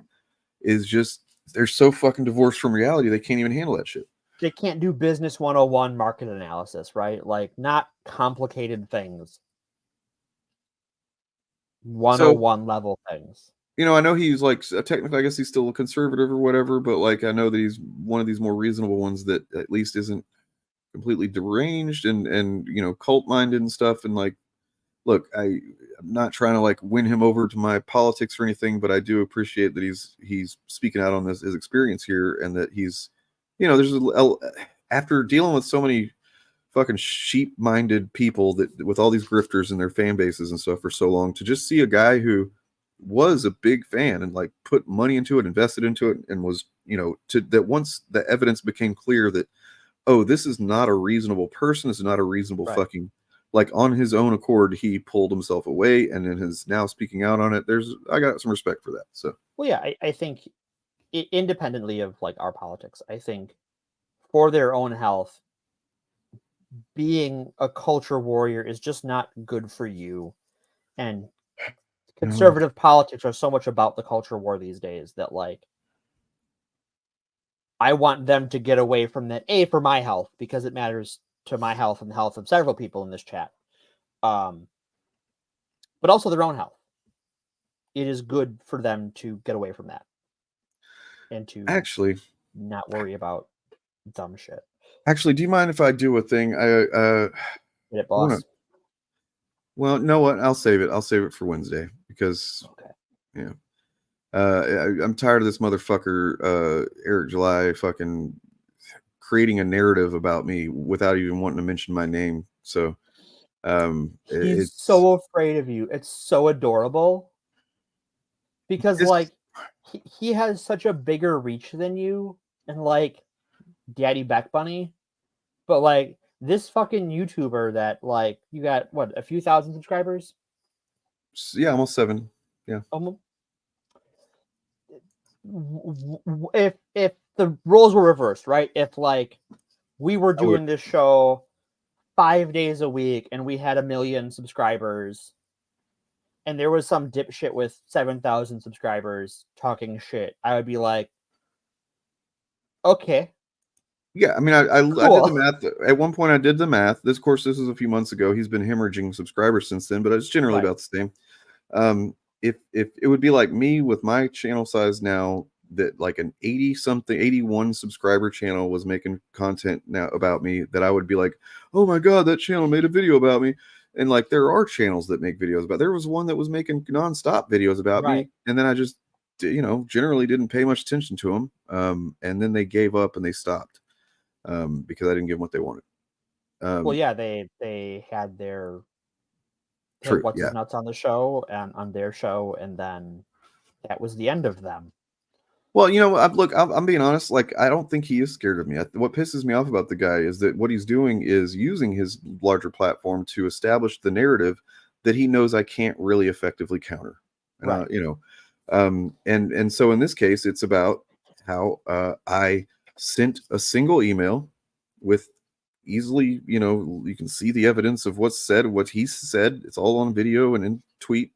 is just, they're so fucking divorced from reality. They can't even handle that shit. They can't do business 101 market analysis, right? Like not complicated things. 101 level things. I know he's like technically, I guess he's still a conservative or whatever, but like I know that he's one of these more reasonable ones that at least isn't completely deranged and cult minded and stuff. And like, look, I'm not trying to like win him over to my politics or anything, but I do appreciate that he's speaking out on his experience here, and that he's, there's after dealing with so many fucking sheep-minded people that with all these grifters and their fan bases and stuff for so long, to just see a guy who was a big fan and like put money into it, invested into it, and was, that once the evidence became clear that, oh, this is not a reasonable person, this is not a reasonable fucking, like on his own accord, he pulled himself away and then is now speaking out on it. I got some respect for that. So, well, yeah, I think independently of like our politics, I think for their own health, being a culture warrior is just not good for you. And conservative politics are so much about the culture war these days that like I want them to get away from that, for my health, because it matters to my health and the health of several people in this chat, but also their own health. It is good for them to get away from that and to actually not worry about dumb shit. Actually, do you mind if I do a thing? Get it, boss. Well, know what? I'll save it. I'll save it for Wednesday because, I'm tired of this motherfucker, Eric July, fucking creating a narrative about me without even wanting to mention my name. So, he's so afraid of you. It's so adorable because, like, he has such a bigger reach than you, and like Daddy Beck Bunny, but like this fucking YouTuber that like you got what, a few thousand subscribers? Yeah, almost 7. Yeah. If the roles were reversed, right? If like we were doing this show 5 days a week and we had 1 million subscribers, and there was some dipshit with 7,000 subscribers talking shit, I would be like, okay. Yeah, I mean, I did Cool. the math. At one point, I did the math. This was a few months ago. He's been hemorrhaging subscribers since then, but it's generally Right. about the same. If it would be like me with my channel size now, that like an 81 subscriber channel was making content now about me, that I would be like, oh my god, that channel made a video about me. And like there are channels that make videos about. There was one that was making nonstop videos about Right. me, and then I just generally didn't pay much attention to them. And then they gave up and they stopped because I didn't give them what they wanted. Well, yeah, they had True, what's yeah. his nuts on the show and on their show, and then that was the end of them. Well, look, I'm being honest. Like, I don't think he is scared of me. What pisses me off about the guy is that what he's doing is using his larger platform to establish the narrative that he knows I can't really effectively counter. Right. And so in this case, it's about how I sent a single email with easily, you can see the evidence of what's said, what he said. It's all on video and in tweet.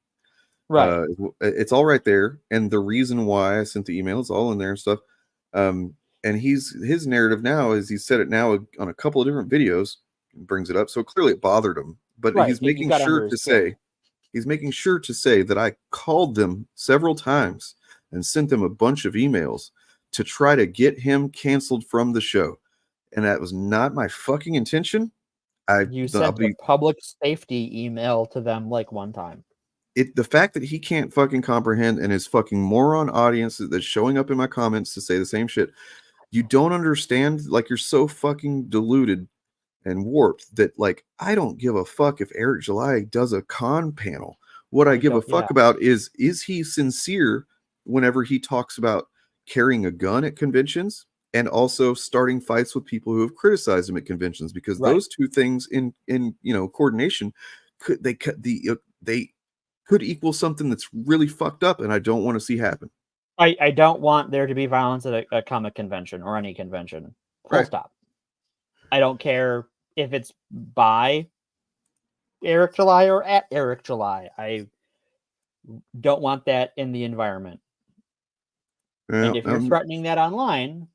Right. It's all right there, and the reason why I sent the email is all in there and stuff. And his narrative now is he said it now on a couple of different videos, brings it up. So clearly it bothered him, but Right. he's You making got sure under to his skin. say he's making sure to say that I called them several times and sent them a bunch of emails to try to get him canceled from the show, and that was not my fucking intention. You sent a public safety email to them like one time. The fact that he can't fucking comprehend, and his fucking moron audience that's showing up in my comments to say the same shit, you don't understand. Like, you're so fucking deluded and warped that, like, I don't give a fuck if Eric July does a con panel. What I give a fuck about is he sincere whenever he talks about carrying a gun at conventions and also starting fights with people who have criticized him at conventions, because those two things in coordination could equal something that's really fucked up, and I don't want to see happen. I don't want there to be violence at a comic convention or any convention. Full stop. I don't care if it's by Eric July or at Eric July. I don't want that in the environment. And if you're threatening that online,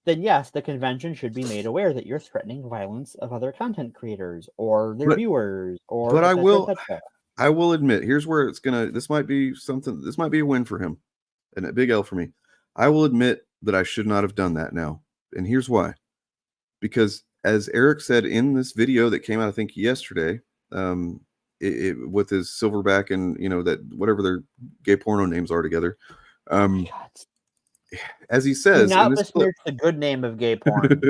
then yes, the convention should be made aware that you're threatening violence of other content creators or their viewers. But I will admit, here's where this might be a win for him and a big L for me. I will admit that I should not have done that now. And here's why. Because as Eric said in this video that came out, I think yesterday, with his Silverback and, that whatever their gay porno names are together. As he says, do not besmirch the good name of gay porn.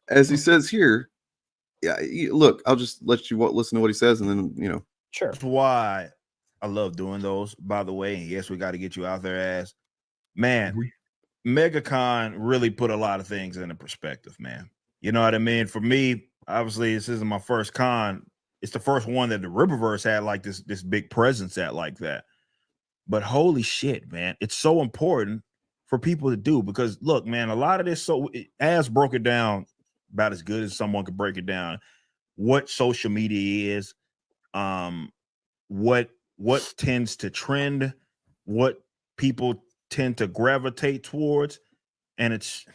As he says here, yeah, look, I'll just let you listen to what he says, and then, Sure. That's why I love doing those, by the way. And yes, we got to get you out there, as man. MegaCon really put a lot of things into perspective, man. You know what I mean? For me, obviously, this isn't my first con. It's the first one that the Riververse had like this big presence at like that. But holy shit, man, it's so important for people to do, because look, man, a lot of this, as broke it down about as good as someone could break it down, what social media is, what tends to trend, what people tend to gravitate towards, and it's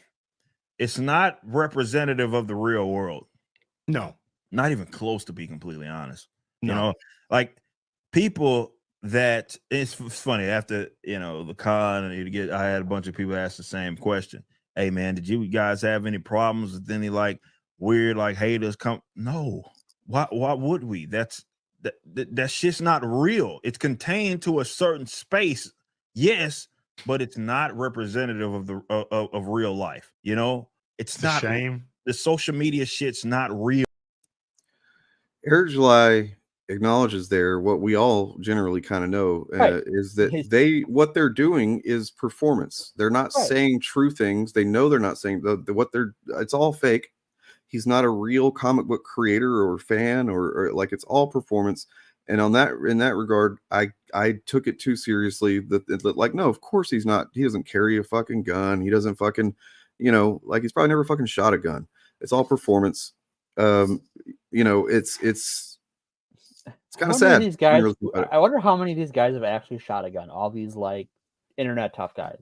not representative of the real world. No, not even close, to be completely honest. No. Like people that, it's funny, after the con, and I had a bunch of people ask the same question. Hey man, did you guys have any problems with any like weird like haters come? No. Why would we? That shit's not real. It's contained to a certain space, yes, but it's not representative of the of real life. It's not. Shame. The social media shit's not real. Eric July acknowledges there what we all generally kind of know, is that what they're doing is performance. They're not saying true things. They know they're not saying it's all fake. He's not a real comic book creator or fan or like, it's all performance. And in that regard, I took it too seriously that like, no, of course he's not. He doesn't carry a fucking gun. He doesn't fucking, like he's probably never fucking shot a gun. It's all performance. It's kind of sad. These guys, I wonder how many of these guys have actually shot a gun. All these like internet tough guys.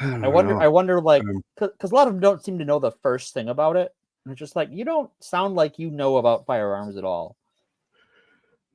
I wonder, like, because a lot of them don't seem to know the first thing about it. And it's just like, you don't sound like you know about firearms at all.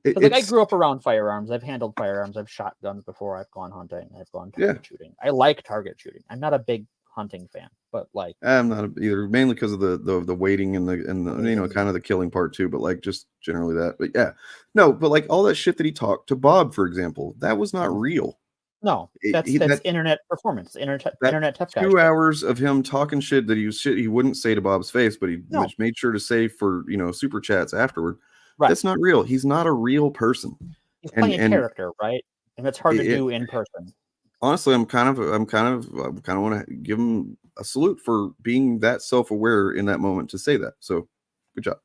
Because like I grew up around firearms. I've handled firearms. I've shot guns before. I've gone hunting. I've gone target shooting. I like target shooting. I'm not a big hunting fan, but like I'm not either. Mainly because of the waiting and the kind of the killing part too. But like just generally that. But yeah, no. But like all that shit that he talked to Bob, for example, that was not real. No, that's internet performance. Internet tough guy. 2 hours of him talking shit that he wouldn't say to Bob's face, but he made sure to say for super chats afterward. Right. That's not real. He's not a real person. He's playing a character, right? And it's hard to do in person. Honestly, I kind of want to give him a salute for being that self-aware in that moment to say that. So, good job.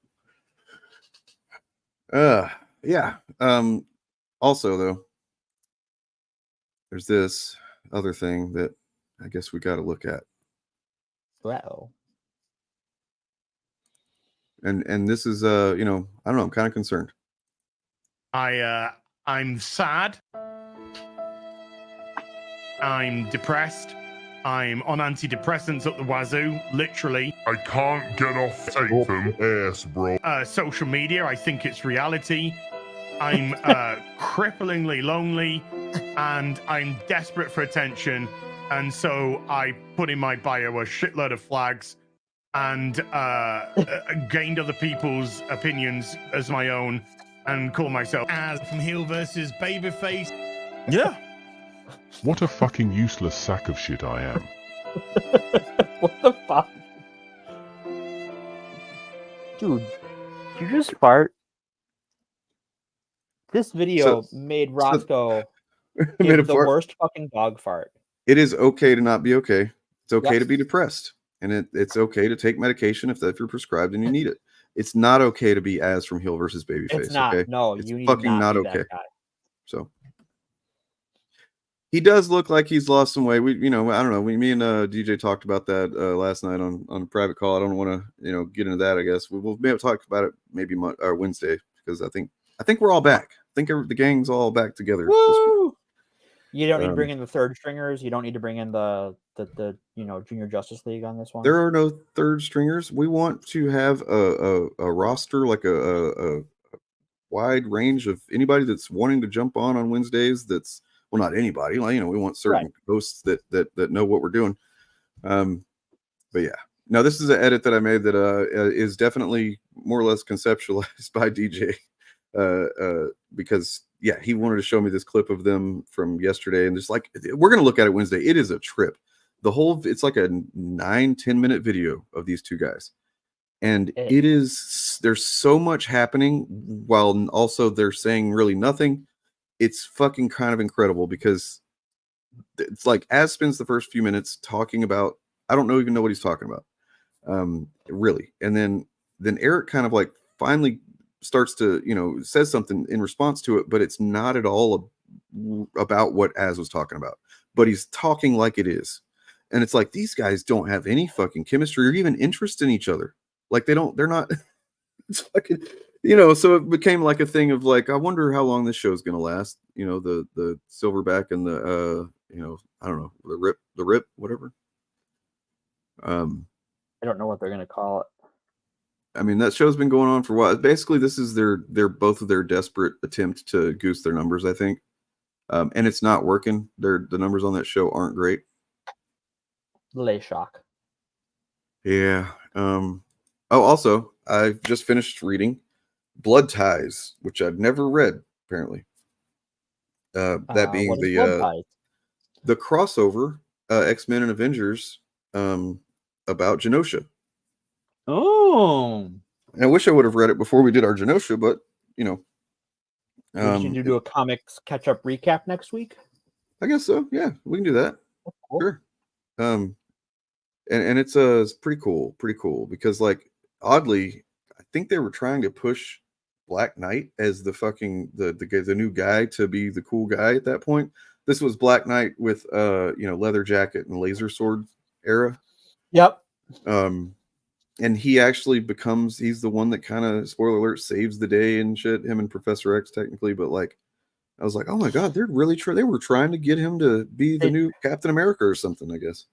Yeah. Also, though, there's this other thing that I guess we got to look at. Wow. And this is I don't know, I'm kind of concerned. I'm sad. I'm depressed. I'm on antidepressants up the wazoo, literally. I can't get off Satan ass, bro. Social media, I think it's reality. I'm cripplingly lonely, and I'm desperate for attention. And so I put in my bio a shitload of flags and gained other people's opinions as my own and call myself as from heel versus babyface. Yeah. What a fucking useless sack of shit I am. What the fuck? Dude, did you just fart? This video made Roscoe give the worst fucking dog fart. It is okay to not be okay. It's okay to be depressed. And it's okay to take medication if you're prescribed and you need it. It's not okay to be as from heel versus babyface. It's not. Okay? No, it's you need fucking not be okay. That guy. So he does look like he's lost some weight. I don't know. Me and DJ talked about that last night on a private call. I don't want to, get into that. I guess we'll maybe talk about it maybe Wednesday because I think we're all back. I think the gang's all back together. Woo! You don't need to bring in the third stringers. You don't need to bring in the Junior Justice League on this one. There are no third stringers. We want to have a roster, like a wide range of anybody that's wanting to jump on Wednesdays. That's not anybody. We want certain hosts that know what we're doing. But yeah, now this is an edit that I made that is definitely more or less conceptualized by DJ. Because he wanted to show me this clip of them from yesterday, and just like we're gonna look at it Wednesday. It is a trip. It's like a 9-10 minute video of these two guys, and there's so much happening while also they're saying really nothing. It's fucking kind of incredible because it's like Az spends the first few minutes talking about I don't even know what he's talking about, really, and then Eric kind of like finally starts to says something in response to it, but it's not at all about what Az was talking about, but he's talking like it is, and it's like these guys don't have any fucking chemistry or even interest in each other. Like they're not it's fucking so it became like a thing of like I wonder how long this show is gonna last, the silverback and the I don't know, the rip whatever. I don't know what they're gonna call it. I mean, that show's been going on for a while. Basically, this is their both of their desperate attempt to goose their numbers, I think. And it's not working. The numbers on that show aren't great. Lay shock. Yeah. Also, I've just finished reading Blood Ties, which I've never read, apparently. That being the crossover X-Men and Avengers about Genosha. Oh, and I wish I would have read it before we did our Genosha, but we should do a comics catch-up recap next week. I guess so. Yeah, we can do that. Cool. Sure. And it's pretty cool because like oddly, I think they were trying to push Black Knight as the fucking the new guy to be the cool guy at that point. This was Black Knight with leather jacket and laser sword era. Yep. And he actually he's the one that kind of, spoiler alert, saves the day and shit, him and Professor X technically, but like I was like, oh my god, they're really they were trying to get him to be the new Captain America or something, I guess.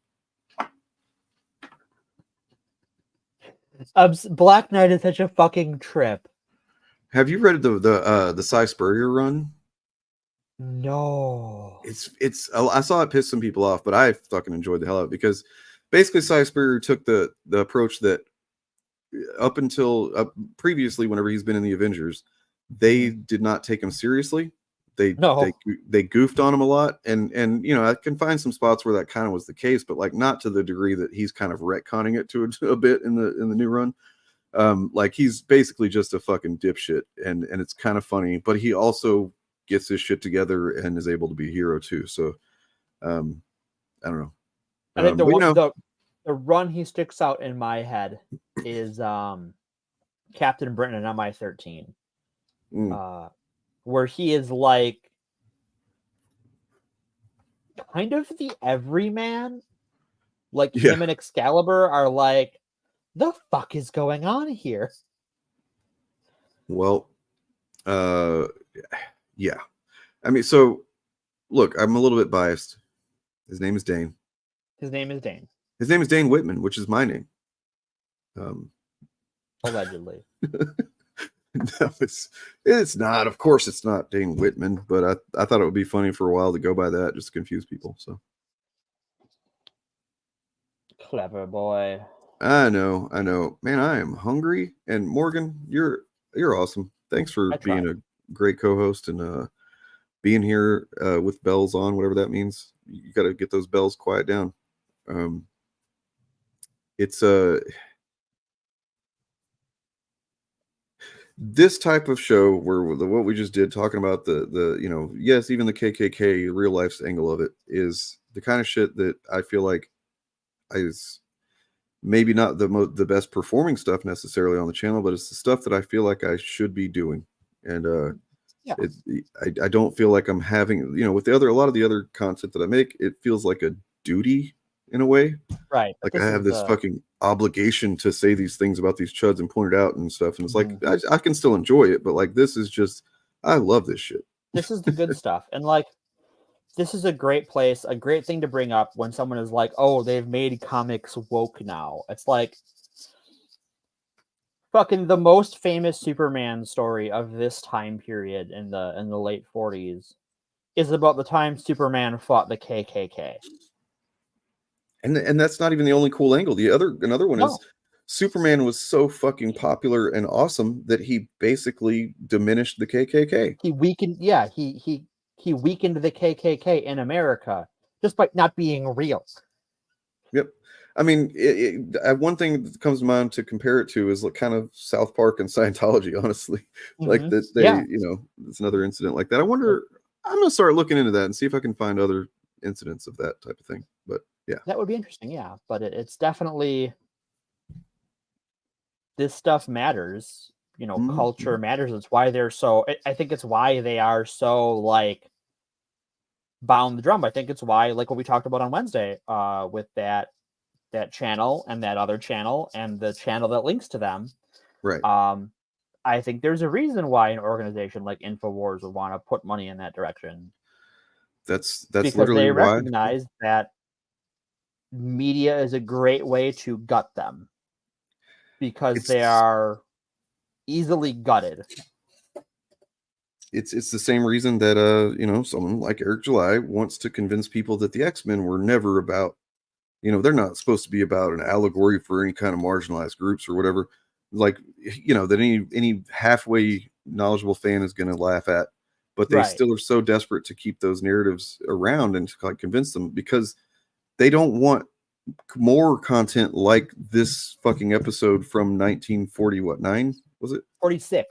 Black Knight is such a fucking trip. Have you read the Cy Spurrier run? No. It's I saw it piss some people off, but I fucking enjoyed the hell out of it because basically Cy Spurrier took the approach that up until previously, whenever he's been in the Avengers, they did not take him seriously. They goofed on him a lot, and you know, I can find some spots where that kind of was the case, but like not to the degree that he's kind of retconning it to a bit in the new run. Like he's basically just a fucking dipshit, and it's kind of funny, but he also gets his shit together and is able to be a hero too. So I don't know. I think the run he sticks out in my head is Captain Britain and MI13. Where he is like kind of the everyman. Like him and Excalibur are like, the fuck is going on here? Well, yeah. I mean, so look, I'm a little bit biased. His name is Dane. His name is Dane. His name is Dane Whitman, which is my name. Allegedly. No, it's not. Of course, it's not Dane Whitman, but I thought it would be funny for a while to go by that just to confuse people. So clever boy. I know, man. I am hungry, and Morgan, you're awesome. Thanks for being a great co-host and being here with bells on, whatever that means. You got to get those bells quiet down. It's this type of show where what we just did, talking about the you know, yes, even the KKK real life's angle of it, is the kind of shit that I feel like is maybe not the best performing stuff necessarily on the channel, but it's the stuff that I feel like I should be doing. And I don't feel like I'm having, you know, with a lot of the other content that I make, it feels like a duty in a way. Right. Like I have this fucking obligation to say these things about these chuds and point it out and stuff. And it's like, I can still enjoy it, but like, this is just, I love this shit. This is the good stuff. And like, this is a great place, a great thing to bring up when someone is like, oh, they've made comics woke now. It's like, fucking the most famous Superman story of this time period in the late 40s is about the time Superman fought the KKK. And that's not even the only cool angle. Another one is Superman was so fucking popular and awesome that he basically diminished the KKK. He weakened, he weakened the KKK in America just by not being real. Yep. I mean, one thing that comes to mind to compare it to is like kind of South Park and Scientology, honestly. Like that you know, it's another incident like that. I wonder, I'm gonna start looking into that and see if I can find other incidents of that type of thing. But yeah, that would be interesting. Yeah, but it's definitely, this stuff matters. You know, culture matters. It's why they're so, I think it's why they are so like bound the drum. I think it's why, like what we talked about on Wednesday with that channel and that other channel and the channel that links to them. Right. I think there's a reason why an organization like InfoWars would want to put money in that direction. That's because literally they why. recognize that media is a great way to gut them because they are easily gutted. It's the same reason that you know, someone like Eric July wants to convince people that the X-Men were never about, you know, they're not supposed to be about an allegory for any kind of marginalized groups or whatever. Like, you know, that any halfway knowledgeable fan is going to laugh at, but they still are so desperate to keep those narratives around and to like convince them because they don't want more content like this fucking episode from 1949. Was it 46?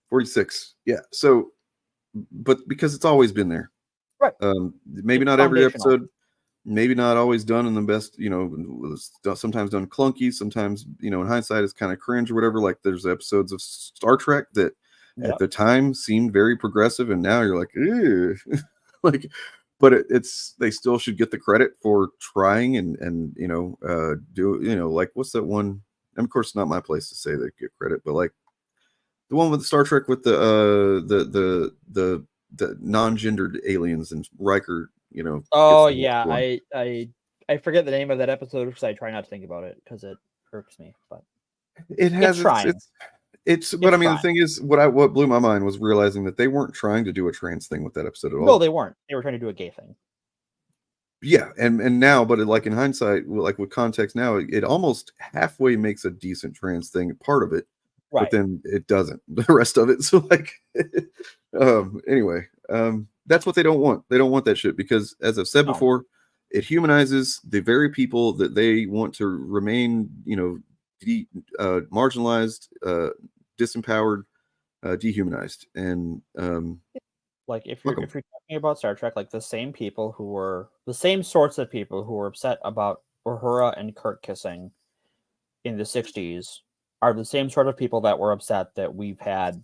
46. Yeah. So, but because it's always been there, right? Maybe not every episode. Maybe not always done in the best, you know, sometimes done clunky, sometimes, you know, in hindsight it's kind of cringe or whatever. Like there's episodes of Star Trek that at the time seemed very progressive and now you're like, ew. Like, but they still should get the credit for trying and you know, do, you know, like what's that one? And of course, it's not my place to say they get credit, but like the one with the Star Trek with the the non-gendered aliens and Riker, you know. Oh gets the yeah, one. I forget the name of that episode because I try not to think about it because it irks me. But it has trying. It's but I mean trying. the thing is what blew my mind was realizing that they weren't trying to do a trans thing with that episode at all. No, they weren't. They were trying to do a gay thing. Yeah, and now, but like in hindsight, like with context now, it almost halfway makes a decent trans thing part of it, right. But then it doesn't the rest of it. So like, anyway, that's what they don't want. They don't want that shit because, as I've said before, it humanizes the very people that they want to remain, you know, marginalized, disempowered, dehumanized, and like if you're talking about Star Trek, like the same sorts of people who were upset about Uhura and Kirk kissing in the 60s are the same sort of people that were upset that we've had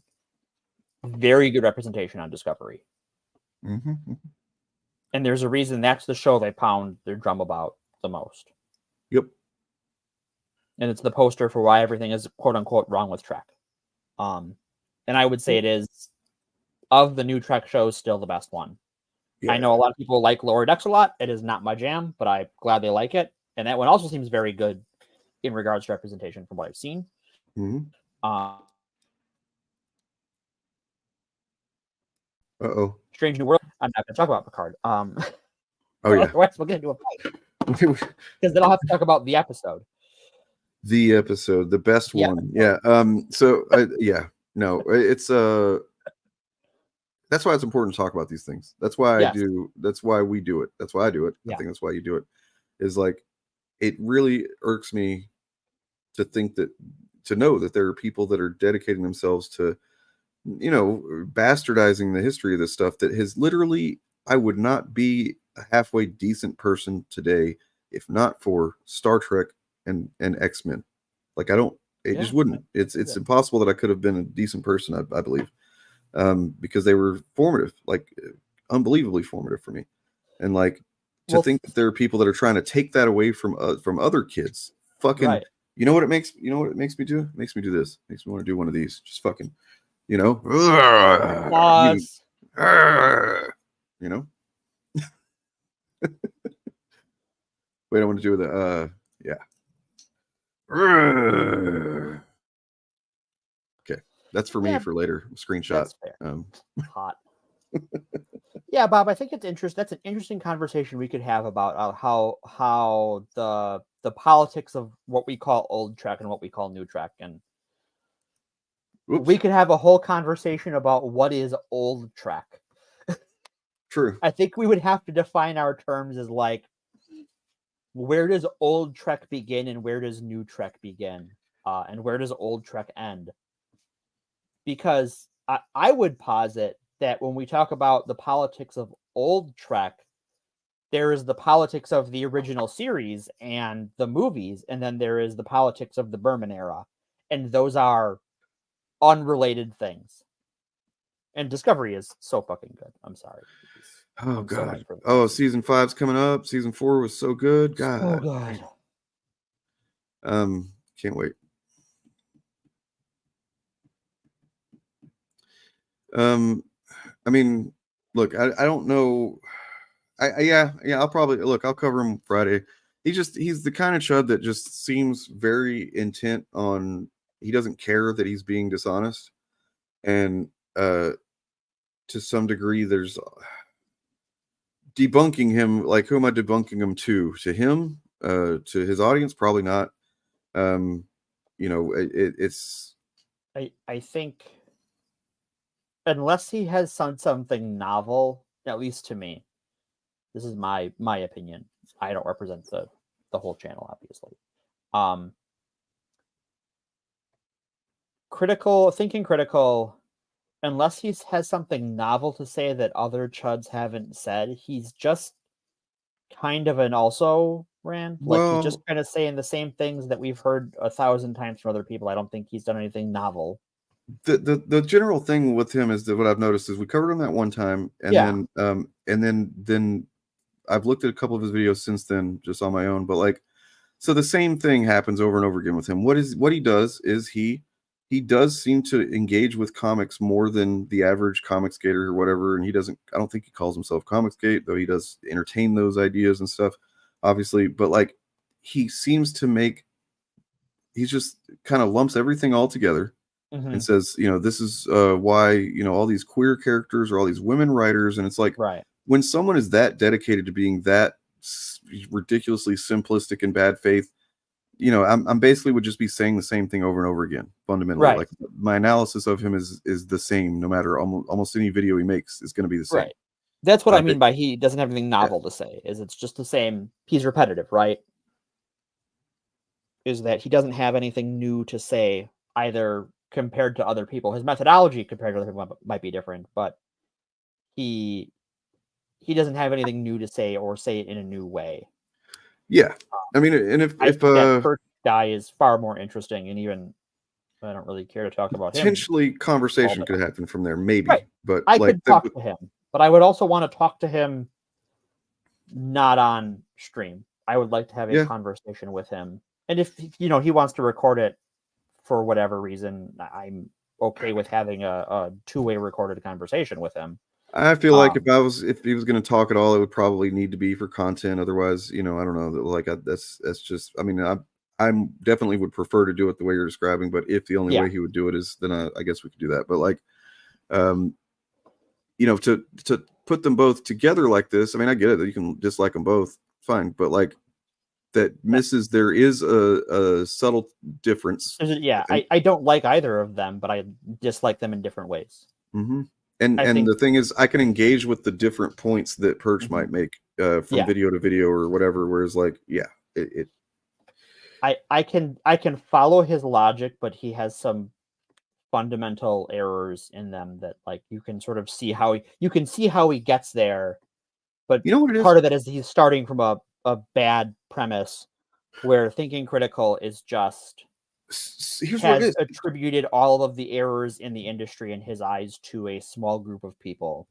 very good representation on Discovery. Mm-hmm. And there's a reason that's the show they pound their drum about the most. Yep. And it's the poster for why everything is quote unquote wrong with Trek. And I would say it is, of the new Trek shows, still the best one. Yeah. I know a lot of people like Lower Decks a lot. It is not my jam, but I'm glad they like it. And that one also seems very good in regards to representation from what I've seen. Mm-hmm. Strange New World. I'm not going to talk about Picard. Oh yeah. Otherwise we'll get into a fight. Because then I'll have to talk about the episode. The episode, the best one. Yeah. So yeah. No, it's that's why it's important to talk about these things. That's why I do. That's why we do it. That's why I do it. I think that's why you do it. Is like, it really irks me to know that there are people that are dedicating themselves to, you know, bastardizing the history of this stuff that has literally, I would not be a halfway decent person today if not for Star Trek and X-Men. Like, it just wouldn't. It's impossible that I could have been a decent person, I believe. Because they were formative, like unbelievably formative for me. And like, to think that there are people that are trying to take that away from other kids. Fucking, right. You know what it makes me do? It makes me do this. It makes me want to do one of these. Just fucking, you know. Pause. You know. Wait, I want to do the yeah. Okay, that's for me for later. Screenshot. Hot. Yeah, Bob, I think it's interesting. That's an interesting conversation we could have about how the politics of what we call old Trek and what we call new Trek, and we could have a whole conversation about what is old Trek. True. I think we would have to define our terms as like, where does old Trek begin and where does new Trek begin, and where does old Trek end? Because I would posit that when we talk about the politics of old Trek, there is the politics of the original series and the movies, and then there is the politics of the Berman era, and those are unrelated things. And Discovery is so fucking good. I'm sorry. Oh god. Oh, season 5's coming up. Season 4 was so good. God. So good. Can't wait. I mean, look, I don't know. I'll probably I'll cover him Friday. He's the kind of chud that just seems very intent on, he doesn't care that he's being dishonest. And to some degree there's debunking him. Like, who am I debunking him to? To him? To his audience? Probably not. You know, it's I think unless he has done something novel, at least to me, this is my opinion. I don't represent the whole channel, obviously. Critical, unless he has something novel to say that other chuds haven't said, he's just kind of an also ran. Like, he's just kind of saying the same things that we've heard 1,000 times from other people. I don't think he's done anything novel. The general thing with him is that what I've noticed is we covered him that one time, and then I've looked at a couple of his videos since then, just on my own. But like, so the same thing happens over and over again with him. What he does is he he does seem to engage with comics more than the average comics gator or whatever. And I don't think he calls himself comics gate, though he does entertain those ideas and stuff, obviously. But like, he seems to he just kind of lumps everything all together and says, this is why, all these queer characters or all these women writers. And it's like, when someone is that dedicated to being that ridiculously simplistic and bad faith, I'm basically would just be saying the same thing over and over again, fundamentally. Right. Like, my analysis of him is the same, no matter almost any video he makes is going to be the same. Right. That's what I mean by he doesn't have anything novel to say, is it's just the same. He's repetitive, right? Is that he doesn't have anything new to say either compared to other people. His methodology compared to other people might be different, but he doesn't have anything new to say or say it in a new way. Yeah. I mean, and if that first guy is far more interesting, and even I don't really care to talk about him. Potentially conversation could happen from there, maybe. Right. But I could talk to him, but I would also want to talk to him not on stream. I would like to have a conversation with him. And if he wants to record it for whatever reason, I'm okay with having a two-way recorded conversation with him. I feel like if he was going to talk at all, it would probably need to be for content. Otherwise, I don't know. Like, that's just. I mean, I'm definitely would prefer to do it the way you're describing. But if the only way he would do it is, then I guess we could do that. But like, to put them both together like this. I mean, I get it that you can dislike them both, fine. But like, that misses. There is a subtle difference. Yeah, I don't like either of them, but I dislike them in different ways. Mm-hmm. And the thing is, I can engage with the different points that Perch might make from video to video or whatever. Whereas, like, I can follow his logic, but he has some fundamental errors in them that, like, you can sort of see how he gets there. But part of that is he's starting from a bad premise where thinking critical is just has attributed all of the errors in the industry in his eyes to a small group of people.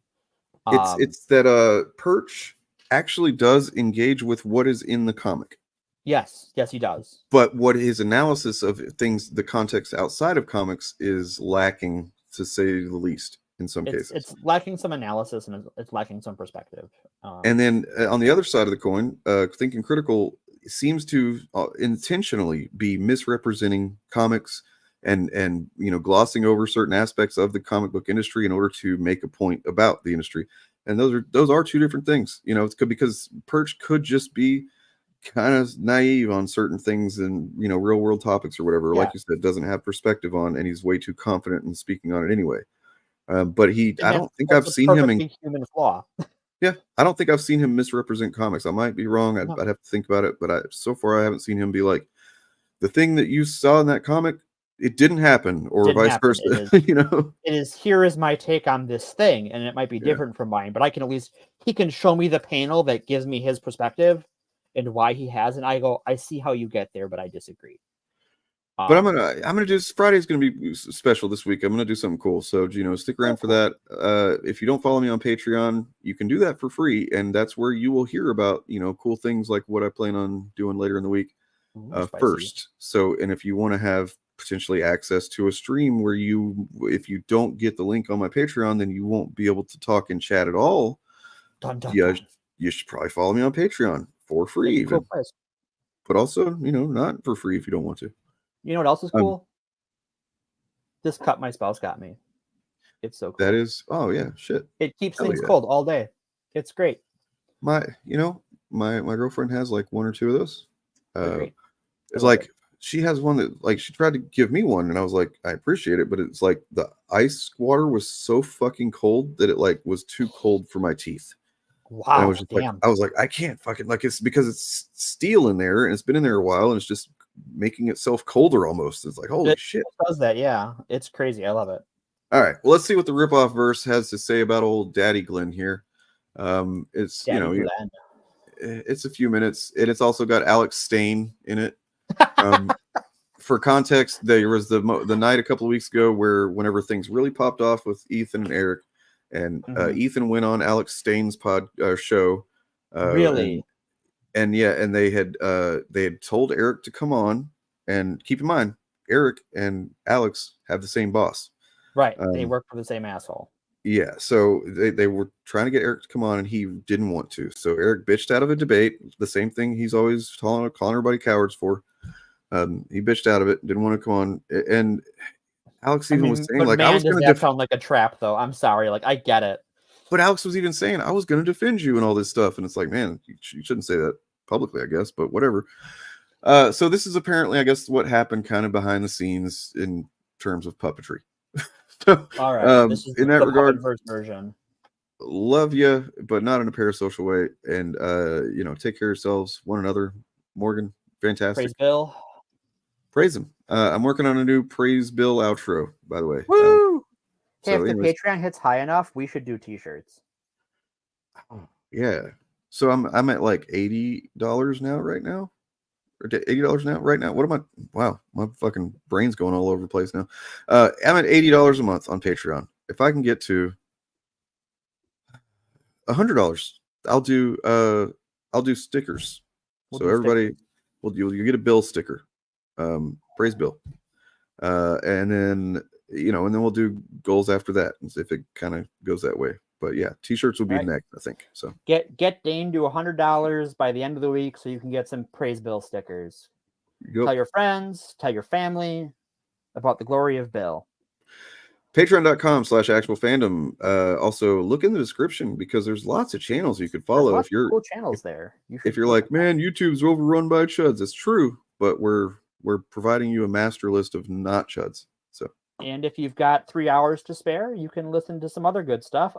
It's that Perch actually does engage with what is in the comic. Yes, he does. But what his analysis of things, the context outside of comics, is lacking, to say the least, in some cases. It's lacking some analysis and it's lacking some perspective. And then on the other side of the coin, thinking critical seems to intentionally be misrepresenting comics and glossing over certain aspects of the comic book industry in order to make a point about the industry. And those are two different things. It's because Perch could just be kind of naive on certain things and real world topics or whatever, like you said, doesn't have perspective on, and he's way too confident in speaking on it anyway. But I don't think I've seen him in human flaw. Yeah, I don't think I've seen him misrepresent comics. I might be wrong. I'd have to think about it. But so far, I haven't seen him be like, the thing that you saw in that comic, it didn't happen, or vice versa. It is, here is my take on this thing, and it might be different from mine, but I can he can show me the panel that gives me his perspective and why he has, and I go, I see how you get there, but I disagree. But I'm gonna do Friday's gonna be special this week. I'm gonna do something cool. So stick around for that. If you don't follow me on Patreon, you can do that for free, and that's where you will hear about cool things like what I plan on doing later in the week first. So, and if you want to have potentially access to a stream where if you don't get the link on my Patreon, then you won't be able to talk and chat at all. You should probably follow me on Patreon for free, even. But also not for free if you don't want to. You know what else is cool? This cup my spouse got me. It's so cool. That is, shit. It keeps things cold all day. It's great. My girlfriend has like one or two of those. It's like she has one that, like, she tried to give me one, and I was like, I appreciate it, but it's like the ice water was so fucking cold that it like was too cold for my teeth. Wow. And I was just like, I can't fucking, like, it's because it's steel in there and it's been in there a while and it's just making itself colder almost. It's like, holy shit. It does that, yeah. It's crazy. I love it. All right. Well, let's see what the ripoff verse has to say about old Daddy Glenn here. It's Glenn. It's a few minutes, and it's also got Alex Stain in it. For context, there was the night a couple of weeks ago whenever things really popped off with Ethan and Eric, and Ethan went on Alex Stain's show. Really? And they had told Eric to come on, and keep in mind, Eric and Alex have the same boss. Right. They work for the same asshole. Yeah, so they were trying to get Eric to come on, and he didn't want to. So Eric bitched out of a debate, the same thing he's always calling everybody cowards for. He bitched out of it, didn't want to come on, and Alex even was saying, like, I was going to sound like a trap, though. I'm sorry, like, I get it. But Alex was even saying, I was going to defend you and all this stuff, and it's like, man, you shouldn't say that publicly, I guess, but whatever. So this is apparently, I guess, what happened kind of behind the scenes in terms of puppetry. So, all right, this is in that regard, version. Love you, but not in a parasocial way. And take care of yourselves, one another. Morgan, fantastic. Praise Bill. Praise him. I'm working on a new Praise Bill outro, by the way. Woo! So if the anyways, Patreon hits high enough, we should do t-shirts. yeah. So I'm at like $80 now, right now. Or $80 now, right now. What am I? Wow, my fucking brain's going all over the place now. I'm at $80 a month on Patreon. If I can get to $100, I'll do stickers. So everybody, you get a Bill sticker, Praise Bill, and then and then we'll do goals after that, and if it kind of goes that way. But yeah, t-shirts will be next, I think. So get Dane to $100 by the end of the week, so you can get some Praise Bill stickers. Yep. Tell your friends, tell your family about the glory of Bill. Patreon.com/actualfandom. Also, look in the description because there's lots of channels you could follow. If you're cool channels there, if you're like, man, YouTube's overrun by chuds. It's true, but we're providing you a master list of not chuds. So, and if you've got 3 hours to spare, you can listen to some other good stuff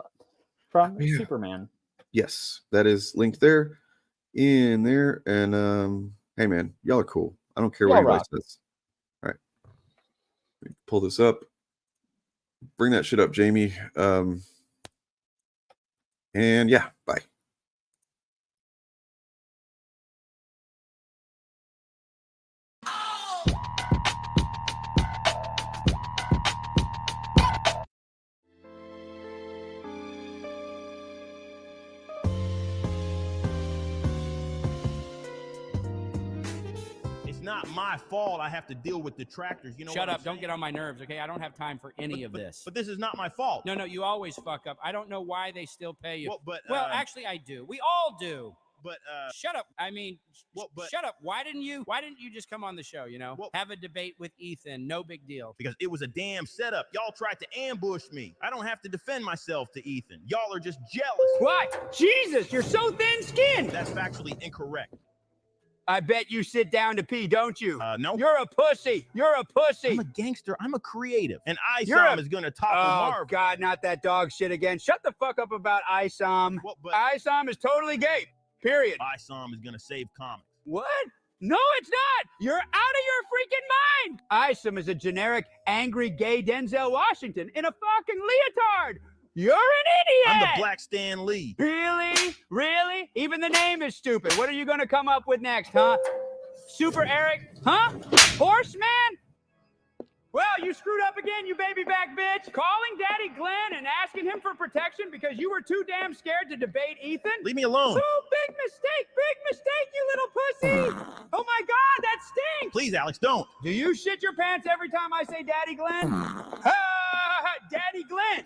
from Superman. Yes, that is linked there, in there. And hey, man, y'all are cool. I don't care what anybody says. All right, pull this up. Bring that shit up, Jamie. And yeah, bye. Not my fault I have to deal with detractors. You know, shut up. Don't get on my nerves, okay? I don't have time for any of this. But this is not my fault. No, you always fuck up. I don't know why they still pay you. Well, actually, I do. We all do. But shut up. I mean, shut up. Why didn't you just come on the show, have a debate with Ethan? No big deal. Because it was a damn setup. Y'all tried to ambush me. I don't have to defend myself to Ethan. Y'all are just jealous. What? Jesus, you're so thin-skinned. That's factually incorrect. I bet you sit down to pee, don't you? No. You're a pussy. You're a pussy. I'm a gangster. I'm a creative. And ISOM is going to topple Marvel. Oh, God, not that dog shit again. Shut the fuck up about ISOM. ISOM is totally gay. Period. ISOM is going to save comics. What? No, it's not. You're out of your freaking mind. ISOM is a generic, angry, gay Denzel Washington in a fucking leotard. You're an idiot! I'm the Black Stan Lee. Really? Really? Even the name is stupid. What are you going to come up with next, huh? Super Eric? Huh? Horseman? Well, you screwed up again, you baby back bitch. Calling Daddy Glenn and asking him for protection because you were too damn scared to debate Ethan? Leave me alone. Oh, big mistake, you little pussy. Oh my God, that stinks. Please, Alex, don't. Do you shit your pants every time I say Daddy Glenn? Daddy Glenn.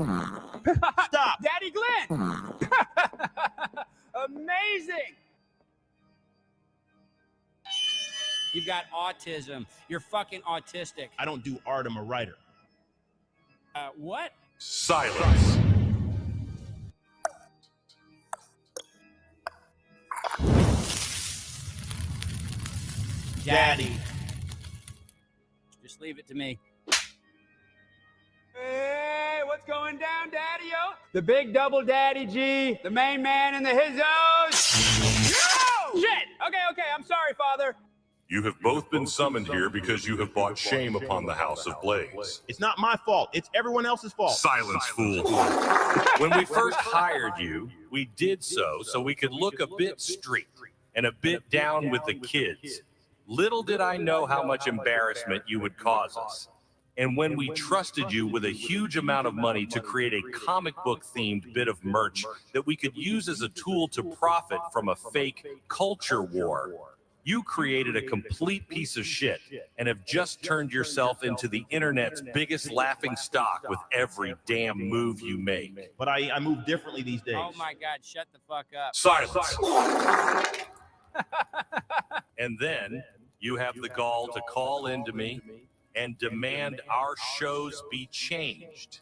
Stop. Daddy Glenn. Amazing. You've got autism. You're fucking autistic. I don't do art. I'm a writer. What? Silence. Daddy. Just leave it to me. Hey, what's going down, Daddy-o? The big double Daddy G, the main man in the hizzos. No! Shit! Okay, I'm sorry, Father. You have both been summoned here because you have brought shame upon the House of Blaze. It's not my fault. It's everyone else's fault. Silence, fool. When we first hired you, we did so we could look a bit street and a bit down with the kids. Little did I know how much embarrassment you would cause us. And when we trusted you with a huge amount of money to create a comic book themed bit of merch that we could use as a tool to profit from a fake culture war, You created a complete piece of shit and have just turned yourself into the internet's biggest laughing stock with every damn move you make. But I move differently these days. Oh my God, shut the fuck up. Silence. And then you have the gall to call into me and demand our shows be changed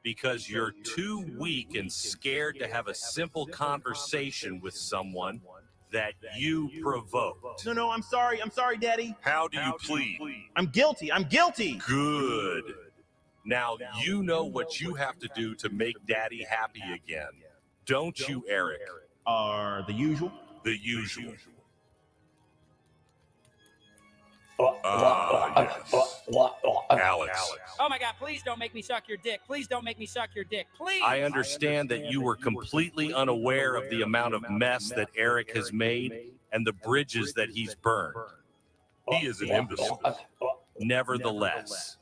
because you're too weak and scared to have a simple conversation with someone that you provoked. No, I'm sorry, Daddy. How do you plead? I'm guilty. Good. Now you know what you have to do to make Daddy happy again. Don't you, Eric? The usual? The usual. Alex. Oh my God, please don't make me suck your dick. Please don't make me suck your dick. Please. I understand that you were completely unaware of the amount of mess that Eric has made and the bridges that he's burned. He is an imbecile. Nevertheless,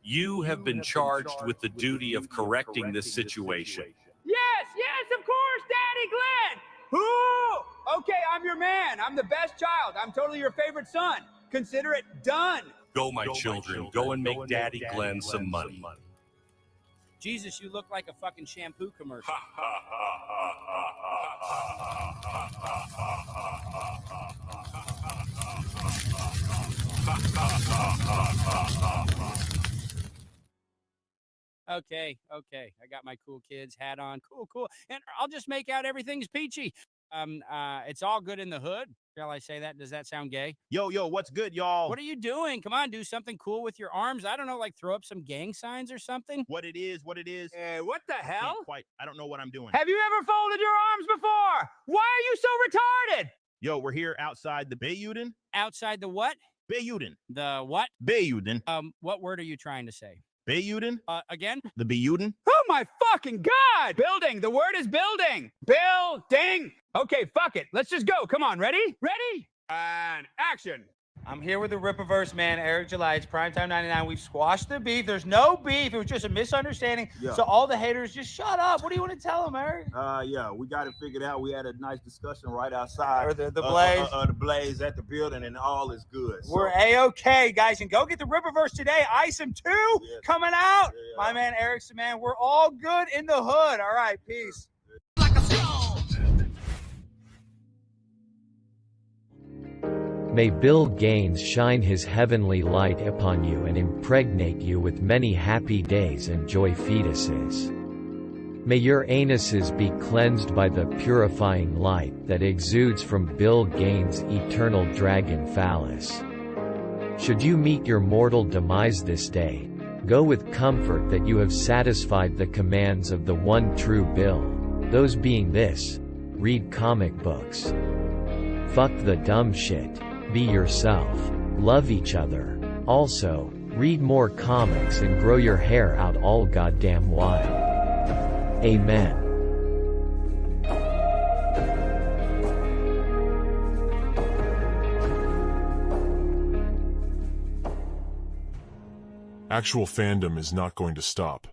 you have been charged with the duty of correcting this situation. Yes, of course, Daddy Glenn. Who? Okay, I'm your man. I'm the best child. I'm totally your favorite son. Consider it done. Go, my children. Go and make Daddy Glenn some money. Jesus, you look like a fucking shampoo commercial. Okay. I got my cool kids hat on. Cool. And I'll just make out everything's peachy. It's all good in the hood. Shall I say that? Does that sound gay? Yo, what's good, y'all? What are you doing? Come on, do something cool with your arms. I don't know, like throw up some gang signs or something. What it is. What the hell? I don't know what I'm doing. Have you ever folded your arms before? Why are you so retarded? Yo, we're here outside the Bayuden. Outside the what? Bayuden. The what? Bayuden. What word are you trying to say? Bayuden? Again? The Bayuden? Oh my fucking God! Building. The word is building. Building. Okay, fuck it. Let's just go. Come on, ready? Ready? And action. I'm here with the Rippaverse man, Eric July. It's Primetime 99. We've squashed the beef. There's no beef. It was just a misunderstanding. Yeah. So all the haters, just shut up. What do you want to tell them, Eric? Yeah, we got it figured out. We had a nice discussion right outside. Or the Blaze. The Blaze at the building, and all is good. We're A-okay, guys. And go get the Rippaverse today. Isom 2 coming out. Yeah. My man, Eric's the man. We're all good in the hood. All right, peace. May Bill Gaines shine his heavenly light upon you and impregnate you with many happy days and joy fetuses. May your anuses be cleansed by the purifying light that exudes from Bill Gaines' eternal dragon phallus. Should you meet your mortal demise this day, go with comfort that you have satisfied the commands of the one true Bill, those being this: read comic books. Fuck the dumb shit. Be yourself. Love each other. Also, read more comics and grow your hair out all goddamn while. Amen. Actual fandom is not going to stop.